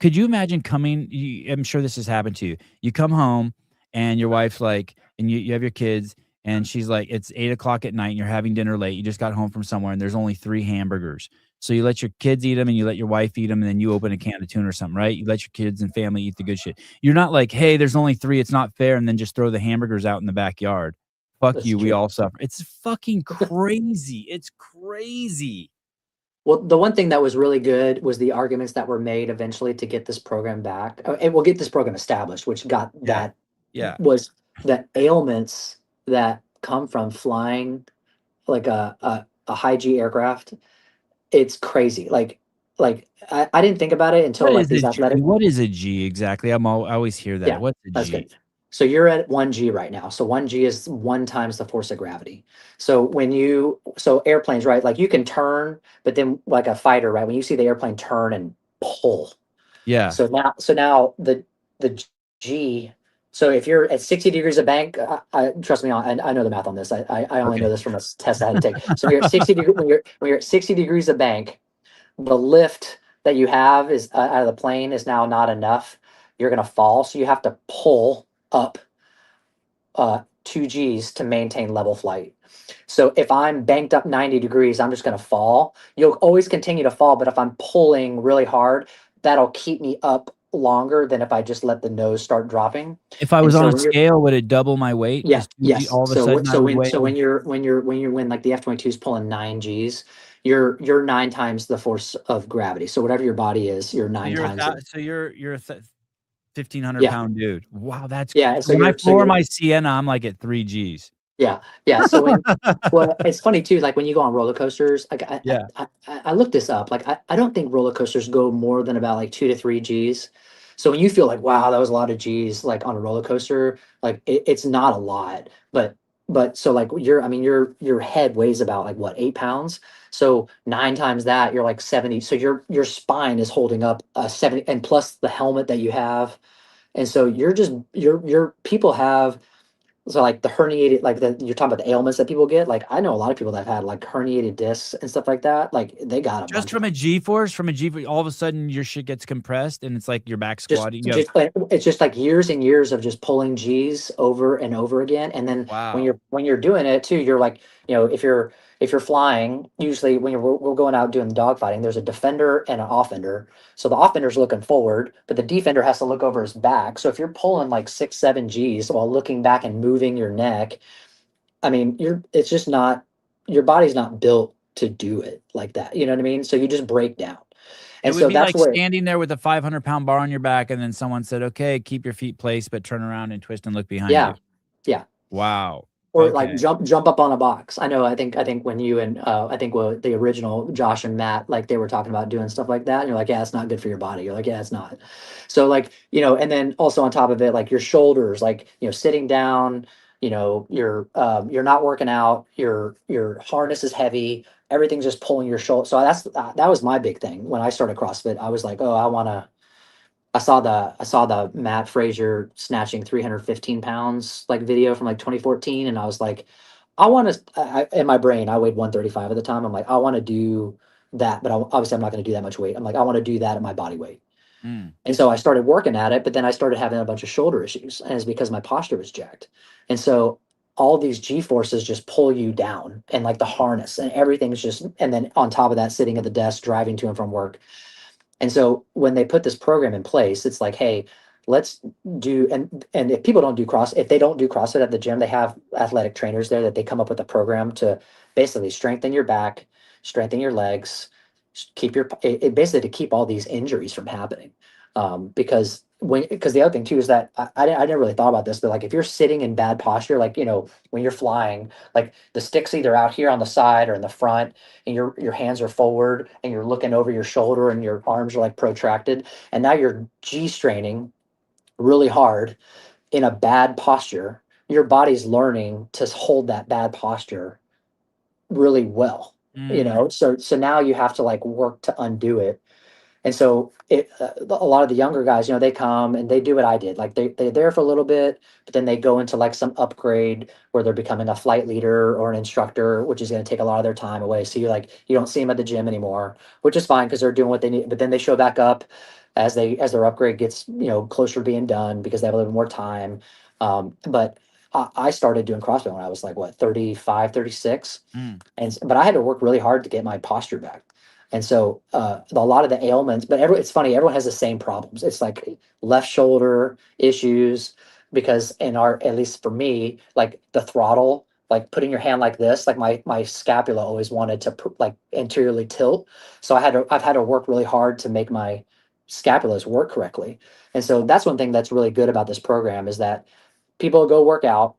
Could you imagine coming I'm sure this has happened to you. You come home and your wife's like and you have your kids and she's like, it's 8 o'clock at night and you're having dinner late. You just got home from somewhere and there's only 3 hamburgers. So you let your kids eat them and you let your wife eat them and then you open a can of tuna or something, right? You let your kids and family eat the good shit. You're not like, hey, there's only 3, it's not fair, and then just throw the hamburgers out in the backyard. Fuck That's you, we true. all suffer. It's fucking crazy. It's crazy. Well, the one thing that was really good was the arguments that were made eventually to get this program back, and we'll get this program established, which got Yeah. that Yeah. was the ailments that come from flying like a high G aircraft. It's crazy. I didn't think about it until What like is these a G athletic. what is a G exactly? I always hear that. Yeah, What's a that's G? good. So you're at 1G right now. So 1G is 1 times the force of gravity. So so airplanes, right? Like you can turn, but then like a fighter, right? When you see the airplane turn and pull. Yeah. So now the G. So if you're at 60 degrees of bank, trust me, I know the math on this. I only know Okay. this from a test I had to take. So when you're at 60 degree, when you're at 60 degrees of bank, the lift that you have is out of the plane is now not enough. You're going to fall. So you have to pull up 2 Gs to maintain level flight. So if I'm banked up 90 degrees, I'm just going to fall. You'll always continue to fall, but if I'm pulling really hard, that'll keep me up longer than if I just let the nose start dropping. If I And was on so a when you're scale, would it double my weight? yeah, Just 2G yes. all of a sudden I would weigh. When like the F-22 is pulling 9 Gs, you're 9 times the force of gravity. So whatever your body is, you're So nine you're a times thou it. so you're a 1,500 Yeah, pound dude. Wow, that's yeah. And so when I you're so floor you're my Sienna, I'm like at 3 Gs. Yeah, yeah. So when well, it's funny too. Like when you go on roller coasters, like Yeah. I looked this up. Like I don't think roller coasters go more than about like 2 to 3 Gs. So when you feel like wow, that was a lot of Gs, like on a roller coaster, like it's not a lot. But so like I mean your head weighs about like what 8 pounds. So 9 times that you're like 70. So your spine is holding up 70, and plus the helmet that you have, and so you're just your people have so like the herniated, like you're talking about the ailments that people get. Like I know a lot of people that have had like herniated discs and stuff like that. Like they got a Just bunch of from them. a G-force, all of a sudden your shit gets compressed and it's like you're back squatting. You have It's just like years and years of just pulling G's over and over again. And then wow. when you're doing it too, you're like, if you're flying, usually when we're going out doing dogfighting, there's a defender and an offender. So the offender's looking forward, but the defender has to look over his back. So if you're pulling like 6, 7 G's while looking back and moving your neck, I mean, it's just not your body's not built to do it like that. You know what I mean? So you just break down. It And would so be that's like where standing there with a 500-pound bar on your back, and then someone said, "Okay, keep your feet placed, but turn around and twist and look behind you." yeah. Yeah. Wow. Or like Okay. jump up on a box. I know I think when you and I think what the original Josh and Matt, like they were talking about doing stuff like that, and you're like, yeah, it's not good for your body. You're like, yeah, it's not. So like, and then also on top of it, like your shoulders, like, sitting down, you're not working out, your harness is heavy, everything's just pulling your shoulder. So that was my big thing when I started CrossFit. I was like, oh, I saw the Matt Frazier snatching 315 pounds like video from like 2014, and I was like, I want to. In my brain, I weighed 135 at the time. I'm like, I want to do that, but obviously I'm not going to do that much weight. I'm like, I want to do that at my body weight. Mm. And so I started working at it, but then I started having a bunch of shoulder issues, and it's because my posture was jacked. And so all these G forces just pull you down, and like the harness and everything's just, and then on top of that, sitting at the desk, driving to and from work. And so when they put this program in place, it's like, hey, let's do and if they don't do CrossFit at the gym, they have athletic trainers there that they come up with a program to basically strengthen your back, strengthen your legs, keep basically to keep all these injuries from happening. Because the other thing too is that I never really thought about this, but like if you're sitting in bad posture, like when you're flying, like the stick's either out here on the side or in the front, and your hands are forward and you're looking over your shoulder and your arms are like protracted, and now you're G straining really hard in a bad posture. Your body's learning to hold that bad posture really well, Mm. so now you have to like work to undo it. And so a lot of the younger guys, they come and they do what I did. Like they're there for a little bit, but then they go into like some upgrade where they're becoming a flight leader or an instructor, which is going to take a lot of their time away. So you don't see them at the gym anymore, which is fine because they're doing what they need. But then they show back up as their upgrade gets, closer to being done because they have a little more time. But I started doing CrossFit when I was like, what, 35, 36, Mm. but I had to work really hard to get my posture back. And so a lot of the ailments, but it's funny, everyone has the same problems. It's like left shoulder issues because at least for me, like the throttle, like putting your hand like this, like my scapula always wanted to like anteriorly tilt. So I've had to work really hard to make my scapulas work correctly. And so that's one thing that's really good about this program is that people go work out,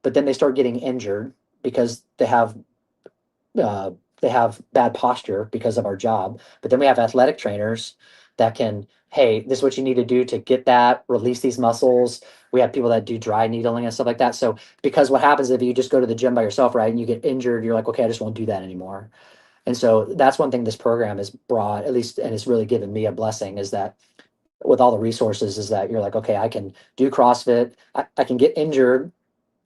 but then they start getting injured because uh, they have bad posture because of our job. But then we have athletic trainers that can, hey, this is what you need to do to get that, release these muscles. We have people that do dry needling and stuff like that. So because what happens if you just go to the gym by yourself, right, and you get injured, you're like, okay, I just won't do that anymore. And so that's one thing this program has brought, at least, and it's really given me a blessing, is that with all the resources, is that you're like, okay, I can do CrossFit. I can get injured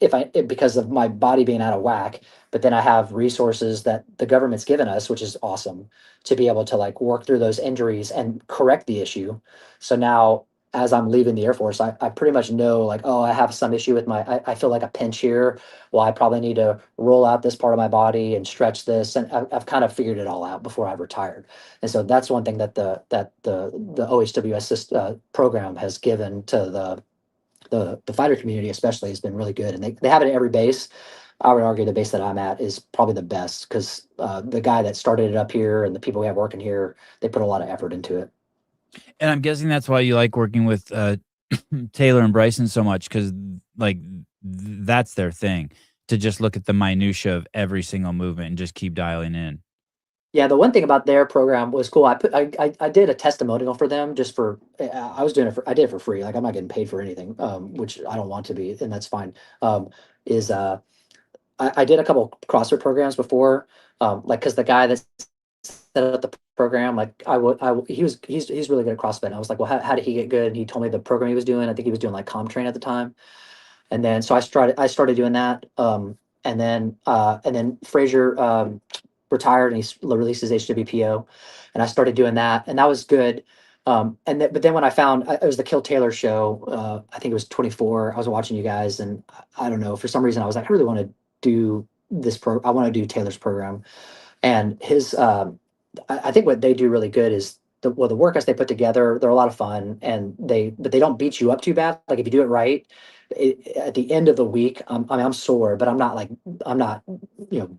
because of my body being out of whack, but then I have resources that the government's given us, which is awesome, to be able to like work through those injuries and correct the issue. So now as I'm leaving the Air Force, I pretty much know like, oh, I have some issue with I feel like a pinch here. Well, I probably need to roll out this part of my body and stretch this. And I've kind of figured it all out before I retired. And so that's one thing that the OHWS program has given to the fighter community, especially, has been really good. And they have it at every base. I would argue the base that I'm at is probably the best because the guy that started it up here and the people we have working here, they put a lot of effort into it. And I'm guessing that's why you like working with Taylor and Bryson so much, because like that's their thing, to just look at the minutia of every single movement and just keep dialing in. Yeah, the one thing about their program was cool. I did a testimonial for them just for I was doing it for I did it for free. Like I'm not getting paid for anything, which I don't want to be, and that's fine. Is I did a couple CrossFit programs before, like because the guy that set up the program, like he's really good at CrossFit. And I was like, well, how did he get good? And he told me the program he was doing. I think he was doing like ComTrain at the time. And then so I started doing that. And then Frazier retired and released his HWPO, and I started doing that, and that was good. But then when I found it was the Kill Taylor show, I think it was 24. I was watching you guys, and I don't know, for some reason I was like, I really want to do I want to do Taylor's program, and his I think what they do really good is the workouts they put together. They're a lot of fun, and but they don't beat you up too bad. Like if you do it right, at the end of the week, I mean, I'm sore, but I'm not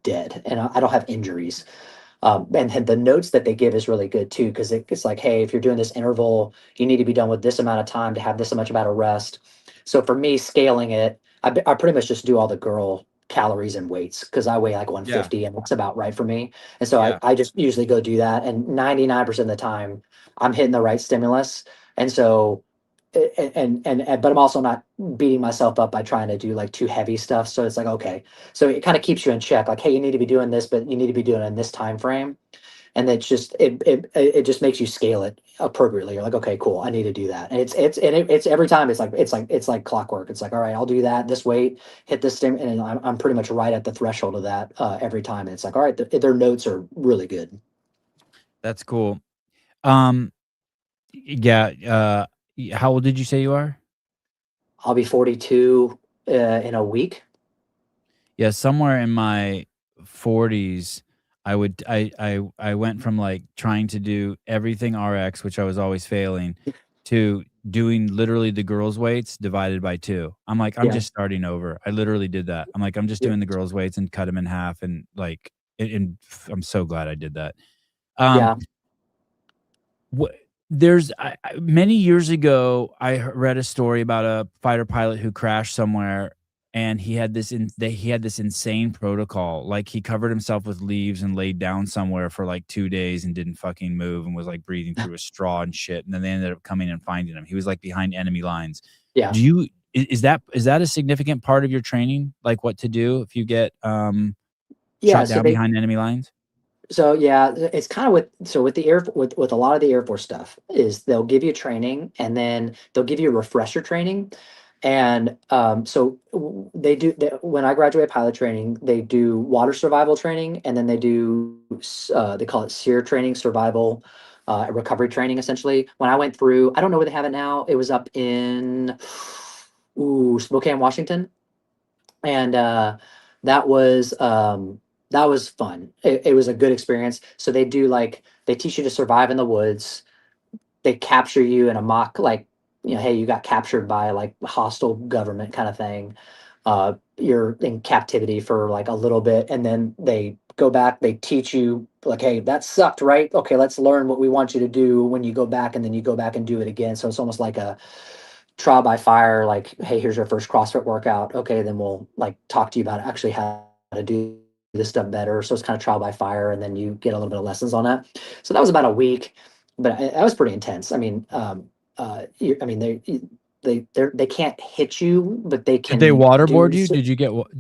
dead, and I don't have injuries. And the notes that they give is really good too, because it's like, hey, if you're doing this interval, you need to be done with this amount of time to have this much amount of rest. So for me, scaling it, I pretty much just do all the girl calories and weights because I weigh like Yeah. 150 and that's about right for me. And so I, Yeah. I just usually go do that. And 99% of the time I'm hitting the right stimulus. And so, but I'm also not beating myself up by trying to do like too heavy stuff. So it's like, okay, so it kind of keeps you in check. Like, hey, you need to be doing this, but you need to be doing it in this time frame. And it's just it just makes you scale it appropriately. You're like, okay, cool, I need to do that. And it's every time it's like clockwork. It's like, all right, I'll do that this weight, hit this stim, and I'm pretty much right at the threshold of that every time. And it's like, all right, their notes are really good. That's cool. Um, yeah. How old did you say you are? I'll be 42 in a week. Yeah, somewhere in my 40s, I went from, like, trying to do everything RX, which I was always failing, to doing literally the girls' weights divided by 2. I'm like, "I'm Yeah, just starting over." I literally did that. I'm like, "I'm just yeah, doing the girls' weights and cut them in half," and, like, I'm so glad I did that. Um, yeah, Wha there's many years ago, I read a story about a fighter pilot who crashed somewhere, and he had this insane protocol. Like, he covered himself with leaves and laid down somewhere for, like, 2 days and didn't fucking move and was, like, breathing through a straw and shit, and then they ended up coming and finding him. He was, like, behind enemy lines. yeah, Do you is that a significant part of your training? Like, what to do if you get, yeah. shot So down they behind enemy lines? So yeah, it's kind of with the with a lot of the Air Force stuff is they'll give you training and then they'll give you a refresher training, and when I graduate pilot training, they do water survival training, and then they do they call it SEER training, survival recovery training. Essentially, when I went through, I don't know where they have it now. It was up in Spokane, Washington, and that was that was fun. It was a good experience. So they teach you to survive in the woods. They capture you in a mock, like, hey, you got captured by like hostile government kind of thing. You're in captivity for like a little bit, and then they go back. They teach you like, hey, that sucked, right? Okay, let's learn what we want you to do when you go back, and then you go back and do it again. So it's almost like a trial by fire, like, hey, here's your first CrossFit workout. Okay, then we'll like talk to you about actually how to do this stuff better. So it's kind of trial by fire, and then you get a little bit of lessons on that. So that was about a week, but that was pretty intense. I mean, I mean, they can't hit you, but they Did they can waterboard do. you? Did you get No, no, no,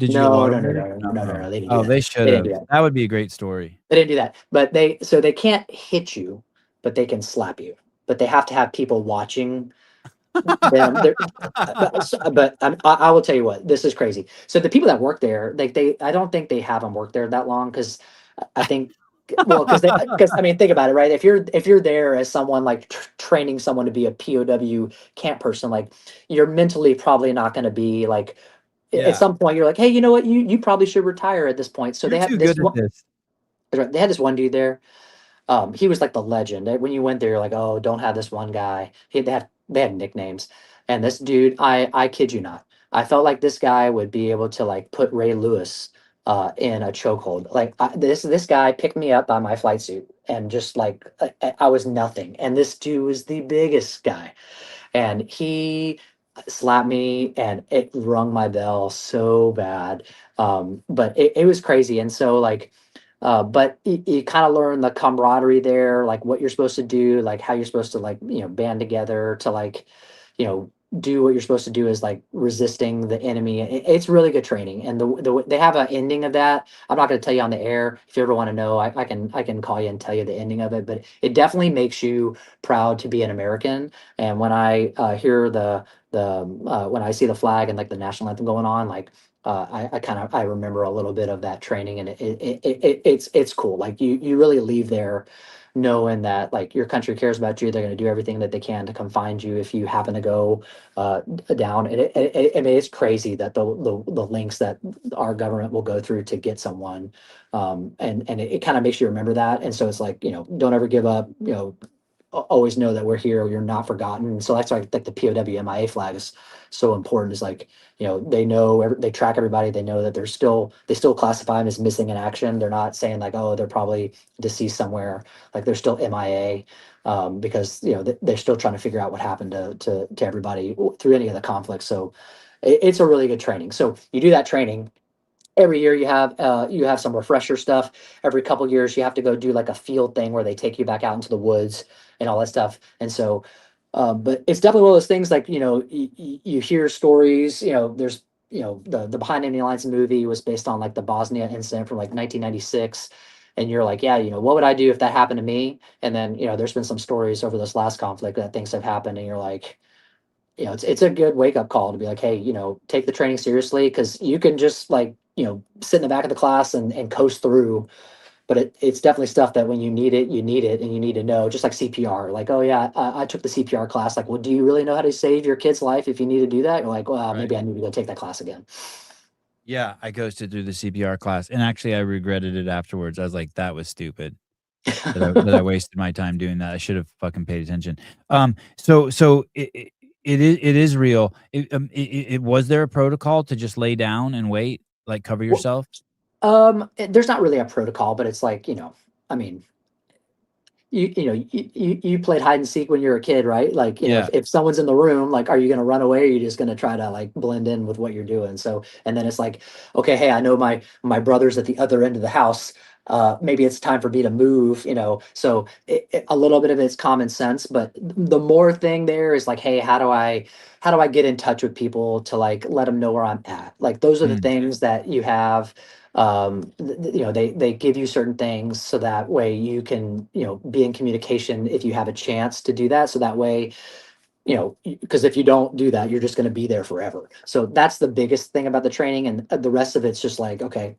waterboarded? no, no, no, no, No. no. They didn't do Oh, that. they They didn't do should've. that. That would be a great story. They didn't do that. But they can't hit you, but they can slap you. But they have to have people watching them. But I will tell you what, this is crazy. So the people that work there, like I don't think they have them work there that long because I think, well, because I mean, think about it, right? If you're there as someone like training someone to be a POW camp person, like you're mentally probably not going to be like at Yeah, some point you're like, hey, you know what, you probably should retire at this point. So you're they have too this good at one. this. They had this one dude there. He was like the legend. When you went there, you're like, oh, don't have this one guy. They had nicknames, and this dude, I kid you not, I felt like this guy would be able to like put Ray Lewis in a chokehold. Like this guy picked me up by my flight suit, and just like I was nothing, and this dude was the biggest guy, and he slapped me, and it rung my bell so bad. But it was crazy, and so like but you kind of learn the camaraderie there, like what you're supposed to do, like how you're supposed to like band together to like you know do what you're supposed to do is like resisting the enemy. It's really good training, and they have an ending of that. I'm not going to tell you on the air. If you ever want to know, I can call you and tell you the ending of it. But it definitely makes you proud to be an American. And when I hear the when I see the flag and like the national anthem going on, like I kind of I remember a little bit of that training, and it's cool. Like you really leave there knowing that like your country cares about you. They're going to do everything that they can to come find you if you happen to go down. And I mean, it's crazy that the links that our government will go through to get someone, and it kind of makes you remember that. And so it's like don't ever give up. Always know that we're here. You're not forgotten. So that's why like the POW MIA flag is so important. Is like they know they track everybody. They know that they still classify them as missing in action. They're not saying like, oh, they're probably deceased somewhere. Like they're still MIA, because they're still trying to figure out what happened to everybody through any of the conflicts. So it's a really good training. So you do that training every year. You have some refresher stuff. Every couple years you have to go do like a field thing where they take you back out into the woods and all that stuff. And so but it's definitely one of those things like you hear stories. There's the Behind Enemy Lines movie was based on like the Bosnia incident from like 1996, and you're like, yeah, what would I do if that happened to me? And then there's been some stories over this last conflict that things have happened, and you're like, it's a good wake up call to be like, hey, take the training seriously, because you can just like, sit in the back of the class and coast through. But it's definitely stuff that when you need it, and you need to know, just like CPR. Like, oh yeah, I took the CPR class. Like, well, do you really know how to save your kid's life if you need to do that? You're like, well, Right. maybe I need to go take that class again. Yeah, I ghosted through the CPR class, and actually, I regretted it afterwards. I was like, "That was stupid that I wasted my time doing that. I should have fucking paid attention." So it is real. It was there a protocol to just lay down and wait, like cover Well, yourself? there's not really a protocol, but it's like, I mean, you played hide and seek when you were a kid, right? Like, Yeah. if someone's in the room, like, are you going to run away, or are you just going to try to like blend in with what you're doing? So, and then it's like, okay, hey, I know my brother's at the other end of the house. Maybe it's time for me to move. So a little bit of it's common sense, but the more thing there is like, hey, how do I get in touch with people to like let them know where I'm at? Like those are the Mm. things that you have. They give you certain things so that way you can be in communication if you have a chance to do that, so that way, because if you don't do that, you're just going to be there forever. So that's the biggest thing about the training, and the rest of it's just like, okay,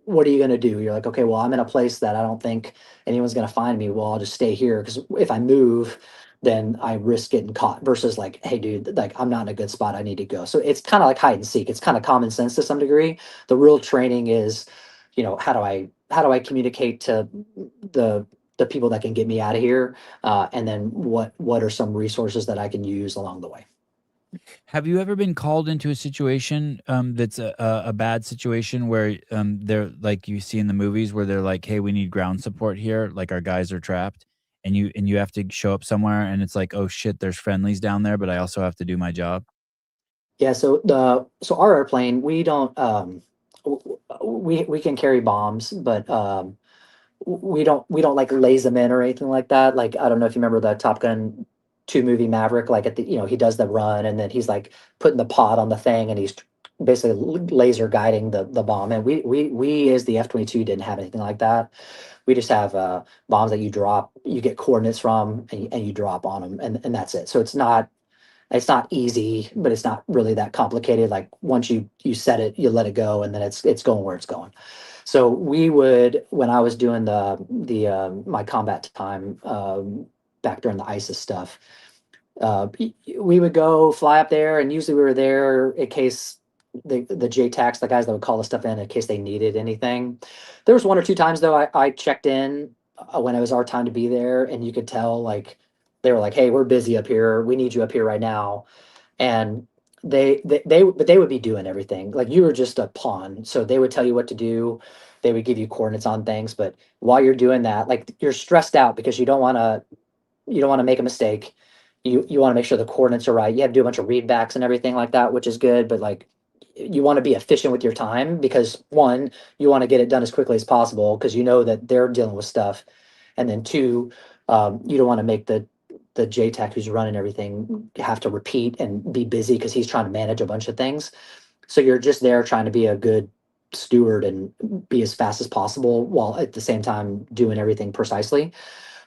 what are you going to do? You're like, okay, well, I'm in a place that I don't think anyone's going to find me. Well, I'll just stay here, because if I move, then I risk getting caught, versus like, hey, dude, like I'm not in a good spot, I need to go. So it's kind of like hide and seek. It's kind of common sense to some degree. The real training is, how do I communicate to the the people that can get me out of here, and then what are some resources that I can use along the way. Have you ever been called into a situation, that's a bad situation where, they're like you see in the movies where they're like, "Hey, we need ground support here, like, our guys are trapped," and you have to show up somewhere and it's like, "Oh shit, there's friendlies down there, but I also have to do my job?" Yeah, so our airplane, we don't we can carry bombs, but we don't like lays them in or anything like that. Like, I don't know if you remember the Top Gun 2 movie Maverick, like at the he does the run, and then he's like putting the pod on the thing, and he's basically laser guiding the bomb. And we as the F-22 didn't have anything like that. We just have bombs that you get coordinates from, and you drop on them, and that's it. So it's not It's not easy, but it's not really that complicated. Like once you set it, you let it go, and then it's going where it's going. So we would, when I was doing my combat time back during the ISIS stuff, we would go fly up there, and usually we were there in case the JTACs, the guys that would call the stuff in case they needed anything. There was one or two times though I checked in when it was our time to be there, and you could tell like they were like, "Hey, we're busy up here. We need you up here right now." And but they would be doing everything. Like you were just a pawn, so they would tell you what to do. They would give you coordinates on things, but while you're doing that, like you're stressed out because you don't want to make a mistake. You want to make sure the coordinates are right. You have to do a bunch of readbacks and everything like that, which is good. But like, you want to be efficient with your time because one, you want to get it done as quickly as possible because you know that they're dealing with stuff, and then two, you don't want to make the JTAC who's running everything have to repeat and be busy because he's trying to manage a bunch of things. So you're just there trying to be a good steward and be as fast as possible while at the same time doing everything precisely.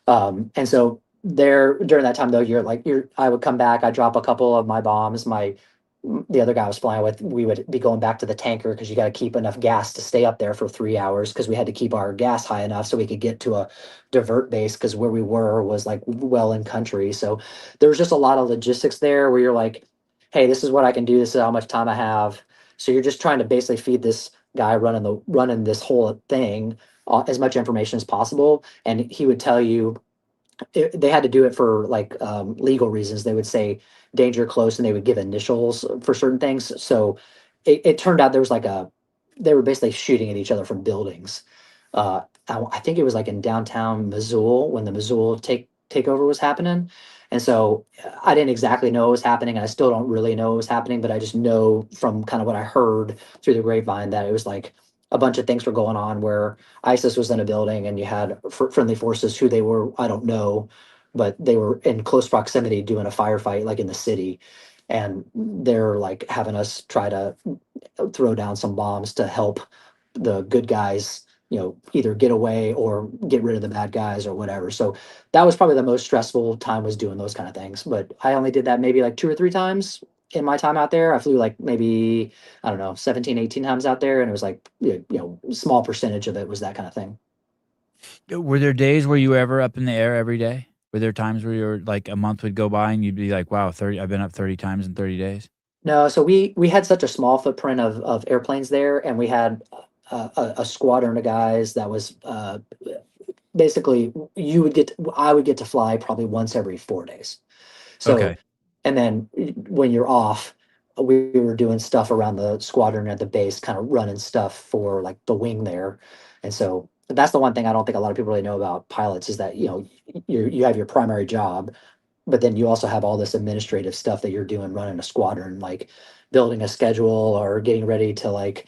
And so there during that time though, I would come back, I'd drop a couple of my bombs. The other guy I was flying with, we would be going back to the tanker because you got to keep enough gas to stay up there for 3 hours because we had to keep our gas high enough so we could get to a divert base because where we were was like well in country. So there was just a lot of logistics there where you're like, hey, this is what I can do, this is how much time I have. So you're just trying to basically feed this guy running this whole thing as much information as possible, and he would tell you they had to do it for like legal reasons. They would say danger close, and they would give initials for certain things. So it turned out there was they were basically shooting at each other from buildings. I think it was like in downtown Missoula when the Missoula takeover was happening. And so I didn't exactly know what was happening, and I still don't really know what was happening, but I just know from kind of what I heard through the grapevine that it was like a bunch of things were going on where ISIS was in a building, and you had friendly forces who they were, I don't know, but they were in close proximity doing a firefight like in the city. And they're like having us try to throw down some bombs to help the good guys, either get away or get rid of the bad guys or whatever. So that was probably the most stressful time, was doing those kind of things. But I only did that maybe like 2 or 3 times in my time out there. I flew like maybe, I don't know, 17, 18 times out there. And it was like, small percentage of it was that kind of thing. Were there days where you were ever up in the air every day? Were there times where you were like a month would go by and you'd be like, "Wow, 30 I've been up 30 times in 30 days?" No, so we had such a small footprint of airplanes there, and we had a squadron of guys that was basically I would get to fly probably once every 4 days. So, Okay. and then when you're off, we were doing stuff around the squadron at the base, kind of running stuff for like the wing there. And so that's the one thing I don't think a lot of people really know about pilots is that, you have your primary job, but then you also have all this administrative stuff that you're doing running a squadron, like building a schedule or getting ready to like,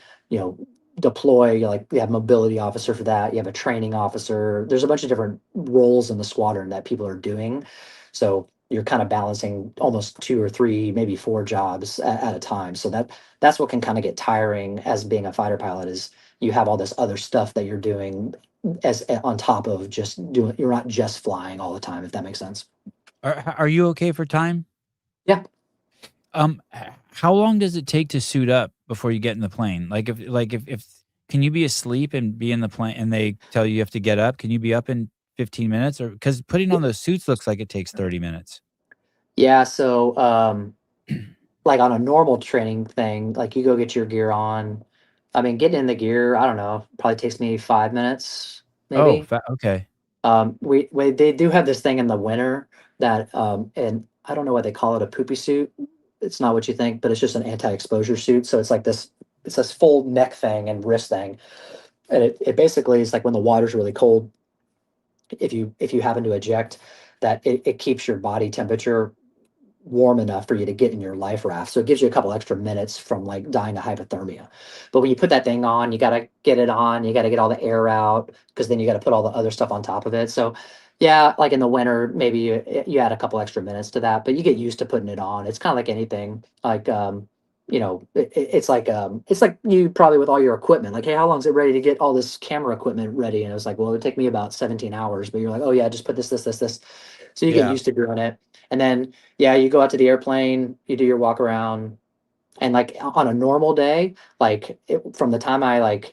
deploy. Like you have mobility officer for that. You have a training officer. There's a bunch of different roles in the squadron that people are doing. So you're kind of balancing almost two or three, maybe four jobs at a time. So that's what can kind of get tiring as being a fighter pilot is you have all this other stuff that you're doing as on top of just doing, you're not just flying all the time, if that makes sense. Are you okay for time? Yeah. How long does it take to suit up before you get in the plane? Like if can you be asleep and be in the plane and they tell you have to get up? Can you be up in 15 minutes or cuz putting on those suits looks like it takes 30 minutes. Yeah. So, like on a normal training thing, like you go get your gear on. I mean, getting in the gear, I don't know, probably takes me 5 minutes, Oh, maybe. okay. They do have this thing in the winter that, and I don't know why they call it a poopy suit. It's not what you think, but it's just an anti-exposure suit. So it's this full neck thing and wrist thing. And it basically is like when the water's really cold, if you happen to eject, that it keeps your body temperature warm enough for you to get in your life raft. So it gives you a couple extra minutes from like dying of hypothermia. But when you put that thing on, you got to get it on, you got to get all the air out because then you got to put all the other stuff on top of it. So yeah, like in the winter, maybe you add a couple extra minutes to that, but you get used to putting it on. It's kind of like anything. Like it's like you probably with all your equipment, like, hey, how long is it ready to get all this camera equipment ready? And it was like, well, it would take me about 17 hours, but you're like, oh yeah, just put this. So you get Yeah. used to doing it. And then, yeah, you go out to the airplane, you do your walk around, and like on a normal day, like from the time I like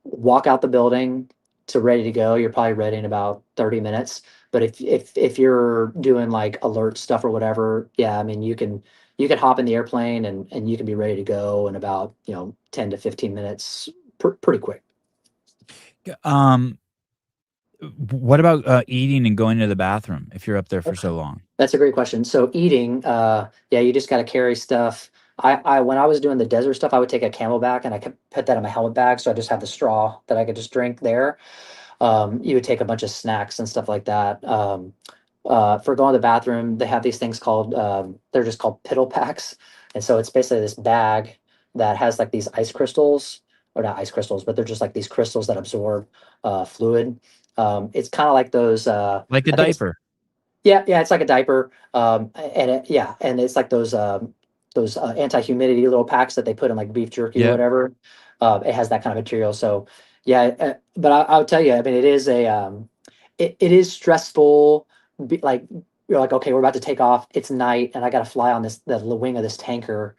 walk out the building to ready to go, you're probably ready in about 30 minutes. But if you're doing like alert stuff or whatever, yeah, I mean you can hop in the airplane and you can be ready to go in about 10 to 15 minutes, pretty quick. Um, what about eating and going to the bathroom if you're up there for so long? That's a great question. So eating, yeah, you just got to carry stuff. I when I was doing the desert stuff, I would take a Camelback and I could put that in my helmet bag, so I just have the straw that I could just drink there. You would take a bunch of snacks and stuff like that. For going to the bathroom, they have these things called they're just called piddle packs, and so it's basically this bag that has like these ice crystals, or not ice crystals, but they're just like these crystals that absorb fluid. It's kind of like those. Like a I think it's diaper. yeah, yeah, it's like a diaper, and yeah, and it's like those anti-humidity little packs that they put in like beef jerky or Yep. whatever. It has that kind of material. So yeah, but I would tell you, I mean, it is stressful. Like you're like, okay, we're about to take off. It's night, and I got to fly on the wing of this tanker.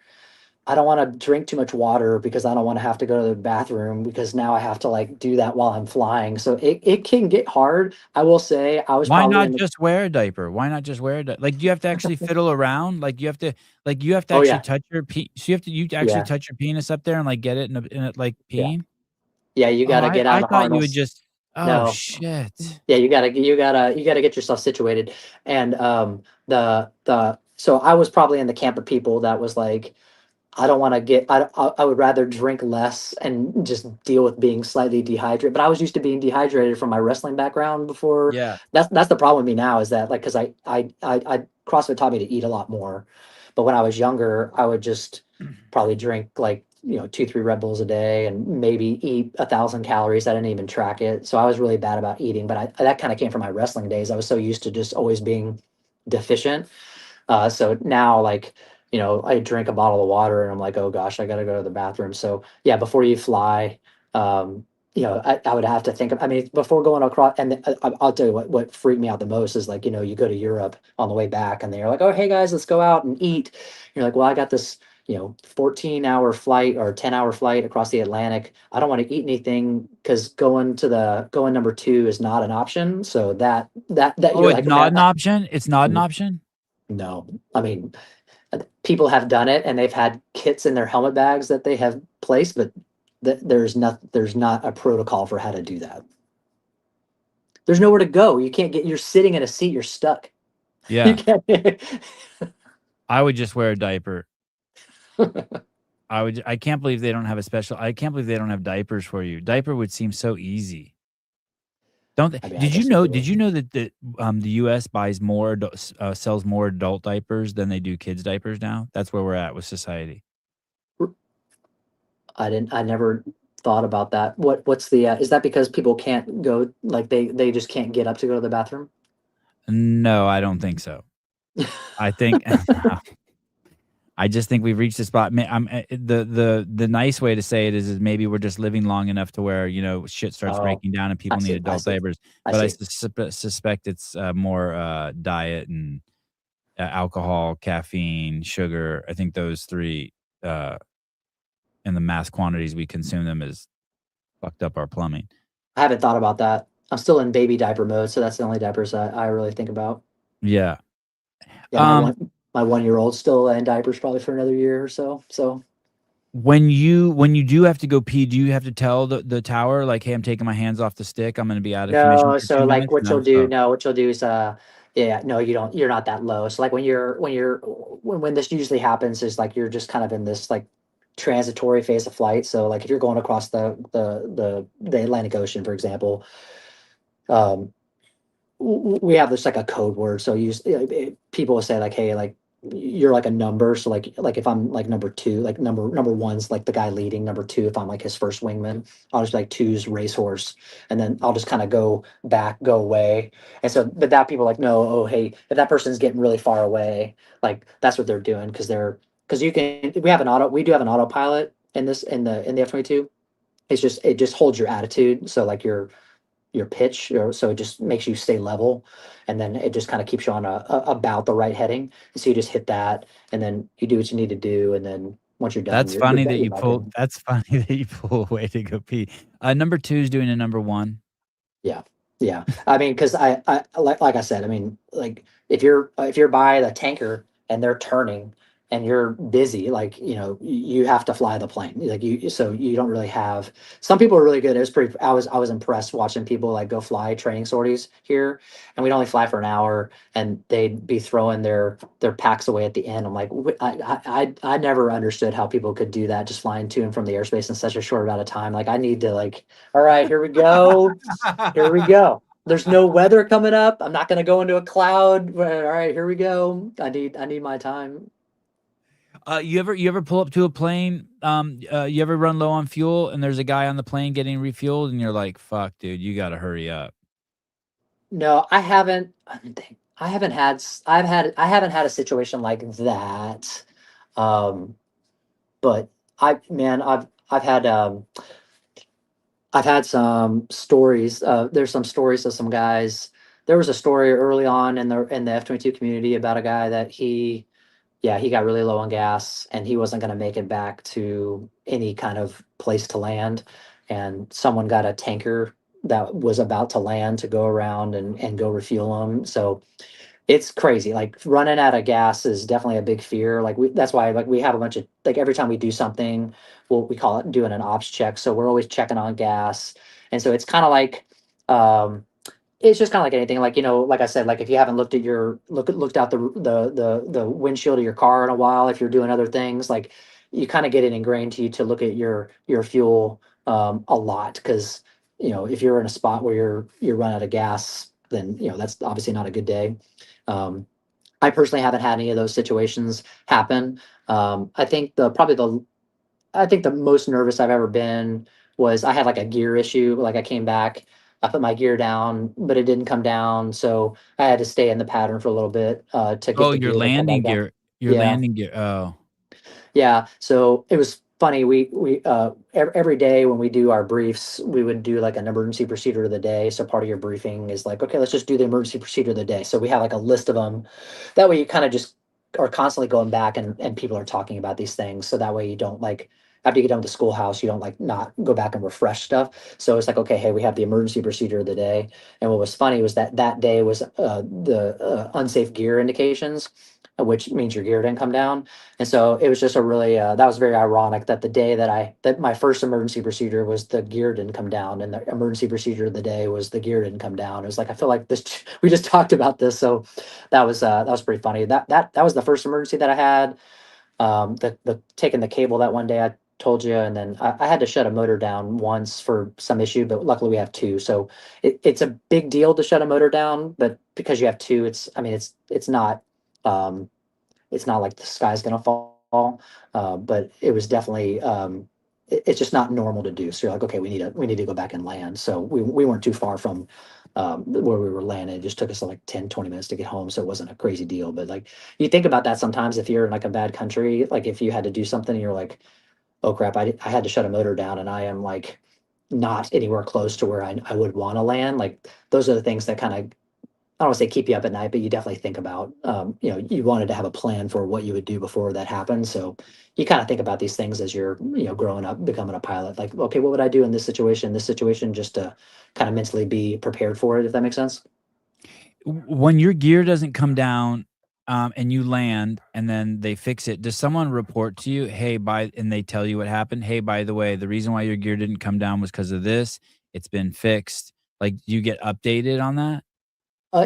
I don't want to drink too much water because I don't want to have to go to the bathroom because now I have to like do that while I'm flying. So it can get hard. I will say I was Why probably not in the just wear a diaper? Why not just wear a like, do you have to actually fiddle around? You have to oh actually yeah, touch your so you actually yeah, touch your penis up there and, like, get it in it, like, yeah, peeing? yeah. You Oh, got to get out I of the thought you would harness. just oh, No, shit. yeah, you gotta get yourself situated. And the so I was probably in the camp of people that was like, I don't want to get. I would rather drink less and just deal with being slightly dehydrated. But I was used to being dehydrated from my wrestling background before. Yeah. That's the problem with me now is that like because I CrossFit taught me to eat a lot more, but when I was younger, I would just probably drink like 2 3 Red Bulls a day and maybe eat 1,000 calories. I didn't even track it, so I was really bad about eating. But that kind of came from my wrestling days. I was so used to just always being deficient, so now, like, I drink a bottle of water and I'm like, oh gosh, I got to go to the bathroom. So yeah, before you fly, um, I would have to think of, I mean, before going across, and I'll tell you what freaked me out the most is like, you go to Europe on the way back and they're like, oh, hey guys, let's go out and eat. You're like, well, I got this, 14-hour flight or 10-hour flight across the Atlantic. I don't want to eat anything because going number two is not an option. So that Oh, you're it's like, okay, not an option? It's not an option? no, I mean, people have done it and they've had kits in their helmet bags that they have placed, but there's not a protocol for how to do that. There's nowhere to go. You're sitting in a seat, you're stuck. You Yeah. can't. I would just wear a diaper. I can't believe they don't have a special I can't believe they don't have diapers for you. Diaper would seem so easy. Don't they? I mean, I guess they Did do. you know that the US buys more sells more adult diapers than they do kids diapers now? That's where we're at with society. I never thought about that. What's the is that because people can't go, like they just can't get up to go to the bathroom? No, I don't think so. I think I just think we've reached a spot. The nice way to say it is maybe we're just living long enough to where shit starts Oh, breaking down and I people need see. I adult see. diapers. I But I see. suspect it's more diet and alcohol, caffeine, sugar. I think those three uh, in the mass quantities we consume them is fucked up our plumbing. I haven't thought about that. I'm still in baby diaper mode, so that's the only diapers I really think about. Yeah. Yeah, Um, my 1 year old's still in diapers probably for another year or so. So when you do have to go pee, do you have to tell the tower like, "Hey, I'm taking my hands off the stick. I'm gonna be out of commission no, for so 2 like minutes," what you'll no? do, Oh, no, what you'll do is yeah, no, you're not that low. So like when this usually happens is like you're just kind of in this like transitory phase of flight. So like if you're going across the Atlantic Ocean, for example, um we have this like a code word. So people will say like, hey, like you're like a number. So like if I'm like number two, like number one's like the guy leading. Number two, if I'm like his first wingman, I'll just be like two's racehorse, and then I'll just kind of go back, go away. And so, but that people like no, oh hey, if that person's getting really far away, like that's what they're doing because we do have an autopilot in the F-22. It just holds your attitude. So like your pitch, or so it just makes you stay level, and then it just kind of keeps you on about the right heading. And so you just hit that, and then you do what you need to do, and then once you're done, That's funny that you're you back pulled in. that's funny that you pull away to go pee. Number 2 is doing a number 1. Yeah. Yeah. I mean, because like I said, I mean, like if you're by the tanker and they're turning and you're busy, like, you have to fly the plane. Like so you don't really have, some people are really good. It was pretty, I was impressed watching people like go fly training sorties here, and we'd only fly for an hour and they'd be throwing their packs away at the end. I'm like, I never understood how people could do that, just flying to and from the airspace in such a short amount of time. Like I need to, like, all right, here we go. Here we go. There's no weather coming up. I'm not going to go into a cloud. All right, here we go. I need my time. You ever pull up to a plane, you ever run low on fuel and there's a guy on the plane getting refueled and you're like, "Fuck, dude, you gotta hurry up." No, I haven't. I don't think I haven't had. I haven't had a situation like that. Um, but I've had some stories. There's some stories of some guys. There was a story early on in the F-22 community about a guy that he got really low on gas and he wasn't going to make it back to any kind of place to land. And someone got a tanker that was about to land to go around and go refuel him. So it's crazy. Like running out of gas is definitely a big fear. Like that's why like we have a bunch of, like, every time we do something, we call it doing an ops check. So we're always checking on gas. And so it's kind of like, it's just kind of like anything, like, like I said, like if you haven't looked out the windshield of your car in a while, if you're doing other things, like you kind of get it ingrained to you to look at your fuel a lot, because if you're in a spot where you're running out of gas, then that's obviously not a good day. um, I personally haven't had any of those situations happen. I think the most nervous I've ever been was I had like a gear issue. Like I came back, I put my gear down, but it didn't come down. So I had to stay in the pattern for a little bit to get Oh, the gear to come back down. your Yeah. landing gear, oh. Yeah. So it was funny. Every day when we do our briefs, we would do like an emergency procedure of the day. So part of your briefing is like, okay, let's just do the emergency procedure of the day. So we have like a list of them. That way you kind of just are constantly going back, and people are talking about these things. So that way you don't, like, after you get done with the schoolhouse, you don't like not go back and refresh stuff. So it's like, okay, hey, we have the emergency procedure of the day. And what was funny was that day was the unsafe gear indications, which means your gear didn't come down. And so it was just a really, that was very ironic that the day that my first emergency procedure was the gear didn't come down, and the emergency procedure of the day was the gear didn't come down. It was like, I feel like this, we just talked about this. So that was pretty funny. That was the first emergency that I had. The taking the cable that one day I told you, and then I had to shut a motor down once for some issue, but luckily we have two. So it's a big deal to shut a motor down, but because you have two, I mean, um, it's not like the sky's gonna fall. But it was definitely, it's just not normal to do. So you're like, okay, we need to go back and land. So we weren't too far from where we were landing. It just took us like 10, 20 minutes to get home. So it wasn't a crazy deal. But like you think about that sometimes, if you're in like a bad country, like if you had to do something and you're like, oh crap, I had to shut a motor down and I am like not anywhere close to where I would want to land. Like those are the things that kind of, I don't want to say keep you up at night, but you definitely think about, you wanted to have a plan for what you would do before that happened. So you kind of think about these things as you're, growing up, becoming a pilot. Like, okay, what would I do in this situation, just to kind of mentally be prepared for it, if that makes sense. When your gear doesn't come down, and you land and then they fix it, does someone report to you, "Hey, and they tell you what happened? "Hey, by the way, the reason why your gear didn't come down was because of this. It's been fixed." Like, do you get updated on that?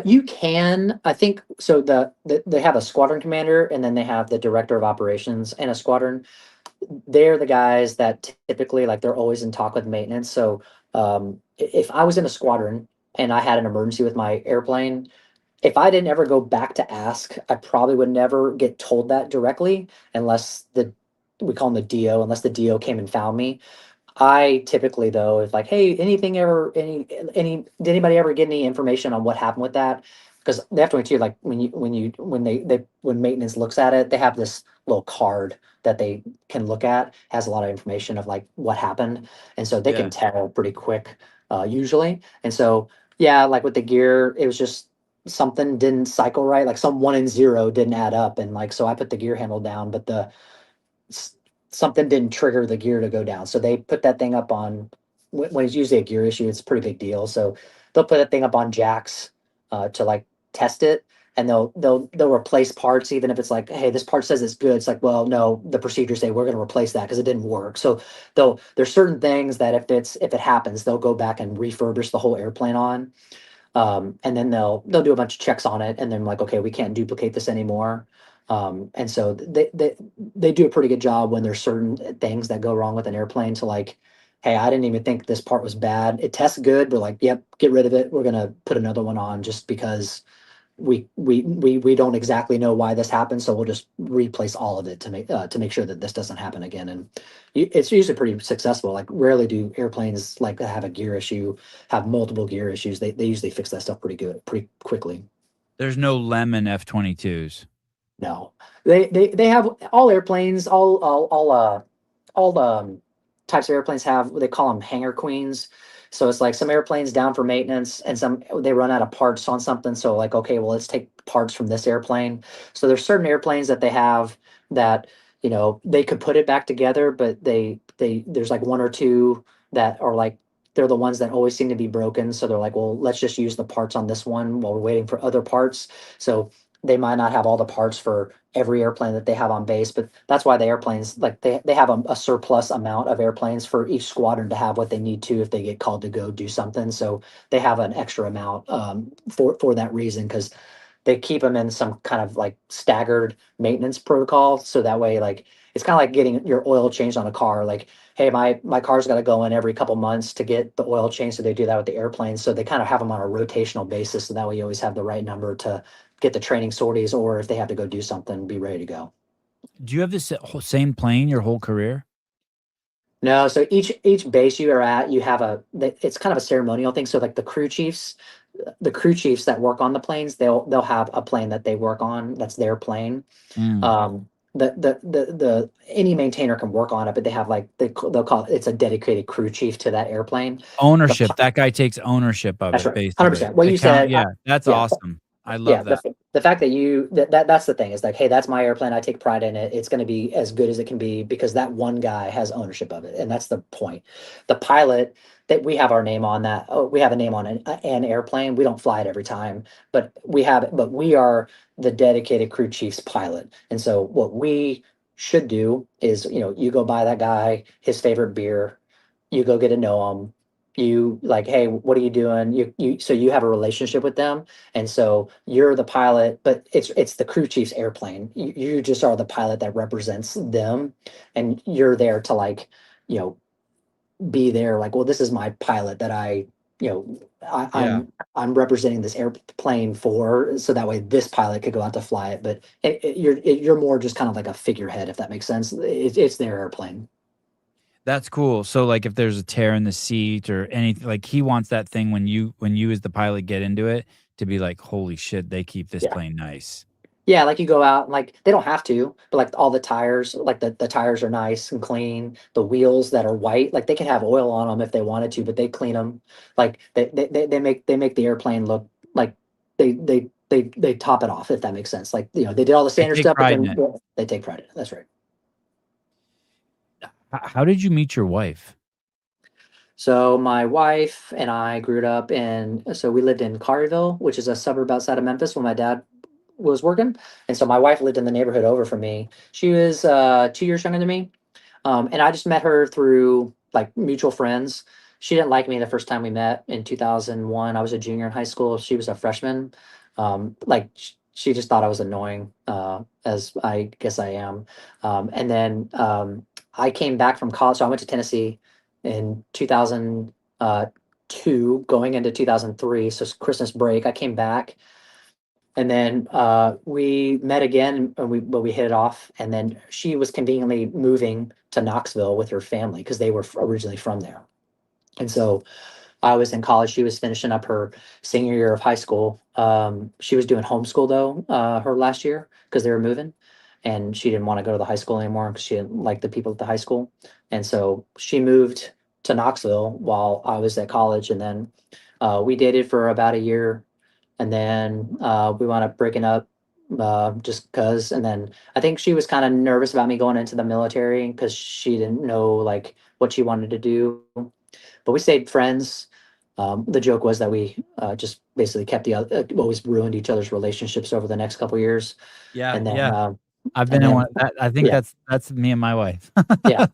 You can, I think, so they have a squadron commander and then they have the director of operations and a squadron. They're the guys that typically, like, they're always in talk with maintenance. So if I was in a squadron and I had an emergency with my airplane, if I didn't ever go back to ask, I probably would never get told that directly, unless we call them the DO, unless the DO came and found me. I typically, though, if like, hey, did anybody ever get any information on what happened with that? Because they have to too, like when maintenance looks at it, they have this little card that they can look at, has a lot of information of like what happened, and so they can Yeah. tell pretty quick. usually. And so, yeah, like with the gear, it was just something didn't cycle right. Like some 1 and 0 didn't add up. And like, so I put the gear handle down, but s- something didn't trigger the gear to go down. So they put that thing up on, when it's usually a gear issue, it's a pretty big deal. So they'll put that thing up on jacks to like test it, and they'll replace parts even if it's like, hey, this part says it's good. It's like, well, no, the procedures say we're going to replace that because it didn't work. So there's certain things that if it happens, they'll go back and refurbish the whole airplane on, and then they'll do a bunch of checks on it, and then like, okay, we can't duplicate this anymore. And so they do a pretty good job when there's certain things that go wrong with an airplane to like, hey, I didn't even think this part was bad. It tests good, but like, yep, get rid of it. We're gonna put another one on just because we don't exactly know why this happened, so we'll just replace all of it to make sure that this doesn't happen again. And it's usually pretty successful. Like rarely do airplanes like that have a gear issue, have multiple gear issues. They usually fix that stuff pretty good, pretty quickly. There's no lemon F-22s. No, they have all airplanes, all types of airplanes have what they call them hangar queens. So it's like some airplanes down for maintenance and some they run out of parts on something. So like, okay, well, let's take parts from this airplane. So there's certain airplanes that they have that, they could put it back together, but there's like one or two that are like, they're the ones that always seem to be broken. So they're like, well, let's just use the parts on this one while we're waiting for other parts. So they might not have all the parts for every airplane that they have on base, but that's why the airplanes, like they have a surplus amount of airplanes for each squadron to have what they need to if they get called to go do something. So they have an extra amount for that reason, because they keep them in some kind of like staggered maintenance protocol. So that way, like, it's kind of like getting your oil changed on a car. Like, hey, my car's got to go in every couple months to get the oil changed. So they do that with the airplanes. So they kind of have them on a rotational basis. So that way you always have the right number to get the training sorties, or if they have to go do something, be ready to go. Do you have this same plane your whole career? No, so each base you are at, you have it's kind of a ceremonial thing. So like the crew chiefs that work on the planes, they'll have a plane that they work on, that's their plane. Mm. The any maintainer can work on it, but they have like they'll call it, it's a dedicated crew chief to that airplane. The Ownership. pi- That guy takes ownership of that's it, right, 100%. basically. What you Account said, yeah, that's yeah, awesome. I yeah, love that. the fact that that's the thing, is like, hey, that's my airplane, I take pride in it, it's going to be as good as it can be because that one guy has ownership of it, and that's the point. The pilot, that we have our name on that, oh, we have a name on an airplane, we don't fly it every time, but we are the dedicated crew chief's pilot. And so what we should do is, you go buy that guy his favorite beer, you go get to know him, you like, hey, what are you doing, so you have a relationship with them. And so you're the pilot, but it's the crew chief's airplane. You just are the pilot that represents them, and you're there to like, you know, be there. Like, well, this is my pilot that you know, I, Yeah. I'm representing this airplane for, so that way this pilot could go out to fly it. But you're more just kind of like a figurehead, if that makes sense. It's their airplane. That's cool. So, like, if there's a tear in the seat or anything, like, he wants that thing when you as the pilot get into it to be like, "Holy shit, they keep this Yeah. plane nice." Yeah, like you go out and like they don't have to, but like all the tires, like the tires are nice and clean. The wheels that are white, like they can have oil on them if they wanted to, but they clean them. Like they make the airplane look like they top it off, if that makes sense. Like, they did all the They standard take stuff, but pride in then it. they take credit. That's right. How did you meet your wife? So my wife and I grew up so we lived in Collierville, which is a suburb outside of Memphis when my dad was working. And so my wife lived in the neighborhood over from me. She was 2 years younger than me. And I just met her through like mutual friends. She didn't like me the first time we met in 2001. I was a junior in high school. She was a freshman. Like she just thought I was annoying, as I guess I am. And then I came back from college. So I went to Tennessee in 2002, going into 2003. So it's Christmas break, I came back, and then we met again, and we hit it off. And then she was conveniently moving to Knoxville with her family because they were originally from there. And so I was in college. She was finishing up her senior year of high school. She was doing homeschool though, her last year, because they were moving, and she didn't want to go to the high school anymore because she didn't like the people at the high school. And so she moved to Knoxville while I was at college, and then we dated for about a year, and then we wound up breaking up just because. And then I think she was kind of nervous about me going into the military because she didn't know like what she wanted to do. But we stayed friends. The joke was that we just basically kept always ruined each other's relationships over the next couple years, Yeah, and then yeah. I've and been in one then that I think yeah, that's me and my wife. yeah.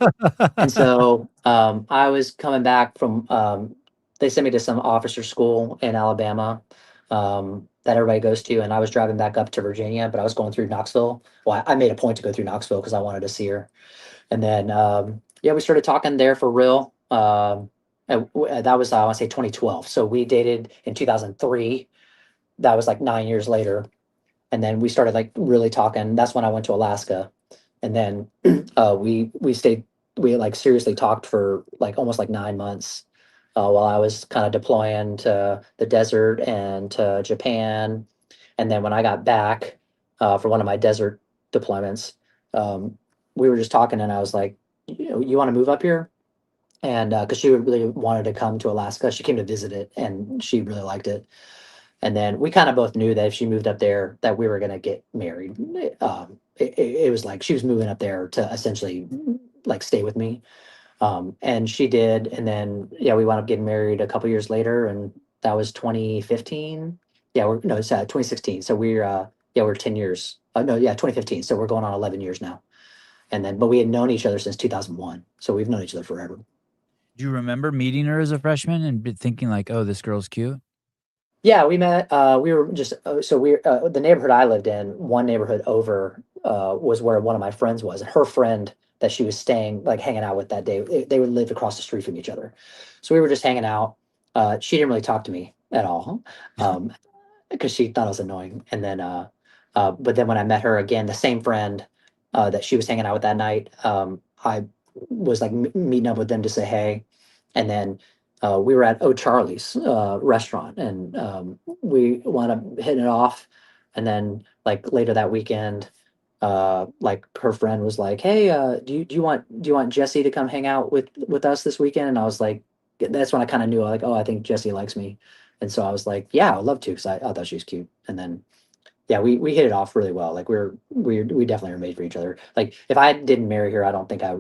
And so I was coming back from, they sent me to some officer school in Alabama that everybody goes to. And I was driving back up to Virginia, but I was going through Knoxville. Well, I made a point to go through Knoxville because I wanted to see her. And then, yeah, we started talking there for real. That was, I want to say 2012. So we dated in 2003. That was like 9 years later. And then we started like really talking. That's when I went to Alaska. And then we stayed, we like seriously talked for like almost like 9 months while I was kind of deploying to the desert and to Japan. And then when I got back for one of my desert deployments, um, we were just talking, and I was like, you want to move up here? And because she really wanted to come to Alaska, she came to visit it, and she really liked it. And then we kind of both knew that if she moved up there, that we were going to get married. It was like she was moving up there to essentially like stay with me. And she did. And then, yeah, we wound up getting married a couple years later, and that was 2015. Yeah, no, it's 2016. So we're, yeah, we're 10 years. No, yeah, 2015. So we're going on 11 years now. And then, but we had known each other since 2001. So we've known each other forever. Do you remember meeting her as a freshman and thinking like, "Oh, this girl's cute"? Yeah, we met. We were just so we the neighborhood I lived in. One neighborhood over was where one of my friends was. Her friend that she was staying, like hanging out with that day, they would live across the street from each other. So we were just hanging out. She didn't really talk to me at all because she thought I was annoying. And then, but then when I met her again, the same friend that she was hanging out with that night, I was like meeting up with them to say hey, and then we were at O'Charlie's restaurant, and we wound up hitting it off. And then like later that weekend, like her friend was like, "Hey, do you want Jesse to come hang out with us this weekend?" And I was like, that's when I kind of knew like, oh, I think Jesse likes me. And so I was like, yeah, I'd love to because I thought she was cute. And then yeah, we hit it off really well. Like we definitely are made for each other. Like if I didn't marry her, I don't think I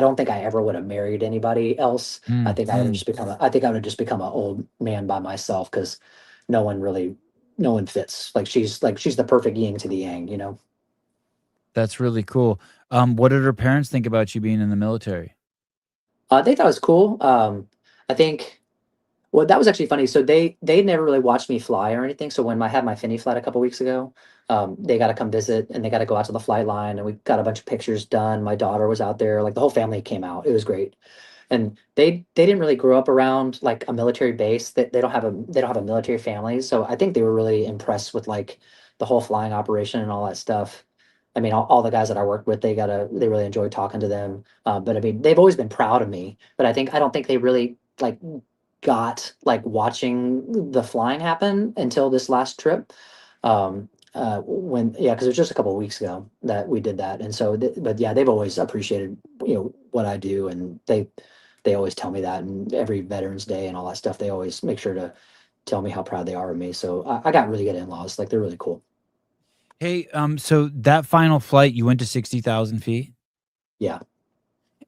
don't think I ever would have married anybody else. I think I would have Mhm. just become I think I would have just become an old man by myself because no one really no one fits. Like she's the perfect yin to the yang, you know. That's really cool. What did her parents think about you being in the military? They thought it was cool. I think well, that was actually funny. So they never really watched me fly or anything. So when I had my Finney flight a couple weeks ago, they got to come visit, and they got to go out to the flight line, and we got a bunch of pictures done. My daughter was out there, like the whole family came out. It was great. And they didn't really grow up around like a military base. They don't have a military family. So I think they were really impressed with like the whole flying operation and all that stuff. I mean, all the guys that I worked with, they really enjoyed talking to them. But I mean, they've always been proud of me. But I don't think they really like got like watching the flying happen until this last trip. When yeah, because it was just a couple of weeks ago that we did that. And so but yeah, they've always appreciated what I do, and they always tell me that, and every Veterans Day and all that stuff, they always make sure to tell me how proud they are of me. So I got really good in-laws. Like they're really cool. Hey, so that final flight, you went to 60,000 feet? Yeah.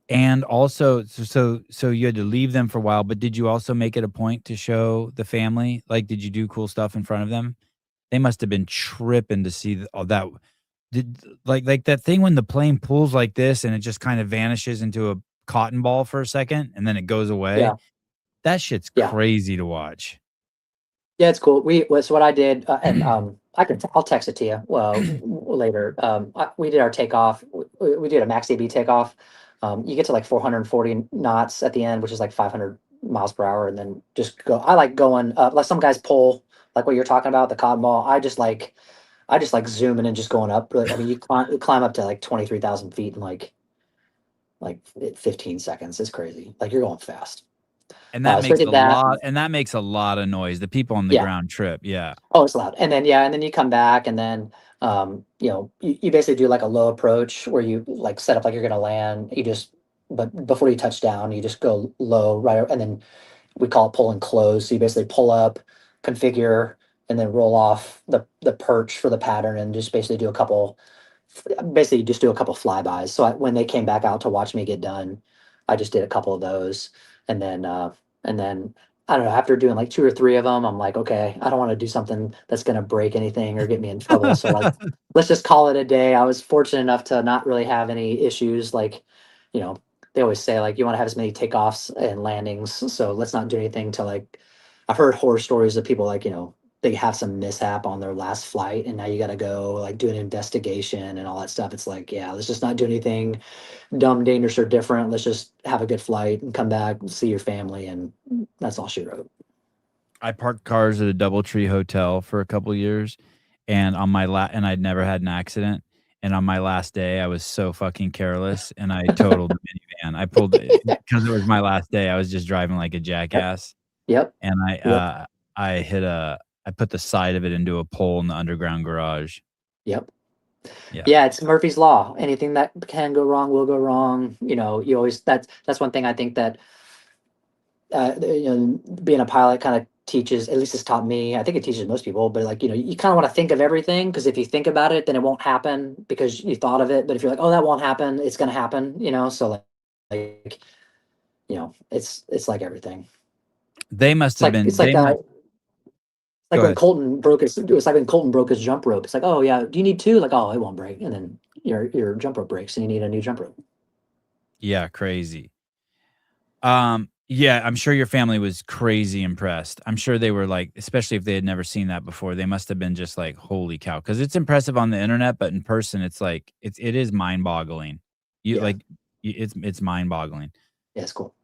And also, so you had to leave them for a while, but did you also make it a point to show the family? Like, did you do cool stuff in front of them? They must have been tripping to see all that. Did like that thing when the plane pulls like this and it just kind of vanishes into a cotton ball for a second and then it goes away? Yeah. That shit's Yeah. crazy to watch. Yeah, it's cool. So what I did, and I'll text it to you later. We did our takeoff. We did a max DB takeoff. You get to like 440 knots at the end, which is like 500 miles per hour, and then just go. I like going up. Like some guys pull, like what you're talking about, the cotton ball. I just like zooming and just going up. I mean, you climb up to like 23,000 feet in like 15 seconds. It's crazy. Like you're going fast. And that So I makes did a that. lot and that makes a lot of noise. The people on the Yeah. ground trip, yeah. Oh, it's loud. And then yeah, and then you come back, and then you basically do like a low approach where you like set up like you're gonna land. You just but before you touch down, you just go low, right, and then we call it pull and close. So you basically pull up, configure, and then roll off the perch for the pattern, and just basically do a couple. Basically, just do a couple flybys. So when they came back out to watch me get done, I just did a couple of those, and then I don't know. After doing like two or three of them, I'm like, okay, I don't want to do something that's going to break anything or get me in trouble. So like, let's just call it a day. I was fortunate enough to not really have any issues. Like, you know, they always say like you want to have as many takeoffs and landings. So let's not do anything to like. I've heard horror stories of people like they have some mishap on their last flight and now you got to go like do an investigation and all that stuff. It's like, yeah, let's just not do anything dumb, dangerous, or different. Let's just have a good flight and come back and see your family, and that's all she wrote. I parked cars at a DoubleTree hotel for a couple years, and on my and I'd never had an accident, and on my last day, I was so fucking careless, and I totaled the minivan. I pulled it because it was my last day, I was just driving like a Yep, jackass, yep, and yep, I hit a I put the side of it into a pole in the underground garage. yep. Yeah. Yeah, it's Murphy's law. Anything that can go wrong will go wrong. You always that's one thing I think that being a pilot kind of teaches, at least it's taught me. I think it teaches most people, but like, you kind of want to think of everything because if you think about it, then it won't happen because you thought of it. But if you're like, oh, that won't happen, it's going to happen. So like, it's like everything. They must It's have like, been it's like, they uh, must it's like Go when ahead. Colton broke his, it was like when Colton broke his jump rope. It's like, oh yeah, do you need two? Like, oh, it won't break. And then your jump rope breaks and you need a new jump rope. Yeah, crazy. Yeah, I'm sure your family was crazy impressed. I'm sure they were like, especially if they had never seen that before, they must have been just like, "Holy cow!" Because it's impressive on the internet, but in person, it's like it is mind-boggling. You Yeah. like, it's mind-boggling. Yeah, it's cool.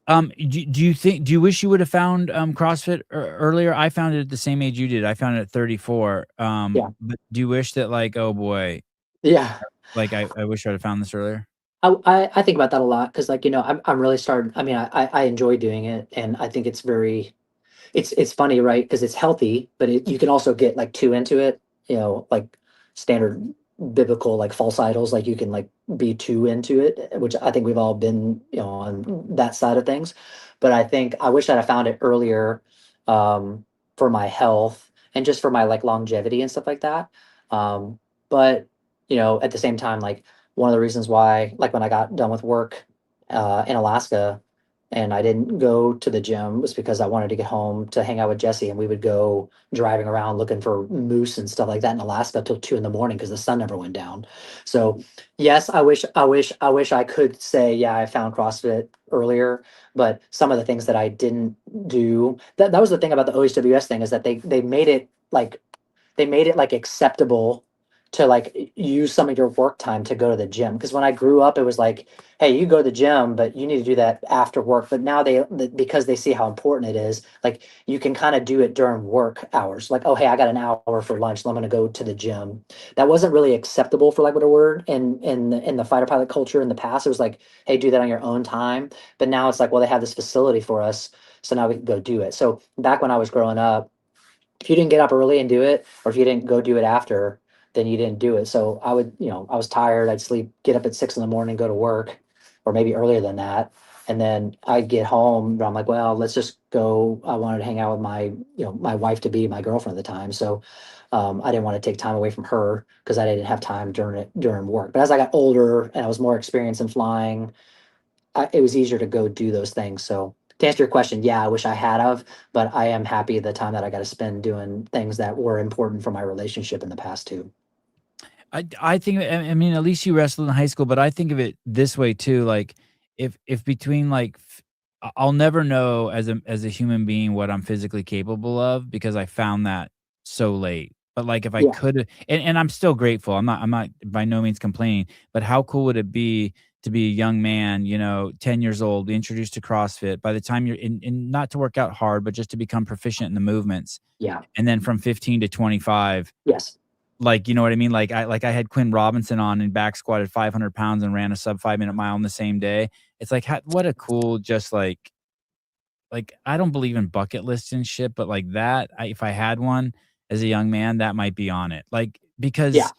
Do you wish you would have found CrossFit earlier? I found it at the same age you did. I found it at 34. Yeah. But do you wish that like, oh boy, Yeah. like I wish I'd have found this earlier? I think about that a lot because like I'm really starting. I mean I enjoy doing it and I think it's very it's funny, right? Because it's healthy, but you can also get like too into it. Like standard biblical like false idols. Like you can like be too into it, which I think we've all been on that side of things. But I think I wish I'd have found it earlier for my health and just for my like longevity and stuff like that. But at the same time, like one of the reasons why, like when I got done with work in Alaska and I didn't go to the gym was because I wanted to get home to hang out with Jesse and we would go driving around looking for moose and stuff like that in Alaska till 2 in the morning because the sun never went down. So yes, I wish I could say, yeah, I found CrossFit earlier, but some of the things that I didn't do, that was the thing about the OHWS thing is that they made it like acceptable to like use some of your work time to go to the gym. Because when I grew up, it was like, hey, you go to the gym, but you need to do that after work. But now because they see how important it is, like you can kind of do it during work hours. Like, oh, hey, I got an hour for lunch, so I'm going to go to the gym. That wasn't really acceptable for lack of a word in the fighter pilot culture in the past. It was like, hey, do that on your own time. But now it's like, well, they have this facility for us, so now we can go do it. So back when I was growing up if you didn't get up early and do it, or if you didn't go do it after, then you didn't do it. So I was tired. I'd sleep, get up at 6 in the morning, go to work, or maybe earlier than that. And then I'd get home, but I'm like, well, let's just go. I wanted to hang out with my wife to be my girlfriend at the time. So I didn't want to take time away from her because I didn't have time during work. But as I got older and I was more experienced in flying, it was easier to go do those things. So to answer your question, yeah, I wish I had of, but I am happy the time that I got to spend doing things that were important for my relationship in the past too. I think I mean, at least you wrestled in high school, but I think of it this way too, like, if between, like, I'll never know as a human being what I'm physically capable of because I found that so late. But, like, if I Yeah, could and I'm still grateful, I'm not by no means complaining, but how cool would it be to be a young man, 10 years old, be introduced to CrossFit, by the time you're in not to work out hard, but just to become proficient in the movements, yeah, and then from 15 to 25 yes, like, you know what I mean? Like I had Quinn Robinson on and back squatted 500 pounds and ran a sub 5-minute mile on the same day. It's like, what a cool, just like, I don't believe in bucket lists and shit, but like that, if I had one as a young man, that might be on it. Like, yeah, because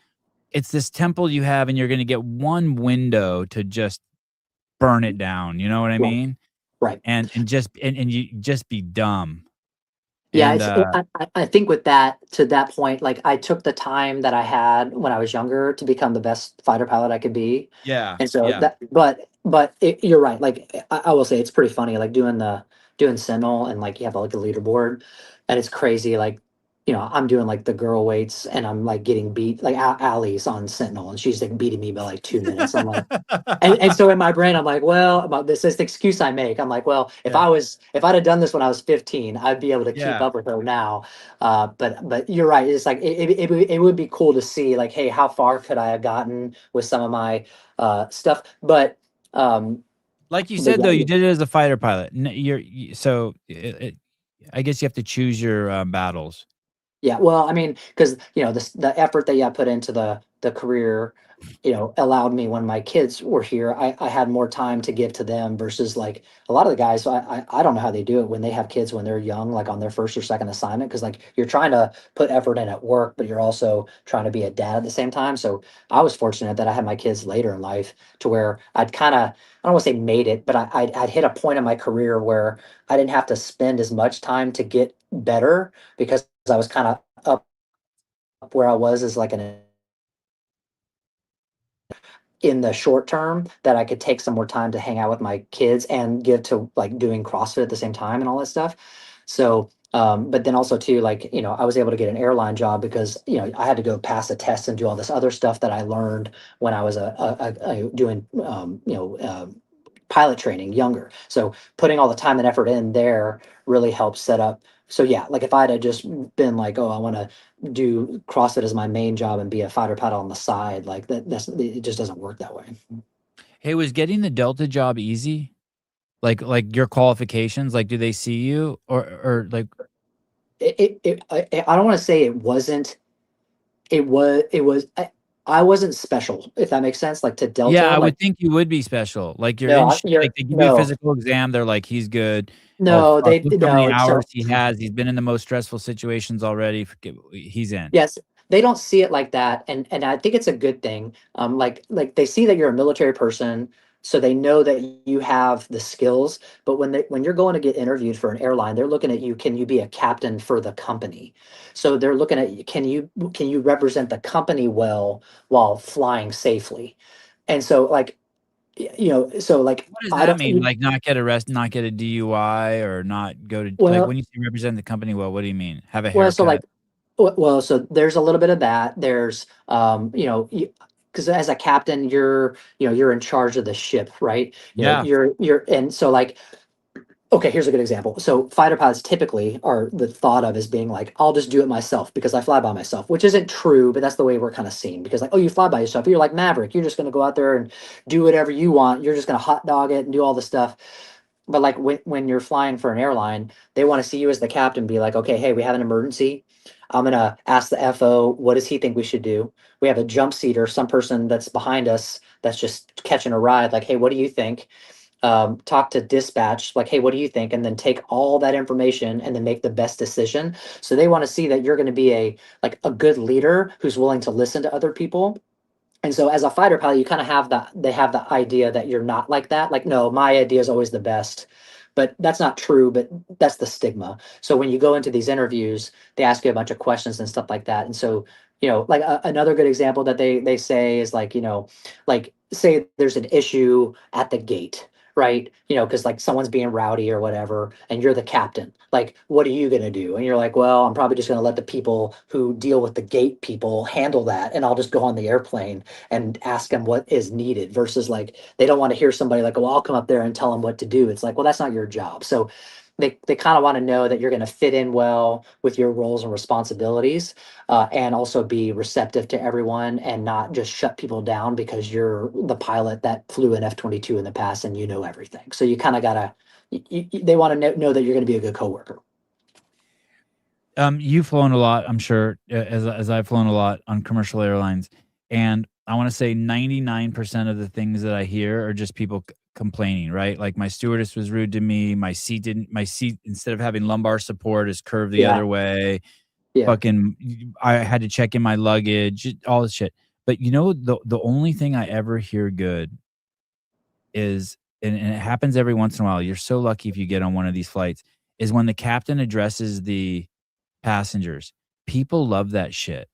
it's this temple you have and you're gonna get one window to just burn it down, you know what I Right. mean? Right. And you just be dumb. Yeah, And, it's I think with that to that point, like I took the time that I had when I was younger to become the best fighter pilot I could be. yeah, And so yeah. that but you're right. Like I will say it's pretty funny like doing Sentinel and like you have like a leaderboard and it's crazy like I'm doing like the girl weights and I'm like getting beat like Allie's on Sentinel and she's like beating me by like 2 minutes. I'm like and so in my brain, I'm like, well, about this is the excuse I make. I'm like, well, Yeah, if I'd have done this when I was 15, I'd be able to keep yeah. up with her now. But you're right. It's like it would be cool to see like, hey, how far could I have gotten with some of my stuff? Um, Like you but said, though, yeah, you did it as a fighter pilot. N you're y so I guess you have to choose your, battles. yeah, well, I mean, because the effort that I put into the career, allowed me when my kids were here, I had more time to give to them versus like a lot of the guys. I don't know how they do it when they have kids when they're young, like on their first or second assignment, because like you're trying to put effort in at work, but you're also trying to be a dad at the same time. So I was fortunate that I had my kids later in life to where I'd kind of I don't want to say made it, but I'd hit a point in my career where I didn't have to spend as much time to get better because I was kind of up where I was as like an in the short term that I could take some more time to hang out with my kids and give to like doing CrossFit at the same time and all that stuff. So, but then also too, like, I was able to get an airline job because, I had to go pass a test and do all this other stuff that I learned when I was doing, pilot training younger. So putting all the time and effort in there really helps set up. So yeah, like if I'd have just been like, oh, I want to do CrossFit as my main job and be a fighter pilot on the side, like it just doesn't work that way. Hey, was getting the Delta job easy? Like, your qualifications, like, do they see you? Or, like I don't want to say it wasn't. It was. I wasn't special, if that makes sense. Like to yeah, Delta, I like would think you would be special. Like, you're no, in sh like, you're they give you a no, physical exam, they're like, "He's good." "Oh, no. fuck, They look how many no. hours So he has. He's been in the most stressful situations already. Forget he's in." yes, they don't see it like that, and I think it's a good thing. Like they see that you're a military person, so they know that you have the skills. But when you're going to get interviewed for an airline, they're looking at you. Can you be a captain for the company? So they're looking at you. Can you represent the company well while flying safely? And so like so like What does I that don't. mean? Like, not get arrested, not get a DUI, or not go to like, Well, when you say represent the company well, what do you mean? Have a so like haircut? so there's a little bit of that. There's, because as a captain, you're in charge of the ship, right? Yeah. And so like, okay, here's a good example. So fighter pilots typically are the thought of as being like, I'll just do it myself because I fly by myself, which isn't true, but that's the way we're kind of seen because like, oh, you fly by yourself. You're like Maverick. You're just going to go out there and do whatever you want. You're just going to hot dog it and do all the stuff. But like when you're flying for an airline, they want to see you as the captain be like, okay, hey, we have an emergency. I'm gonna ask the FO, what does he think we should do? We have a jump seater, some person that's behind us that's just catching a ride, like, hey, what do you think? Talk to dispatch, like, hey, what do you think? And then take all that information and then make the best decision. So they want to see that you're going to be a good leader who's willing to listen to other people. And so as a fighter pilot, you kind of have they have the idea that you're not like that. Like, no, my idea is always the best. But that's not true, but that's the stigma. So when you go into these interviews, they ask you a bunch of questions and stuff like that. And so, like another good example that they say is like, like say there's an issue at the gate, right? Because like someone's being rowdy or whatever, and you're the captain. Like, what are you gonna do? And you're like, well, I'm probably just gonna let the people who deal with the gate people handle that, and I'll just go on the airplane and ask them what is needed versus like they don't want to hear somebody like, well, I'll come up there and tell them what to do. It's like, well, that's not your job. So they kind of want to know that you're going to fit in well with your roles and responsibilities, and also be receptive to everyone and not just shut people down because you're the pilot that flew an F-22 in the past and you know everything. So you kind of gotta. They want to know that you're going to be a good coworker. You've flown a lot, I'm sure, as I've flown a lot on commercial airlines, and I wanna say 99% of the things that I hear are just people complaining, right? Like, my stewardess was rude to me, my seat, instead of having lumbar support, is curved the Yeah, other way, yeah, fucking I had to check in my luggage, all this shit. But, the only thing I ever hear good is and it happens every once in a while. You're so lucky if you get on one of these flights, is when the captain addresses the passengers. People love that shit.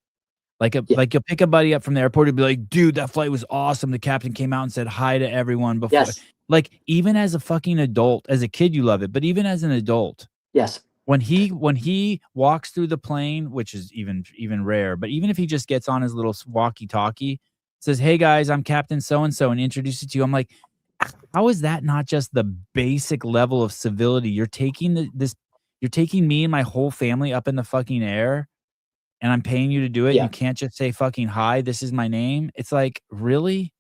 Yeah. Like, you'll pick a buddy up from the airport and be like, "Dude, that flight was awesome. The captain came out and said hi to everyone before." Yes. Like, even as a fucking adult, as a kid, you love it, but even as an adult, Yes. when he walks through the plane, which is even rare, but even if he just gets on his little walkie-talkie, says, "Hey, guys, I'm Captain so and so," and introduces you, I'm like, how is that not just the basic level of civility? You're taking me and my whole family up in the fucking air, and I'm paying you to do it, and you Yeah. can't just say fucking, "Hi, this is my name?" It's like, "Really?"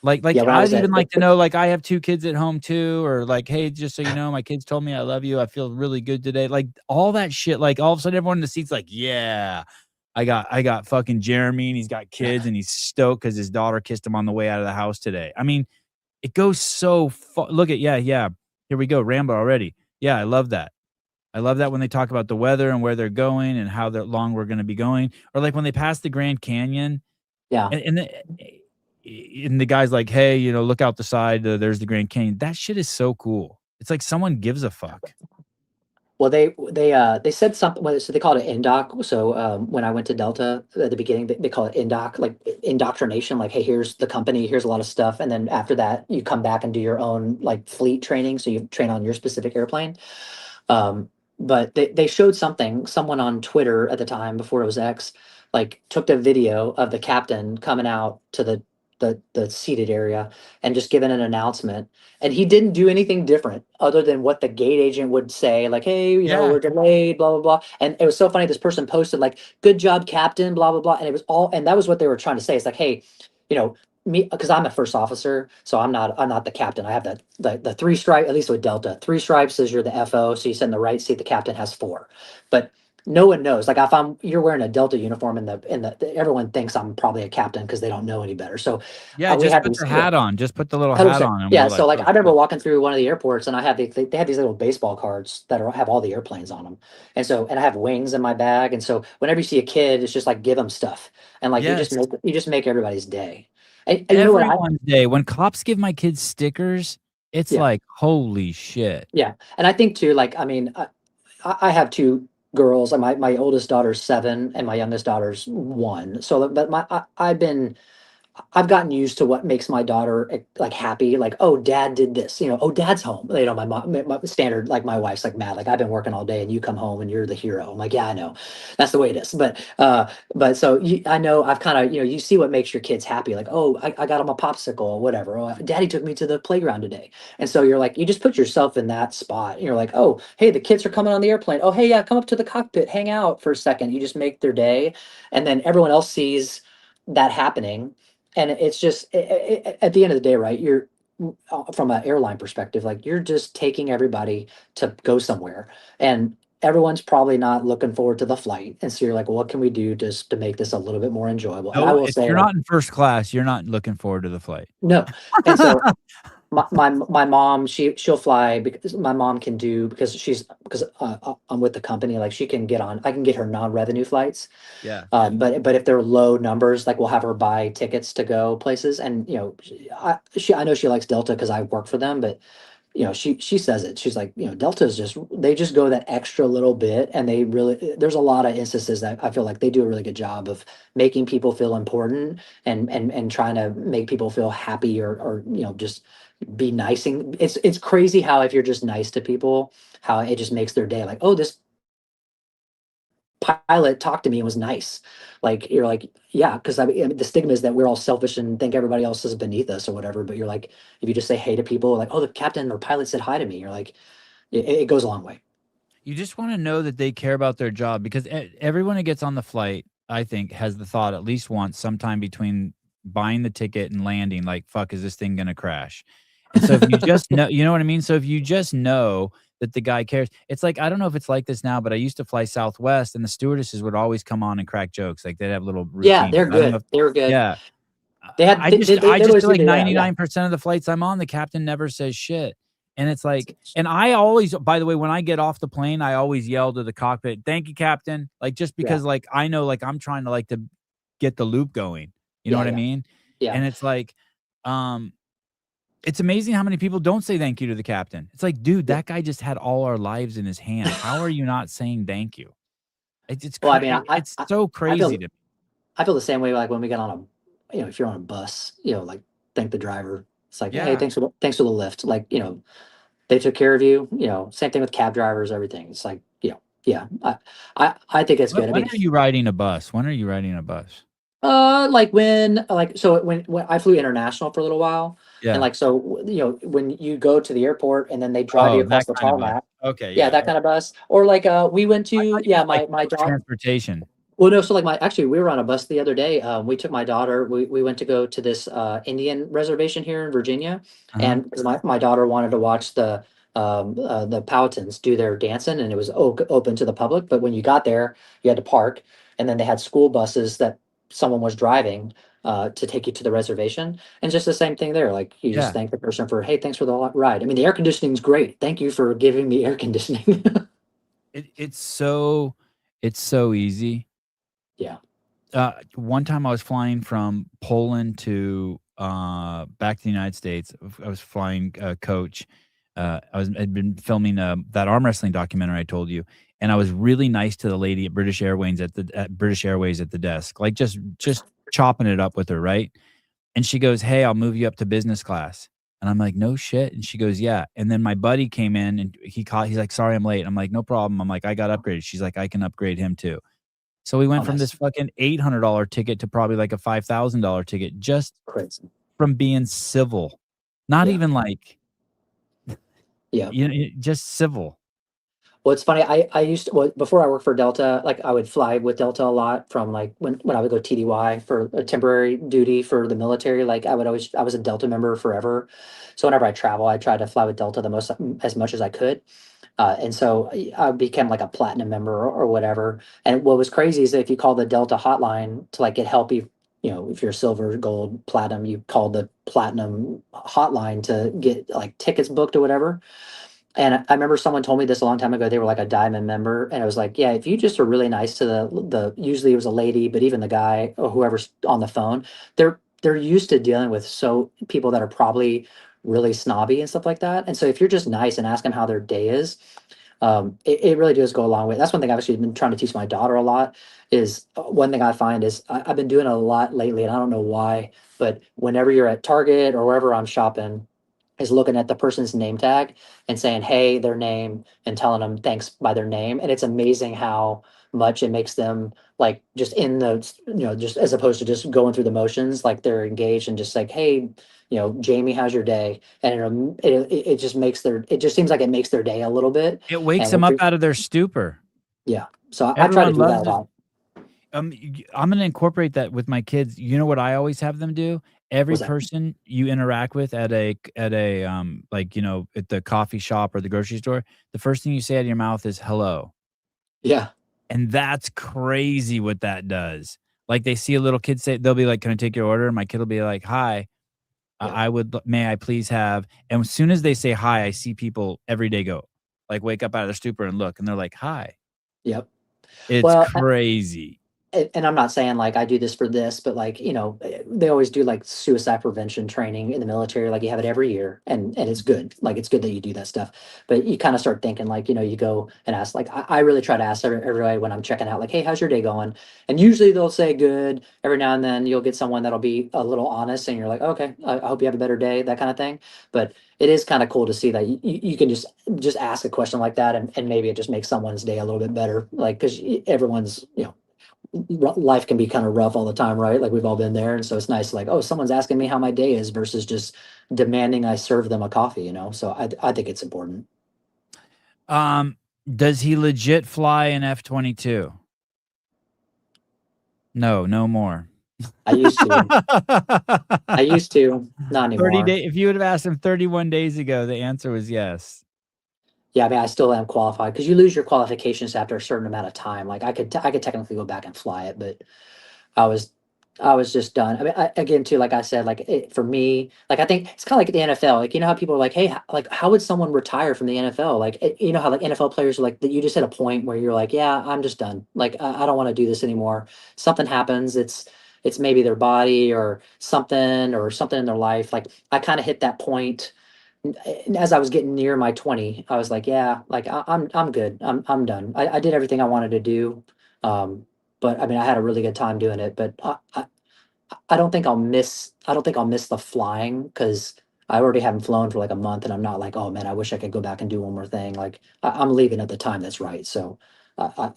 Yeah. When I I'd was even at like to know, like, I have 2 kids at home too, or like, "Hey, just so you know, my kids told me I love you. I feel really good today." Like, all that shit, like, all of a sudden everyone in the seat's like, "Yeah, I got fucking Jeremy, and he's got kids, and he's stoked because his daughter kissed him on the way out of the house today." I mean, it goes so far. Look at yeah. Here we go, Rambo already. Yeah, I love that. I love that when they talk about the weather and where they're going and how long we're gonna be going, or like when they pass the Grand Canyon yeah. and the guy's like, "Hey, look out the side, there's the Grand Canyon." That shit is so cool. It's like someone gives a fuck. Well, they said something. So they call it indoc. So when I went to Delta at the beginning, they call it indoc, like indoctrination. Like, hey, here's the company, here's a lot of stuff, and then after that, you come back and do your own like fleet training. So you train on your specific airplane. Um, but they showed someone on Twitter at the time before it was X, like took the video of the captain coming out to the seated area and just giving an announcement. And he didn't do anything different other than what the gate agent would say, like, hey, Yeah. we're delayed, blah, blah, blah. And it was so funny. This person posted like, good job, captain, blah, blah, blah. And it was all, and that was what they were trying to say. It's like, hey, you know, me, because I'm a first officer, so I'm not the captain. I have the three stripe, at least with Delta. Three stripes is you're the FO, so you sit in the right seat, the captain has four. But no one knows. Like if you're wearing a Delta uniform everyone thinks I'm probably a captain because they don't know any better. So Yeah, we just had put these, the yeah, hat on. Just put the little hat 100%. on, and Yeah, we're so like, like "Oh, I remember shit." walking through one of the airports and I have they have these little baseball cards that have all the airplanes on them. And I have wings in my bag. And so whenever you see a kid, it's just like give them stuff. And like Yes. you just make everybody's day. And you know what I Everyone's day. When cops give my kids stickers, it's yeah. like, "Holy shit." Yeah. And I think too, like I mean, I have two girls, and my oldest daughter's 7 and my youngest daughter's 1. So but I've gotten used to what makes my daughter like happy, like, oh, dad did this, oh, dad's home. My mom, my standard, like my wife's like mad, like I've been working all day and you come home and you're the hero. I'm like, yeah, I know, that's the way it is. But so I know I've kind of, you see what makes your kids happy, like, oh, I got him a popsicle or whatever. Oh, daddy took me to the playground today. And so you're like, you just put yourself in that spot. And you're like, oh, hey, the kids are coming on the airplane. Oh, hey, yeah, come up to the cockpit, hang out for a second. You just make their day. And then everyone else sees that happening, and it's just at the end of the day, right? You're from an airline perspective, like you're just taking everybody to go somewhere, and everyone's probably not looking forward to the flight. And so you're like, well, what can we do just to make this a little bit more enjoyable? And I No, will if say, you're like, not in first class, you're not looking forward to the flight. no. And so my mom, she'll fly because my mom can do, because I'm with the company, like she can get on, I can get her non-revenue flights. Yeah. But if they're low numbers, like we'll have her buy tickets to go places. And I know she likes Delta because I work for them, but she says it. She's like, Delta is just, they just go that extra little bit, and they really, there's a lot of instances that I feel like they do a really good job of making people feel important, and trying to make people feel happy, or just be nice. And it's crazy how if you're just nice to people, how it just makes their day. Like, oh, this pilot talked to me and was nice. Like you're like, yeah, because I mean, the stigma is that we're all selfish and think everybody else is beneath us or whatever. But you're like, if you just say hey to people, like, oh, the captain or pilot said hi to me, you're like, it goes a long way. You just wanna know that they care about their job because everyone that gets on the flight, I think, has the thought at least once sometime between buying the ticket and landing, like, "Fuck, is this thing gonna crash?" And so if you just know, you know what I mean? So if you just know that the guy cares, it's like, I don't know if it's like this now, but I used to fly Southwest, and the stewardesses would always come on and crack jokes, like, they'd have little Yeah, routines. they're I don't know good. if They were good. yeah. They had I just I they just always feel do like the, yeah. 99% of the flights I'm on, the captain never says shit. And it's like, and I always, by the way, when I get off the plane, I always yell to the cockpit, "Thank you, captain." Like, just Yeah. because, like, I know, like, I'm trying to, like, to get the loop going. You know Yeah. what I Yeah. mean? Yeah. And it's like, um, It's amazing how many people don't say thank you to the captain. It's like, dude, Yeah. that guy just had all our lives in his hand. How are you not saying thank you? Well, I mean, It's so I crazy feel to me. I feel the same way, like, when we get on if you're on a bus, like, thank the driver. It's like, "Hey, Yeah. thanks for the lift." Like, they took care of you, same thing with cab drivers, everything. It's like, yeah, I think it's good. I When mean, are you riding a bus? When are you riding a bus? like so when I flew international for a little while, and Yeah. like so when you go to the airport and then they drive you Oh, across that the kind of bus. tarmac, Okay, yeah, yeah. that kind of bus, or like we went I to thought you yeah meant like my public daughter. transportation. Well, no, so like my actually we were on a bus the other day. We took my daughter. We went to go to this Indian reservation here in Virginia, Uh-huh. and because my daughter wanted to watch the Powhatans do their dancing, and it was open to the public. But when you got there, you had to park, and then they had school buses that someone was driving to take you to the reservation, and just the same thing there. Like you just Yeah. thank the person for, hey, thanks for the ride. I mean, the air conditioning's great. Thank you for giving me air conditioning. It's so easy. Yeah. One time I was flying from Poland to back to the United States. I was flying coach. I'd been filming that arm wrestling documentary I told you, and I was really nice to the lady at British Airways at the desk, like just chopping it up with her, right? And she goes, "Hey, I'll move you up to business class." And I'm like, "No shit." And she goes, "Yeah." And then my buddy came in and he's like, "Sorry, I'm late." I'm like, "No problem." I'm like, "I got upgraded." She's like, "I can upgrade him too." So we Oh, went from this nice. fucking $800 ticket to probably like a $5,000 ticket just Crazy. from being civil. Not Yeah. even like, Yeah. just civil. Well, it's funny. I used to, well, before I worked for Delta, like I would fly with Delta a lot from like when I would go TDY for a temporary duty for the military. Like I was a Delta member forever. So whenever I travel, I try to fly with Delta the most as much as I could. And so I became like a platinum member or whatever. And what was crazy is that if you call the Delta hotline to like get help, if you're silver, gold, platinum, you call the platinum hotline to get like tickets booked or whatever. And I remember someone told me this a long time ago. They were like a diamond member, and it was like, yeah, if you just are really nice to the usually it was a lady, but even the guy or whoever's on the phone, they're used to dealing with people that are probably really snobby and stuff like that. And so if you're just nice and ask them how their day is, it really does go a long way. That's one thing I've actually been trying to teach my daughter a lot. Is one thing I find is I've been doing a lot lately, and I don't know why, but whenever you're at Target or wherever I'm shopping, is looking at the person's name tag and saying, hey, their name, and telling them thanks by their name. And it's amazing how much it makes them like just just as opposed to just going through the motions, like they're engaged and just like, hey, Jamie, how's your day? And it just it just seems like it makes their day a little bit. It wakes And them up out of their stupor. yeah, so I try to Everyone do that a loves it. lot. I'm gonna incorporate that with my kids. You know what I always have them do? Every What's that? person you interact with like, at the coffee shop or the grocery store, the first thing you say out of your mouth is hello. Yeah, And that's crazy what that does. Like, they see a little kid say they'll be like, "Can I take your order?" And my kid will be like, "Hi, yep, may I please have," and as soon as they say hi, I see people every day go, like, wake up out of their stupor and look, and they're like, "Hi." yep. It's Well, crazy. and I'm not saying like I do this for this, but like, they always do like suicide prevention training in the military. Like you have it every year, and it's good. Like it's good that you do that stuff. But you kind of start thinking like, you go and ask, like I really try to ask everybody when I'm checking out, like, hey, how's your day going? And usually they'll say good. Every now and then you'll get someone that'll be a little honest, and you're like, okay, I hope you have a better day, that kind of thing. But it is kind of cool to see that you can just ask a question like that, and maybe it just makes someone's day a little bit better. Like because everyone's life can be kind of rough all the time, right? Like we've all been there. And so it's nice, like, oh, someone's asking me how my day is versus just demanding I serve them a coffee. So I think it's important. Um, does he legit fly an F-22? No, no more. I used to. I used to, not 30 anymore. day if you would have asked him 31 days ago, the answer was yes. Yeah, I mean, I still am qualified because you lose your qualifications after a certain amount of time. Like I could technically go back and fly it, but I was I was just done. I mean, again, too, like I said, like for me, like I think it's kind of like the NFL. Like you know how people are like, hey, like how would someone retire from the NFL? Like you know how like NFL players are like that. You just hit a point where you're like, yeah, I'm just done. Like I don't want to do this anymore. Something happens. it's maybe their body or something in their life. Like I kind of hit that point as I was getting near my 20. I was like, yeah, like I'm good. I'm done. I did everything I wanted to do. Um, but I mean, I had a really good time doing it. But I don't think I'll miss. I don't think I'll miss the flying because I already haven't flown for like a month, and I'm not like, oh man, I wish I could go back and do one more thing. Like I'm leaving at the time that's right. So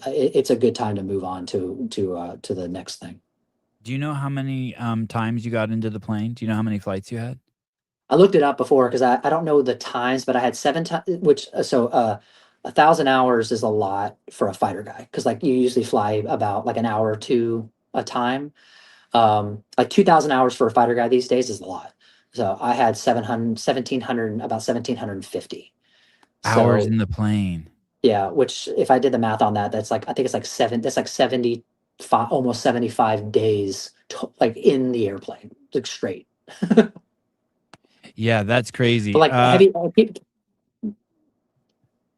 it's a good time to move on to the next thing. Do you know how many times you got into the plane? Do you know how many flights you had? I looked it up before because I don't know the times, but I had 7 times, which 1,000 hours is a lot for a fighter guy because like you usually fly about like an hour or two a time. Like 2,000 hours for a fighter guy these days is a lot. So I had 700, 1,700, about 1,750. Hours So in the plane. yeah, which if I did the math on that, that's like, I think it's like that's like 75, almost 75 days, like in the airplane, like straight. Yeah, that's But crazy. like heavy,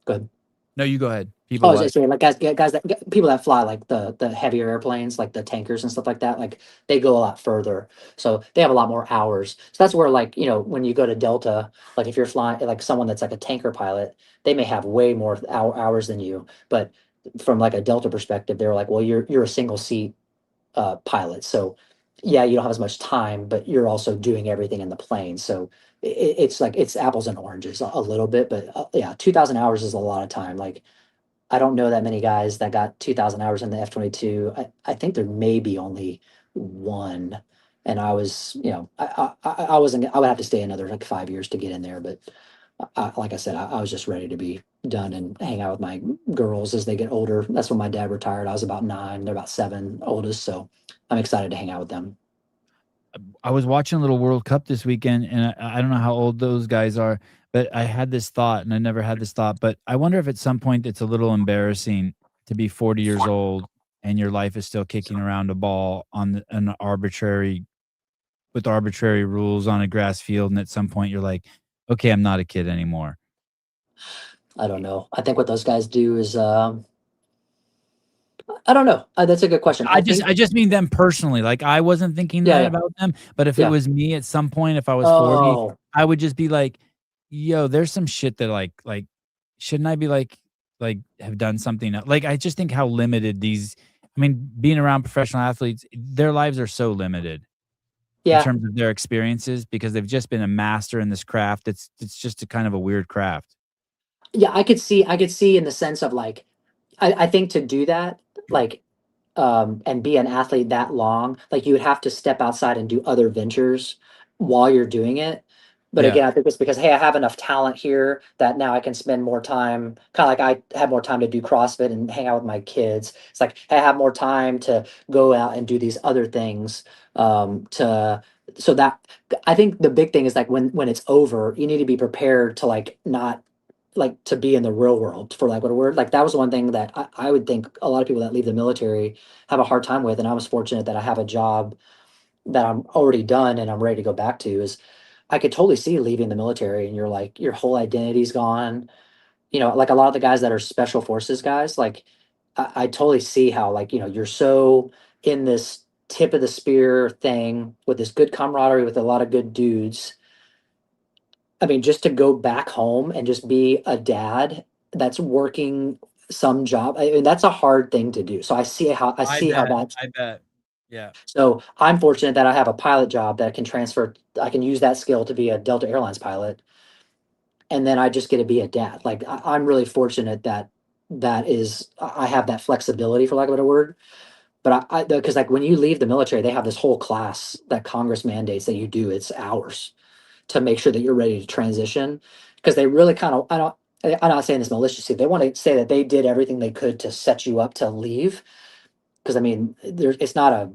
good. No, you go ahead. Oh, People I was what? just saying, like guys that people that fly like the heavier airplanes, like the tankers and stuff like that, like they go a lot further, so they have a lot more hours. So that's where, like, when you go to Delta, like if you're flying like someone that's like a tanker pilot, they may have way more hours than you. But from like a Delta perspective, they're like, well, you're a single seat pilot, so yeah, you don't have as much time, but you're also doing everything in the plane. So it's like it's apples and oranges a little bit, but yeah, 2,000 hours is a lot of time. Like I don't know that many guys that got 2,000 hours in the F-22. I think there may be only one. And I was, I wasn't, I would have to stay another like 5 years to get in there. But like I said, I was just ready to be done and hang out with my girls as they get older. That's when my dad retired. I was about 9, they're about 7 oldest. So I'm excited to hang out with them. I was watching a little World Cup this weekend, and I don't know how old those guys are, but I had this thought, and I never had this thought, but I wonder if at some point it's a little embarrassing to be 40 years old and your life is still kicking around a ball on an arbitrary with arbitrary rules on a grass field, and at some point you're like, okay, I'm not a kid anymore. I don't know. I think what those guys do is, I don't know. That's a good question. I I just think, I just mean them personally. Like I wasn't thinking yeah, that yeah, about them, but if it yeah. was me at some point, if I was 40, Oh, I would just be like, yo, there's some shit that shouldn't I be have done something like I just think how limited these I mean, being around professional athletes, their lives are so limited in yeah. terms of their experiences because they've just been a master in this craft. It's just a kind of a weird craft. Yeah, I could see in the sense of like, I think to do that, like, and be an athlete that long, like you would have to step outside and do other ventures while you're doing it. But Yeah. again, I think it's because, hey, I have enough talent here that now I can spend more time, kind of like I have more time to do CrossFit and hang out with my kids. It's like, hey, I have more time to go out and do these other things. To so that I think the big thing is like when it's over, you need to be prepared to like not like to be in the real world, for like what a word. Like that was one thing that I would think a lot of people that leave the military have a hard time with. And I was fortunate that I have a job that I'm already done and I'm ready to go back to. Is I could totally see leaving the military and you're like your whole identity's gone. Like a lot of the guys that are special forces guys, like I totally see how, like, you're so in this tip of the spear thing with this good camaraderie with a lot of good dudes. I mean, just to go back home and just be a dad that's working some job, I mean, that's a hard thing to do. So I I see how bet. that's. I bet. Yeah. So I'm fortunate that I have a pilot job that can transfer. I can use that skill to be a Delta Airlines pilot, and then I just get to be a dad. Like I'm really fortunate that I have that flexibility, for lack of a better word. But because like when you leave the military, they have this whole class that Congress mandates that you do. It's hours to make sure that you're ready to transition, because they really kind of, I'm not saying this maliciously, they want to say that they did everything they could to set you up to leave. Because I mean, it's not a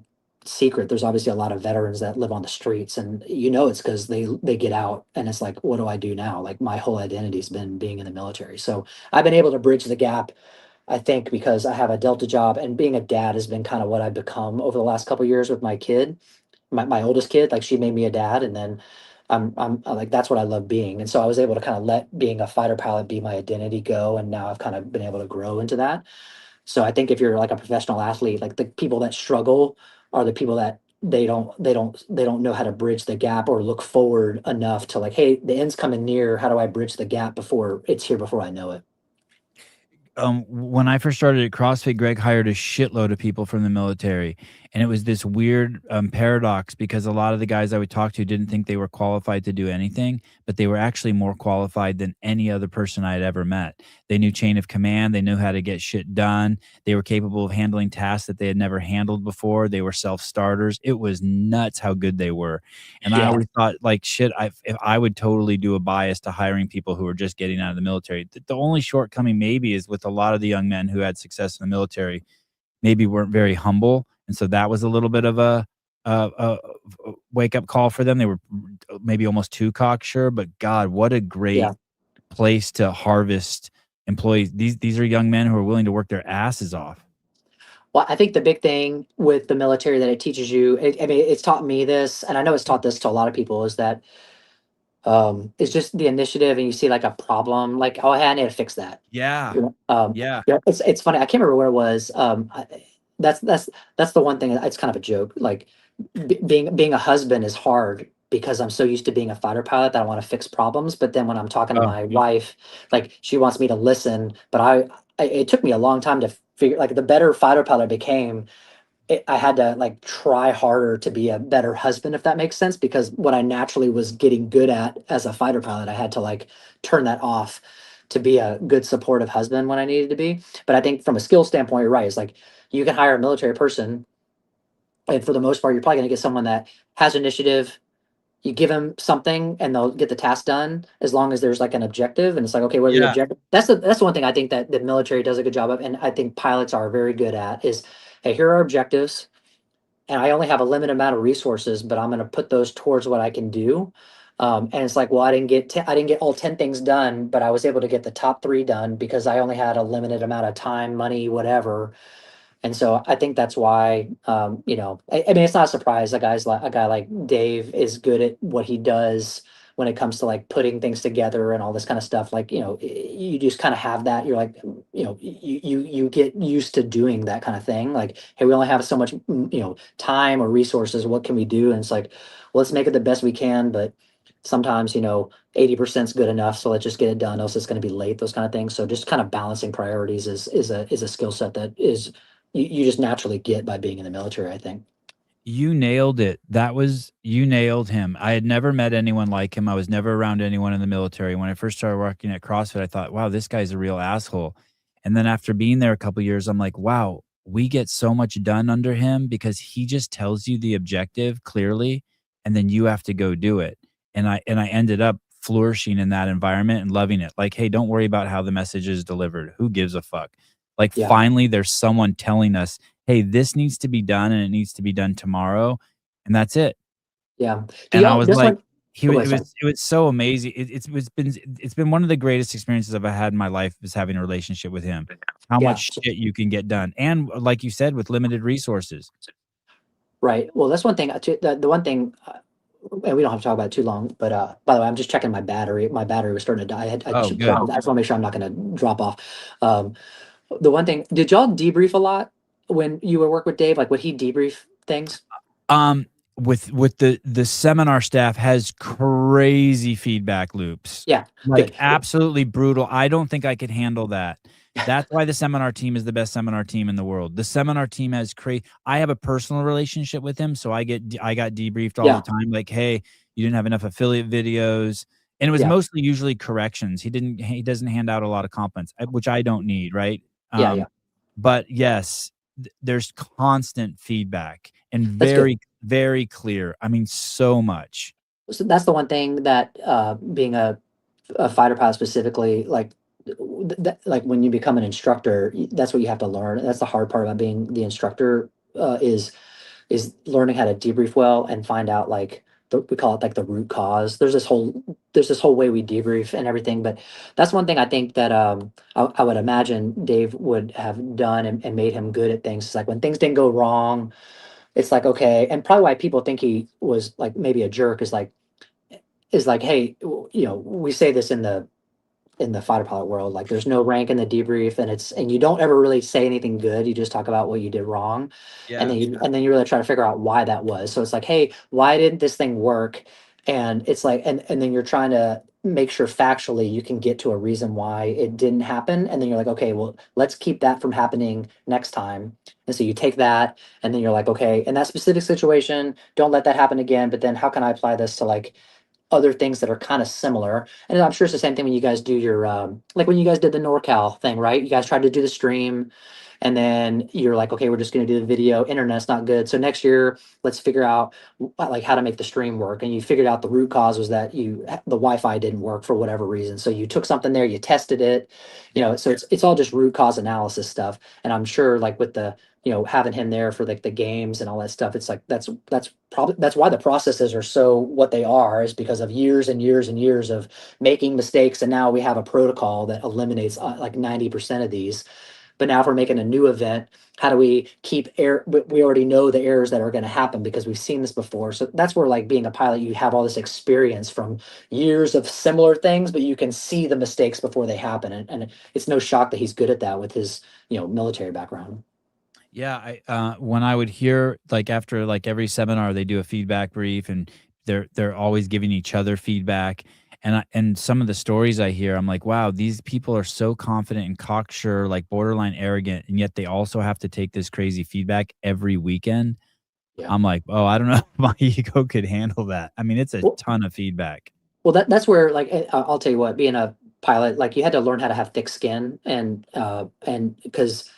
secret, there's obviously a lot of veterans that live on the streets, and it's because they get out and it's like, what do I do now? Like my whole identity's been being in the military. So I've been able to bridge the gap, I think, because I have a Delta job, and being a dad has been kind of what I've become over the last couple of years with my kid, my oldest kid. Like she made me a dad, and then like that's what I love being. And so I was able to kind of let being a fighter pilot be my identity go, and now I've kind of been able to grow into that. So I think if you're like a professional athlete, like the people that struggle are the people that they don't know how to bridge the gap or look forward enough to like, hey, the end's coming near. How do I bridge the gap before it's here before I know it? When I first started at CrossFit, Greg hired a shitload of people from the military, and it was this weird paradox because a lot of the guys I would talk to didn't think they were qualified to do anything, but they were actually more qualified than any other person I had ever met. They knew chain of command, they knew how to get shit done, they were capable of handling tasks that they had never handled before. They were self starters. It was nuts how good they were, and I Yeah, always thought like shit. If I would totally do a bias to hiring people who are just getting out of the military. The only shortcoming maybe is with a lot of the young men who had success in the military, maybe weren't very humble, and so that was a little bit of a wake up call for them. They were maybe almost too cocksure, but God, what a great yeah. place to harvest employees. These are young men who are willing to work their asses off. Well, I think the big thing with the military that it teaches you, I mean, it's taught me this, and I know it's taught this to a lot of people, is that it's just the initiative, and you see like a problem, like, oh, hey, I need to fix that. Yeah. You know, Yeah. yeah, it's funny. I can't remember where it was. That's that's the one thing. It's kind of a joke. Like being a husband is hard because I'm so used to being a fighter pilot that I want to fix problems. But then when I'm talking to Oh, my wife, like she wants me to listen, but it took me a long time to figure. Like the better fighter pilot I became, I had to like try harder to be a better husband, if that makes sense, because what I naturally was getting good at as a fighter pilot, I had to like turn that off to be a good supportive husband when I needed to be. But I think from a skill standpoint, you're right. It's like you can hire a military person, and for the most part, you're probably going to get someone that has initiative. You give them something, and they'll get the task done as long as there's like an objective. And it's like, okay, what are the yeah. objective? That's the one thing I think that the military does a good job of, and I think pilots are very good at is, hey, here are objectives, and I only have a limited amount of resources, but I'm going to put those towards what I can do. And it's like, well, I didn't get all 10 things done, but I was able to get the top three done because I only had a limited amount of time, money, whatever. And so I think that's why, I mean, it's not a surprise. A guy like Dave is good at what he does when it comes to like putting things together and all this kind of stuff. Like, you just kind of have that. You're like, you get used to doing that kind of thing. Like, hey, we only have so much, time or resources. What can we do? And it's like, well, let's make it the best we can. But sometimes, 80% is good enough. So let's just get it done. Else it's going to be late. Those kind of things. So just kind of balancing priorities is a skill set that is you just naturally get by being in the military, I think. You nailed it. You nailed him. I had never met anyone like him. I was never around anyone in the military. When I first started working at CrossFit, I thought, wow, this guy's a real asshole. And then after being there a couple years, I'm like, wow, we get so much done under him because he just tells you the objective clearly, and then you have to go do it. And I ended up flourishing in that environment and loving it. Like, hey, don't worry about how the message is delivered. Who gives a fuck? Like Yeah, finally there's someone telling us, hey, this needs to be done and it needs to be done tomorrow, and that's it. yeah. Do And I y'all was this like, one? Oh, go ahead, sorry. it was so amazing. It's been one of the greatest experiences I've had in my life is having a relationship with him. How Yeah, much shit you can get done, and like you said, with limited resources. right. Well, that's one thing. The one thing, and we don't have to talk about it too long. But by the way, I'm just checking my battery. My battery was starting to die. Oh, good. I just want to make sure I'm not going to drop off. Um, the one thing, did y'all debrief a lot when you were work with Dave? Like, would he debrief things? Um, with the seminar staff has crazy feedback loops, Yeah, like good. absolutely brutal. I don't think I could handle that. That's why the seminar team is the best seminar team in the world. The seminar team has I have a personal relationship with him, so I got debriefed all the Yeah, time. Like, hey, you didn't have enough affiliate videos, and it was yeah, mostly usually corrections. He doesn't hand out a lot of compliments, which I don't need, right? yeah, yeah. But yes, there's constant feedback and That's good. very clear. I mean, so much. So that's the one thing that being a fighter pilot specifically, like like when you become an instructor, that's what you have to learn. That's the hard part about being the instructor, is learning how to debrief well and find out like we call it like the root cause. There's this whole way we debrief and everything, but that's one thing I think that I would imagine Dave would have done and made him good at things. It's like when things didn't go wrong, it's like okay, and probably why people think he was like maybe a jerk is like, hey, we say this in the in the fighter pilot world. Like there's no rank in the debrief, and you don't ever really say anything good. You just talk about what you did wrong, and Yeah. then you really try to figure out why that was. So it's like, hey, why didn't this thing work? And it's like, and then you're trying to make sure factually you can get to a reason why it didn't happen, and then you're like, okay, well, let's keep that from happening next time. And so you take that, and then you're like, okay, in that specific situation, don't let that happen again. But then how can I apply this to like other things that are kind of similar? And I'm sure it's the same thing when you guys do your like when you guys did the NorCal thing, right? You guys tried to do the stream, and then you're like, okay, we're just going to do the video. Internet's not good, so next year let's figure out like how to make the stream work. And you figured out the root cause was that the Wi-Fi didn't work for whatever reason. So you took something there, you tested it, Yeah. so it's all just root cause analysis stuff. And I'm sure like with the having him there for like the games and all that stuff, it's like that's probably that's why the processes are so what they are, is because of years and years and years of making mistakes. And now we have a protocol that eliminates like 90% of these. But now if we're making a new event, how do we keep error? We already know the errors that are going to happen because we've seen this before. So that's where like being a pilot, you have all this experience from years of similar things, but you can see the mistakes before they happen. And it's no shock that he's good at that with his, military background. Yeah, when I would hear like after like every seminar they do a feedback brief and they're always giving each other feedback and some of the stories I hear I'm like, wow, these people are so confident and cocksure, like borderline arrogant, and yet they also have to take this crazy feedback every weekend. Yeah. I'm like, "Oh, I don't know if my ego could handle that." I mean, it's a Well, ton of feedback. well, that's where like I'll tell you what, being a pilot, like you had to learn how to have thick skin, and because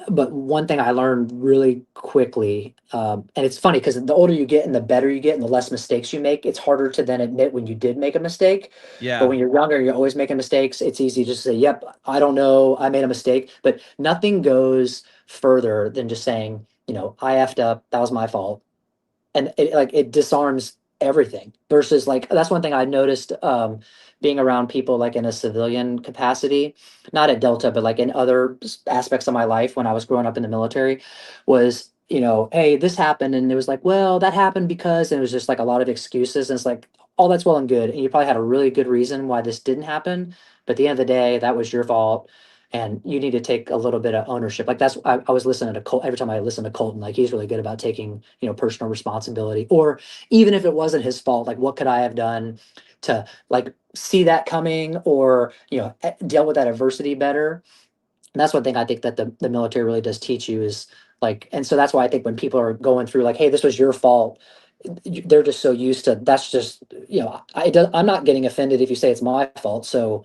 but one thing I learned really quickly, and it's funny because the older you get and the better you get and the less mistakes you make, it's harder to then admit when you did make a mistake. But Yeah. when you're younger, you're always making mistakes. It's easy just to say, "Yep, I don't know, I made a mistake." But nothing goes further than just saying, "I effed up. That was my fault." And it disarms everything versus like that's one thing I noticed being around people like in a civilian capacity, not at Delta but like in other aspects of my life when I was growing up in the military, was hey, this happened, and it was like, well, that happened because, and it was just like a lot of excuses, and it's like all that's well and good, and you probably had a really good reason why this didn't happen, but at the end of the day that was your fault, and you need to take a little bit of ownership. Like I was listening to Col every time I listen to Colton, like he's really good about taking, personal responsibility. Or even if it wasn't his fault, like what could I have done to like see that coming, or, deal with that adversity better. And that's one thing I think that the military really does teach you is like, and so that's why I think when people are going through like, hey, this was your fault, they're just so used to that's just, I'm not getting offended if you say it's my fault. So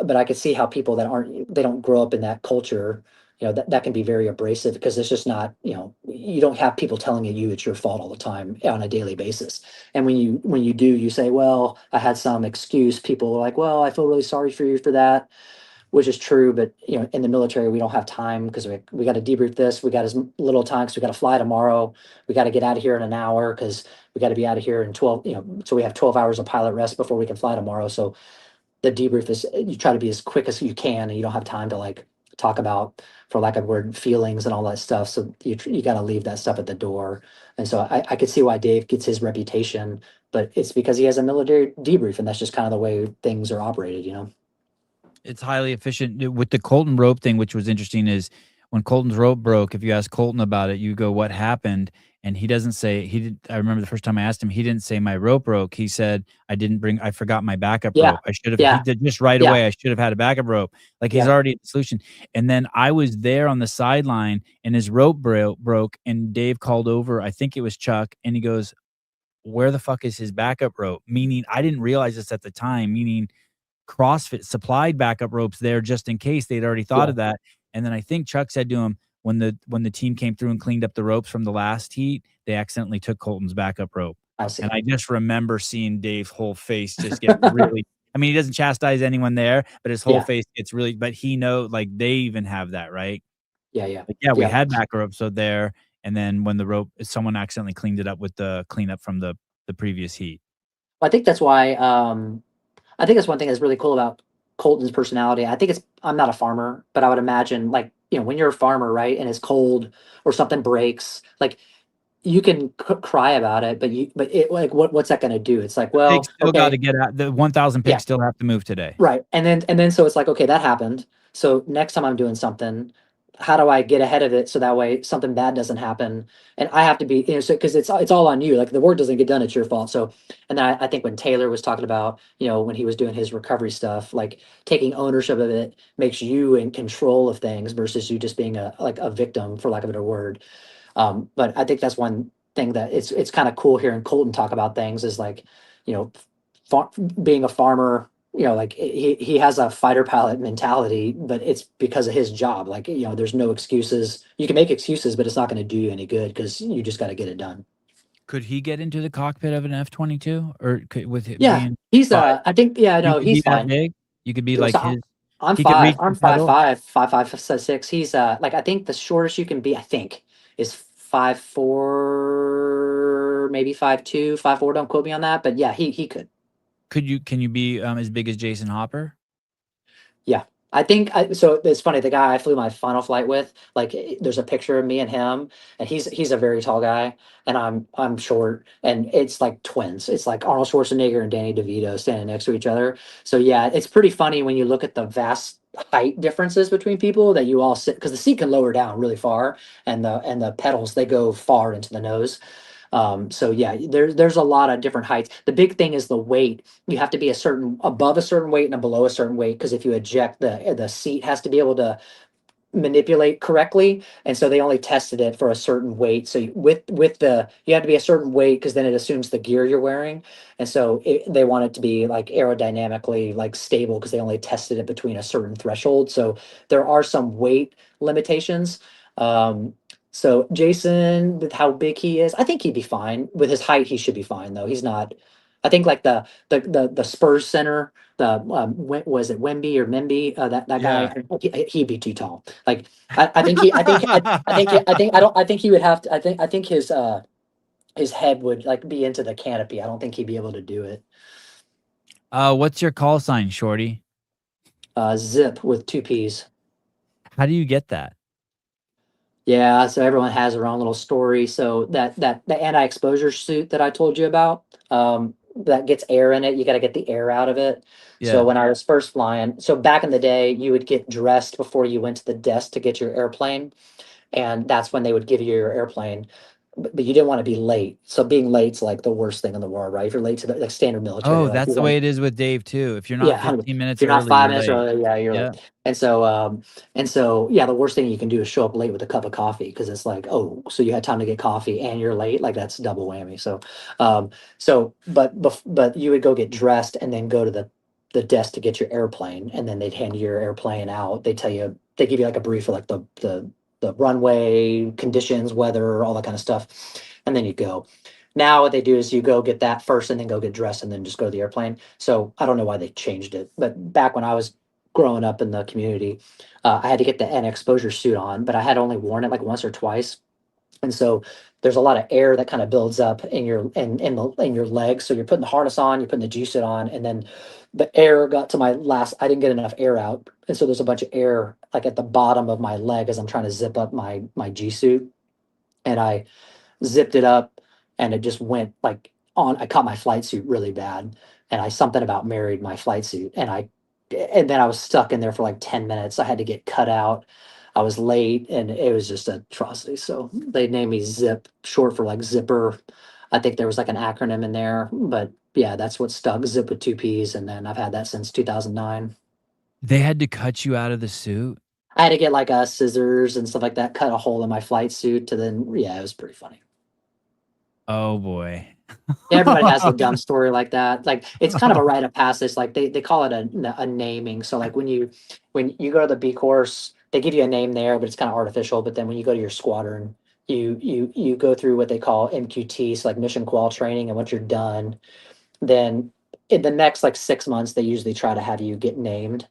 but I could see how people that they don't grow up in that culture, that can be very abrasive because it's just not, you don't have people telling you it's your fault all the time on a daily basis. And when you do, you say, well, I had some excuse. People are like, well, I feel really sorry for you for that, which is true. But in the military, we don't have time because we got to debrief this. We got as little time because we got to fly tomorrow. We got to get out of here in an hour because we got to be out of here in 12. So we have 12 hours of pilot rest before we can fly tomorrow. So the debrief is you try to be as quick as you can, and you don't have time to like talk about, for lack of a word, feelings and all that stuff. So you got to leave that stuff at the door. And so I could see why Dave gets his reputation, but it's because he has a military debrief, and that's just kind of the way things are operated. It's highly efficient. With the Colton rope thing, which was interesting, is when Colton's rope broke, if you ask Colton about it, you go, "What happened?" And he doesn't say he did. I remember the first time I asked him, he didn't say my rope broke. He said, I forgot my backup Yeah, rope. I should have." He yeah, did just right yeah, away. I should have had a backup rope. Like he's yeah. already at the solution. And then I was there on the sideline, and his rope broke. And Dave called over. I think it was Chuck, and he goes, "Where the fuck is his backup rope?" Meaning, I didn't realize this at the time. Meaning, CrossFit supplied backup ropes there just in case they'd already thought Yeah, of that. And then I think Chuck said to him when the team came through and cleaned up the ropes from the last heat, they accidentally took Colton's backup rope. I And see. I just remember seeing Dave's whole face just get really, I mean, he doesn't chastise anyone there, but his whole Yeah, face gets really, but he know like they even have that, right? yeah, yeah, Like, yeah, we yeah. had backup ropes so there. And then when the rope, someone accidentally cleaned it up with the cleanup from the previous heat. I think that's why. I think that's one thing that's really cool about Colton's personality. I think I'm not a farmer, but I would imagine like, when you're a farmer, right, and it's cold or something breaks, like you can cry about it, but it like what's that going to do? It's like, Pigs well, still gotta okay, get out. The 1,000 yeah, pigs still have to move today. right. And then so it's like, okay, that happened. So next time I'm doing something, how do I get ahead of it so that way something bad doesn't happen? And I have to be, so because it's all on you. Like the work doesn't get done, it's your fault. So, and then I think when Taylor was talking about, when he was doing his recovery stuff, like taking ownership of it makes you in control of things versus you just being a victim, for lack of a better word. But I think that's one thing that it's kind of cool hearing Colton talk about things is like, you know, far, being a farmer, like he has a fighter pilot mentality, but it's because of his job. Like, there's no excuses. You can make excuses, but it's not going to do you any good because you just got to get it done. Could he get into the cockpit of an F-22, or with it Yeah, being he's 5, I think, yeah, you no, could be he's that fine. big? You could be So like his I'm he could five. reach the I'm five pedal? five five five 6. He's like I think the shortest you can be, I think, is 5'4", maybe 5'2", 5'4". Don't quote me on that, but yeah, he could. Can you be, as big as Jason Hopper? Yeah. So it's funny, the guy I flew my final flight with, like there's a picture of me and him, and he's a very tall guy, and I'm short, and it's like twins. It's like Arnold Schwarzenegger and Danny DeVito standing next to each other. So yeah, it's pretty funny when you look at the vast height differences between people that you all sit, because the seat can lower down really far, and the pedals, they go far into the nose. So yeah, there's a lot of different heights. The big thing is the weight. You have to be above a certain weight and below a certain weight, because if you eject, the seat has to be able to manipulate correctly, and so they only tested it for a certain weight. So with the you have to be a certain weight because then it assumes the gear you're wearing, and so they want it to be like aerodynamically like stable because they only tested it between a certain threshold. So there are some weight limitations. So Jason, with how big he is, I think he'd be fine. With his height, he should be fine though. He's not. I think like the Spurs center, was it Wemby or Memby? That guy, Yeah. he'd be too tall. Like I think he would have to. I think his head would like be into the canopy. I don't think he'd be able to do it. What's your call sign, Shorty? Zip with two P's. How do you get that? Yeah, so everyone has their own little story. So that the anti-exposure suit that I told you about, that gets air in it. You got to get the air out of it. So Yeah. when I was first flying, so back in the day, you would get dressed before you went to the desk to get your airplane, and that's when they would give you your airplane. But you didn't want to be late. So being late's like the worst thing in the world, right? If you're late to the like standard military, Oh, like that's you're the going. way it is with Dave too. If you're not Yeah, 100. 15 If minutes you're not early, five you're minutes late. early, yeah, you're Yeah. late. And so, yeah, the worst thing you can do is show up late with a cup of coffee because it's like, oh, so you had time to get coffee and you're late, like that's double whammy. But you would go get dressed and then go to the desk to get your airplane, and then they'd hand you your airplane out. They give you like a brief of like the runway conditions, weather, all that kind of stuff, and then you go. Now what they do is you go get that first and then go get dressed and then just go to the airplane. So I don't know why they changed it, but back when I was growing up in the community, I had to get the N exposure suit on, but I had only worn it like once or twice, and so there's a lot of air that kind of builds up in your legs. So you're putting the harness on, you're putting the G suit on, and then the air got to my last. I didn't get enough air out, and so there's a bunch of air like at the bottom of my leg as I'm trying to zip up my G suit, and I zipped it up, and it just went like on. I caught my flight suit really bad, and I something about married my flight suit, and then I was stuck in there for like 10 minutes. I had to get cut out. I was late, and it was just an atrocity. So they named me Zip, short for like zipper. I think there was like an acronym in there, but yeah, that's what stuck. Zip with two P's, and then I've had that since 2009. They had to cut you out of the suit? I had to get like scissors and stuff like that, cut a hole in my flight suit to then, yeah, it was pretty funny. Oh boy. Yeah, everybody has a dumb story like that. Like it's kind of a rite of passage. Like they call it a naming. So like when you go to the B course, they give you a name there, but it's kind of artificial. But then when you go to your squadron, you go through what they call MQT, so like mission qual training. And once you're done, then in the next like 6 months, they usually try to have you get named.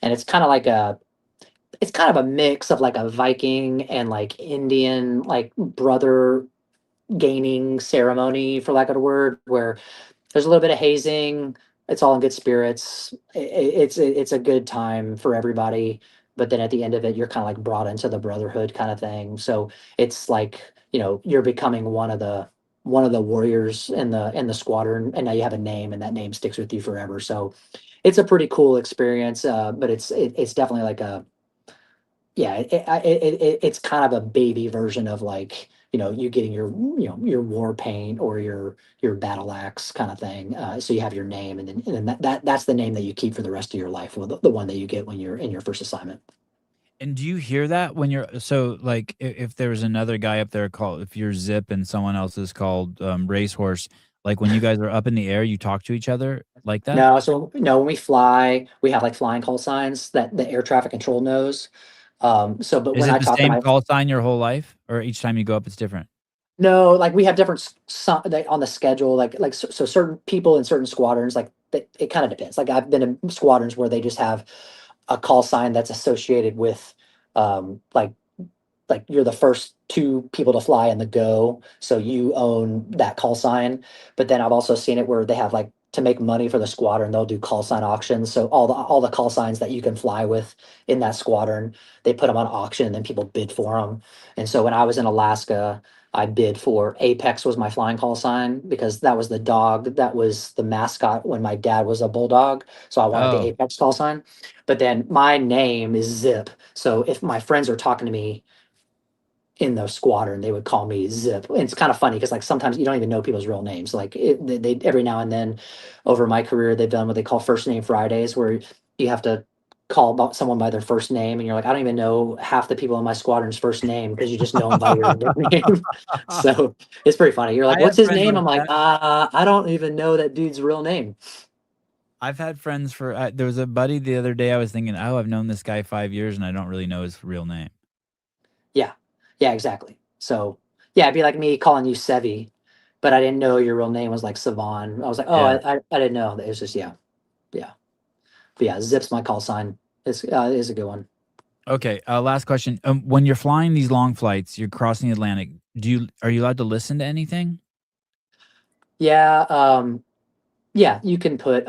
And it's kind of a mix of like a Viking and like Indian like brother gaining ceremony, for lack of a word, where there's a little bit of hazing. It's all in good spirits. It's a good time for everybody. But then at the end of it, you're kind of like brought into the brotherhood kind of thing. So it's like, you're becoming one of the warriors in the squadron, and now you have a name, and that name sticks with you forever. So it's a pretty cool experience, but it's definitely like a yeah, it's kind of a baby version of like, you getting your war paint or your battle axe kind of thing. So you have your name, and then that's the name that you keep for the rest of your life. Well, the one that you get when you're in your first assignment. And do you hear that when you're so, like, if there was another guy up there called if you're Zip and someone else is called, Racehorse, like, when you guys are up in the air, you talk to each other like that? No, so no, when we fly, we have like flying call signs that the air traffic control knows. But Is when it I the talk to same my call sign your whole life, or each time you go up, it's different? No, like we have different like on the schedule, like so certain people in certain squadrons, like it kind of depends. Like I've been in squadrons where they just have a call sign that's associated with like you're the first two people to fly in the go, so you own that call sign. But then I've also seen it where they have like to make money for the squadron, they'll do call sign auctions. So all the call signs that you can fly with in that squadron, they put them on auction and then people bid for them. And so when I was in Alaska, I bid for Apex was my flying call sign because that was the dog that was the mascot when my dad was a bulldog. So I wanted the Oh. Apex call sign. But then my name is Zip. So if my friends are talking to me in the squadron, they would call me Zip. And it's kind of funny because like sometimes you don't even know people's real names. Like they every now and then over my career, they've done what they call first name Fridays, where you have to call about someone by their first name, and you're like, I don't even know half the people in my squadron's first name because you just know them by your nickname. So it's pretty funny. You're like, I what's have his friends name? like I'm like, that. I don't even know that dude's real name. I've had friends for there was a buddy the other day I was thinking, "Oh, I've known this guy 5 years and I don't really know his real name." Yeah, yeah, exactly. So yeah, it'd be like me calling you Sevi, but I didn't know your real name was like Savon. I was like, oh, Yeah. I didn't know. It was just yeah, yeah. But yeah, Zip's my call sign. Is a good one. Okay, last question. When you're flying these long flights, you're crossing the Atlantic, are you allowed to listen to anything? Yeah, yeah, you can put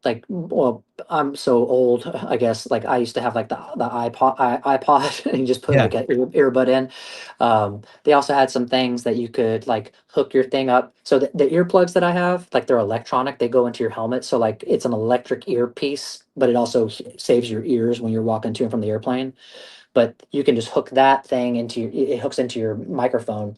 like well, I'm so old, I guess. Like I used to have like the iPod and you just put Yeah. like an earbud in. They also had some things that you could like hook your thing up. So the earplugs that I have, like they're electronic, they go into your helmet. So like it's an electric earpiece, but it also saves your ears when you're walking to and from the airplane. But you can just hook that thing into it hooks into your microphone,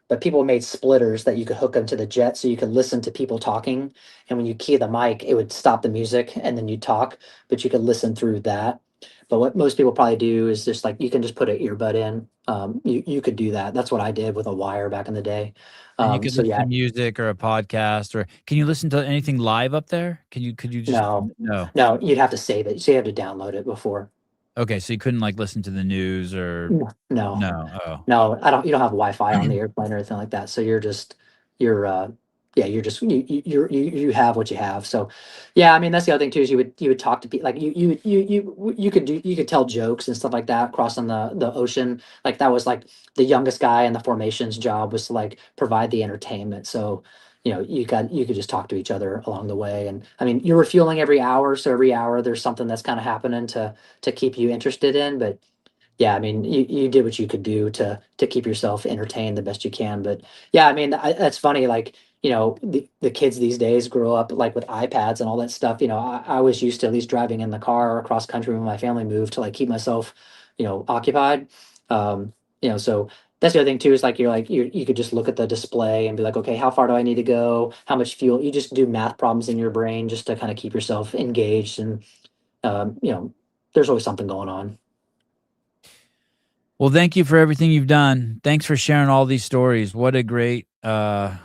but people made splitters that you could hook them to the jet so you could listen to people talking. And when you key the mic, it would stop the music and then you talk, but you could listen through that. But what most people probably do is just like you can just put an earbud in. You could do that. That's what I did with a wire back in the day. And you could So listen to yeah, music or a podcast, or can you listen to anything live up there? Could you just no, no. no, you'd have to save it. So you have to download it before. Okay, so you couldn't, like, listen to the news or No, no, oh. no, I don't. You don't have Wi-Fi on the airplane or anything like that. So you're, yeah, you're just you have what you have. So, yeah, I mean that's the other thing too is you would talk to people like you could tell jokes and stuff like that crossing the ocean. Like that was like the youngest guy in the formation's job was to like provide the entertainment. So, you could just talk to each other along the way. And I mean you're refueling every hour, so every hour there's something that's kind of happening to keep you interested in, but yeah, I mean, you did what you could do to keep yourself entertained the best you can. But yeah, I mean, that's funny. Like, the kids these days grow up like with iPads and all that stuff. I was used to at least driving in the car across country when my family moved to like keep myself, occupied. So that's the other thing too is like you could just look at the display and be like, okay, how far do I need to go? How much fuel? You just do math problems in your brain just to kind of keep yourself engaged and um, you know, there's always something going on. Well, thank you for everything you've done. Thanks for sharing all these stories. What a great, and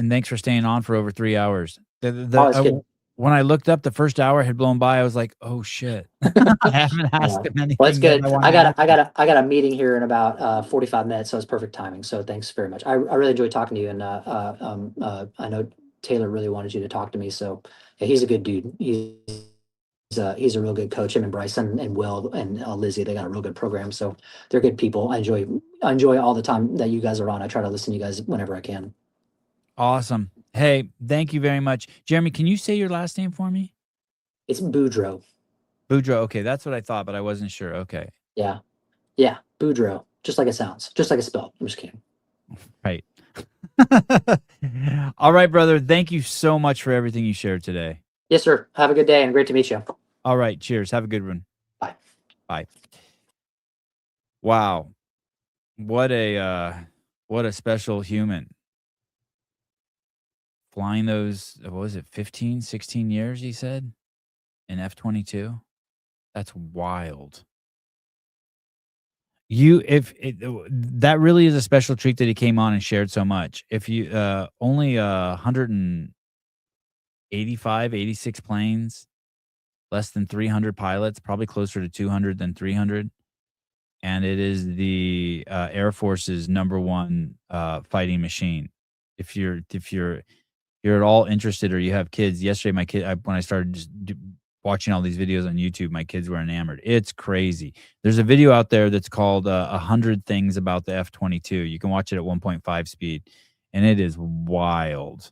thanks for staying on for over 3 hours. Oh, it's good. When I looked up, the first hour had blown by, I was like, "Oh, shit." I haven't Yeah. asked him Well, it's anything that good. I I wanted to got ask a, I him. got a, I got a meeting here in about 45 minutes, so it's perfect timing. So thanks very much. I really enjoyed talking to you, and I know Taylor really wanted you to talk to me. So yeah, he's a good dude. He's a real good coach. Him and Bryson and Will and Lizzie, they got a real good program. So they're good people. I enjoy all the time that you guys are on. I try to listen to you guys whenever I can. Awesome. Hey, thank you very much. Jeremy, can you say your last name for me? It's Boudreaux. Boudreaux, okay, that's what I thought, but I wasn't sure, okay. Yeah, yeah, Boudreaux. just like it sounds, just like it's spelled. I'm just kidding. Right. All right, brother. Thank you so much for everything you shared today. Yes, sir. Have a good day and great to meet you. All right. Cheers. Have a good one. Bye. Bye. Wow. What a special human. Flying those, what was it, 15, 16 years, he said, in F-22? That's wild. If it, that really is a special treat that he came on and shared so much. If you, only 185, 86 planes, less than 300 pilots, probably closer to 200 than 300. And it is the Air Force's number one fighting machine. If you're at all interested or you have kids, yesterday when I started watching all these videos on YouTube, my kids were enamored. It's crazy. There's a video out there that's called 100 Things About the F-22. You can watch it at 1.5 speed, and it is wild.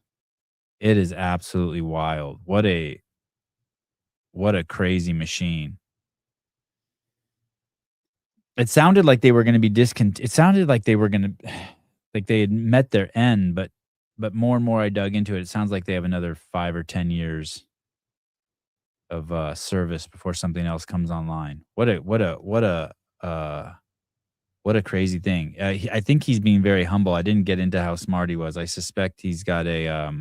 It is absolutely wild. What a crazy machine. It sounded like they were gonna be it sounded like they were gonna like they had met their end, but more and more I dug into it, it sounds like they have another 5 or 10 years of, service before something else comes online. What a crazy thing. I think he's being very humble. I didn't get into how smart he was. I suspect he's got a,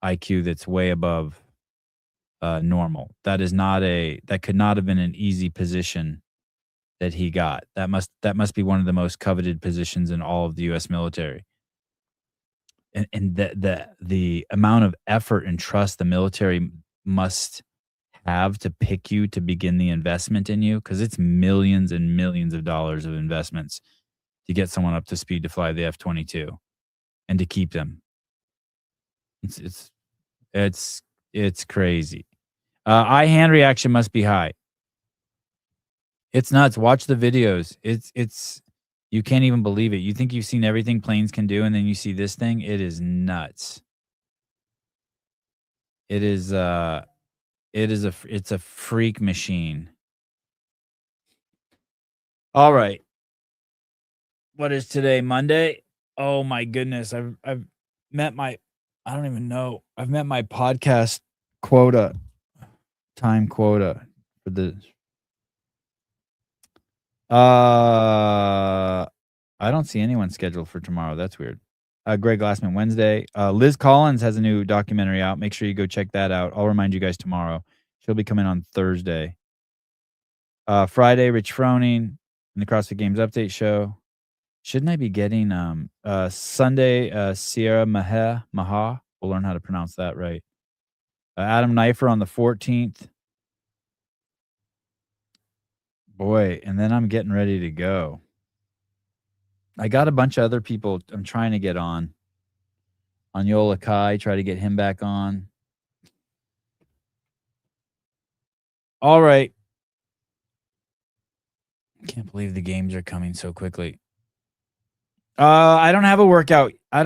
IQ that's way above, normal. That could not have been an easy position that he got. That must be one of the most coveted positions in all of the US military. And the amount of effort and trust the military must have to pick you to begin the investment in you, because it's millions and millions of dollars of investments to get someone up to speed to fly the F-22 and to keep them. It's it's it's it's crazy. Eye hand reaction must be high. It's nuts. Watch the videos. It's you can't even believe it. You think you've seen everything planes can do, and then you see this thing. It is nuts. It is it's a freak machine. All right. What is today? Monday? Oh my goodness. I've met my I don't even know. I've met my podcast quota, time quota for the I don't see anyone scheduled for tomorrow. That's weird. Greg Glassman Wednesday. Liz Collins has a new documentary out. Make sure you go check that out. I'll remind you guys tomorrow. She'll be coming on Thursday. Friday, Rich Froning in the CrossFit Games update show. Shouldn't I be getting Sunday Sierra Maha? We'll learn how to pronounce that right. Adam Knifer on the 14th. Boy, and then I'm getting ready to go. I got a bunch of other people I'm trying to get on. Anyola Kai, try to get him back on. All right. Can't believe the games are coming so quickly. I don't have a workout. I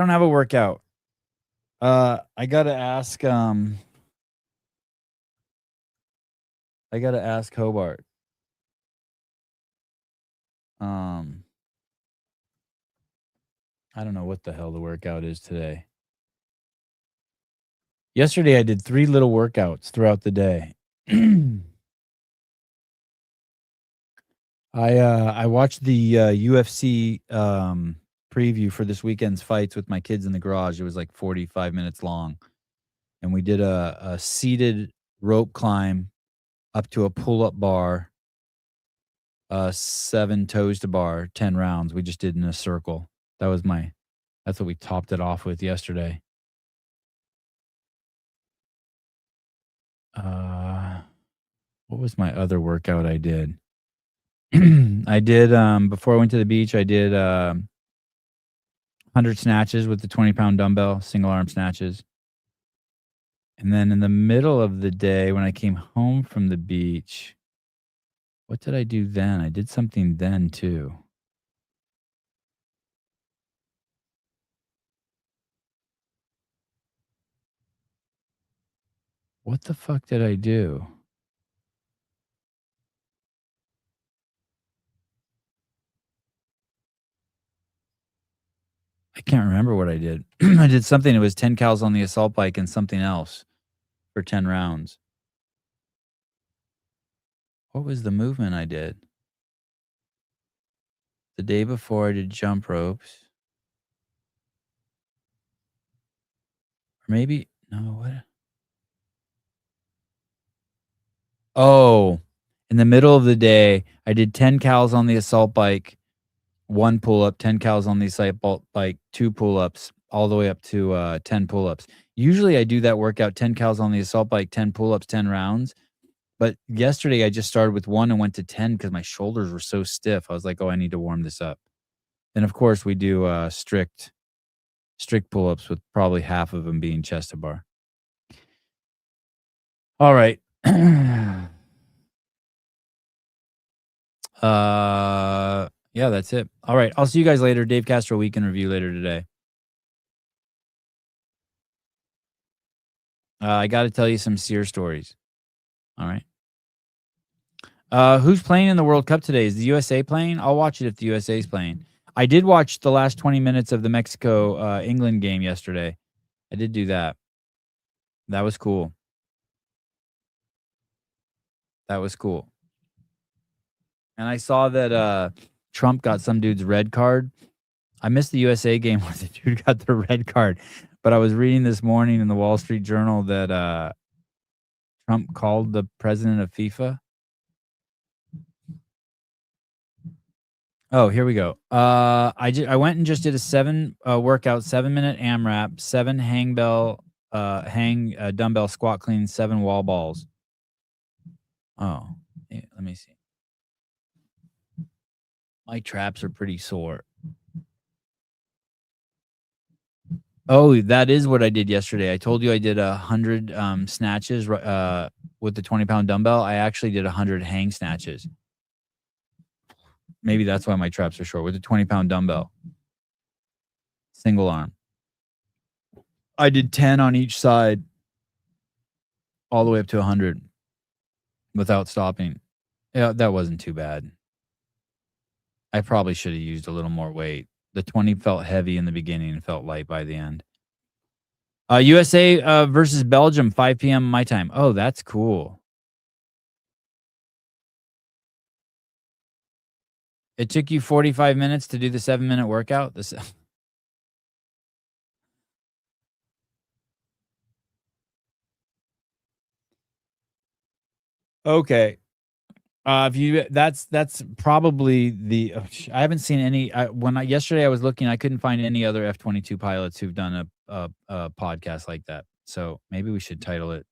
gotta ask Hobart. I don't know what the hell the workout is today. Yesterday I did 3 little workouts throughout the day. I watched the UFC preview for this weekend's fights with my kids in the garage. It was like 45 minutes long. And we did a seated rope climb up to a pull-up bar, 7 toes to bar, 10 rounds. We just did in a circle. That's what we topped it off with yesterday. What was my other workout I did? I did before I went to the beach, I did 100 snatches with the 20-pound dumbbell, single arm snatches. And then in the middle of the day when I came home from the beach, what did I do then? I did something then too. What the fuck did I do? I can't remember what I did. I did something. It was 10 cals on the assault bike and something else for 10 rounds. What was the movement I did? The day before I did jump ropes. Or maybe, no, what? Oh, in the middle of the day, I did 10 cals on the assault bike, 1 pull-up, 10 cals on the assault bike, 2 pull-ups, all the way up to 10 pull-ups. Usually I do that workout, 10 cals on the assault bike, 10 pull-ups, 10 rounds. But yesterday I just started with 1 and went to 10 because my shoulders were so stiff. I was like, oh, I need to warm this up. And of course we do strict pull-ups with probably half of them being chest to bar. All right. Yeah, that's it. All right. I'll see you guys later. Dave Castro weekend review later today. I got to tell you some Sear stories. All right. Who's playing in the World Cup today? Is the USA playing? I'll watch it if the USA is playing. I did watch the last 20 minutes of the Mexico England game yesterday. I did do that. That was cool. That was cool. And I saw that Trump got some dude's red card. I missed the USA game where the dude got the red card. But I was reading this morning in the Wall Street Journal that Trump called the president of FIFA. Oh, here we go. I went and just did a 7 workout, 7-minute AMRAP, 7 dumbbell squat clean, 7 wall balls. Oh, yeah, let me see. My traps are pretty sore. Oh, that is what I did yesterday. I told you I did 100 snatches with the 20-pound dumbbell. I actually did 100 hang snatches. Maybe that's why my traps are short with the 20-pound dumbbell. Single arm. I did 10 on each side all the way up to 100 without stopping. Yeah, that wasn't too bad. I probably should have used a little more weight. The 20 felt heavy in the beginning and felt light by the end. USA versus Belgium, 5 p.m. my time. Oh, that's cool. It took you 45 minutes to do the 7-minute workout? Okay. If you that's probably the I haven't seen any yesterday I was looking, I couldn't find any other F-22 pilots who've done a podcast like that. So maybe we should title it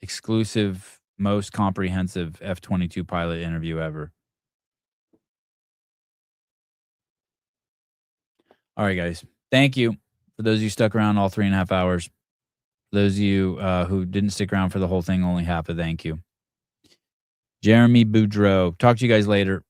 exclusive most comprehensive F-22 pilot interview ever. All right, guys. Thank you for those of you stuck around all 3.5 hours. Those of you who didn't stick around for the whole thing, only half a thank you. Jeremy Boudreau. Talk to you guys later.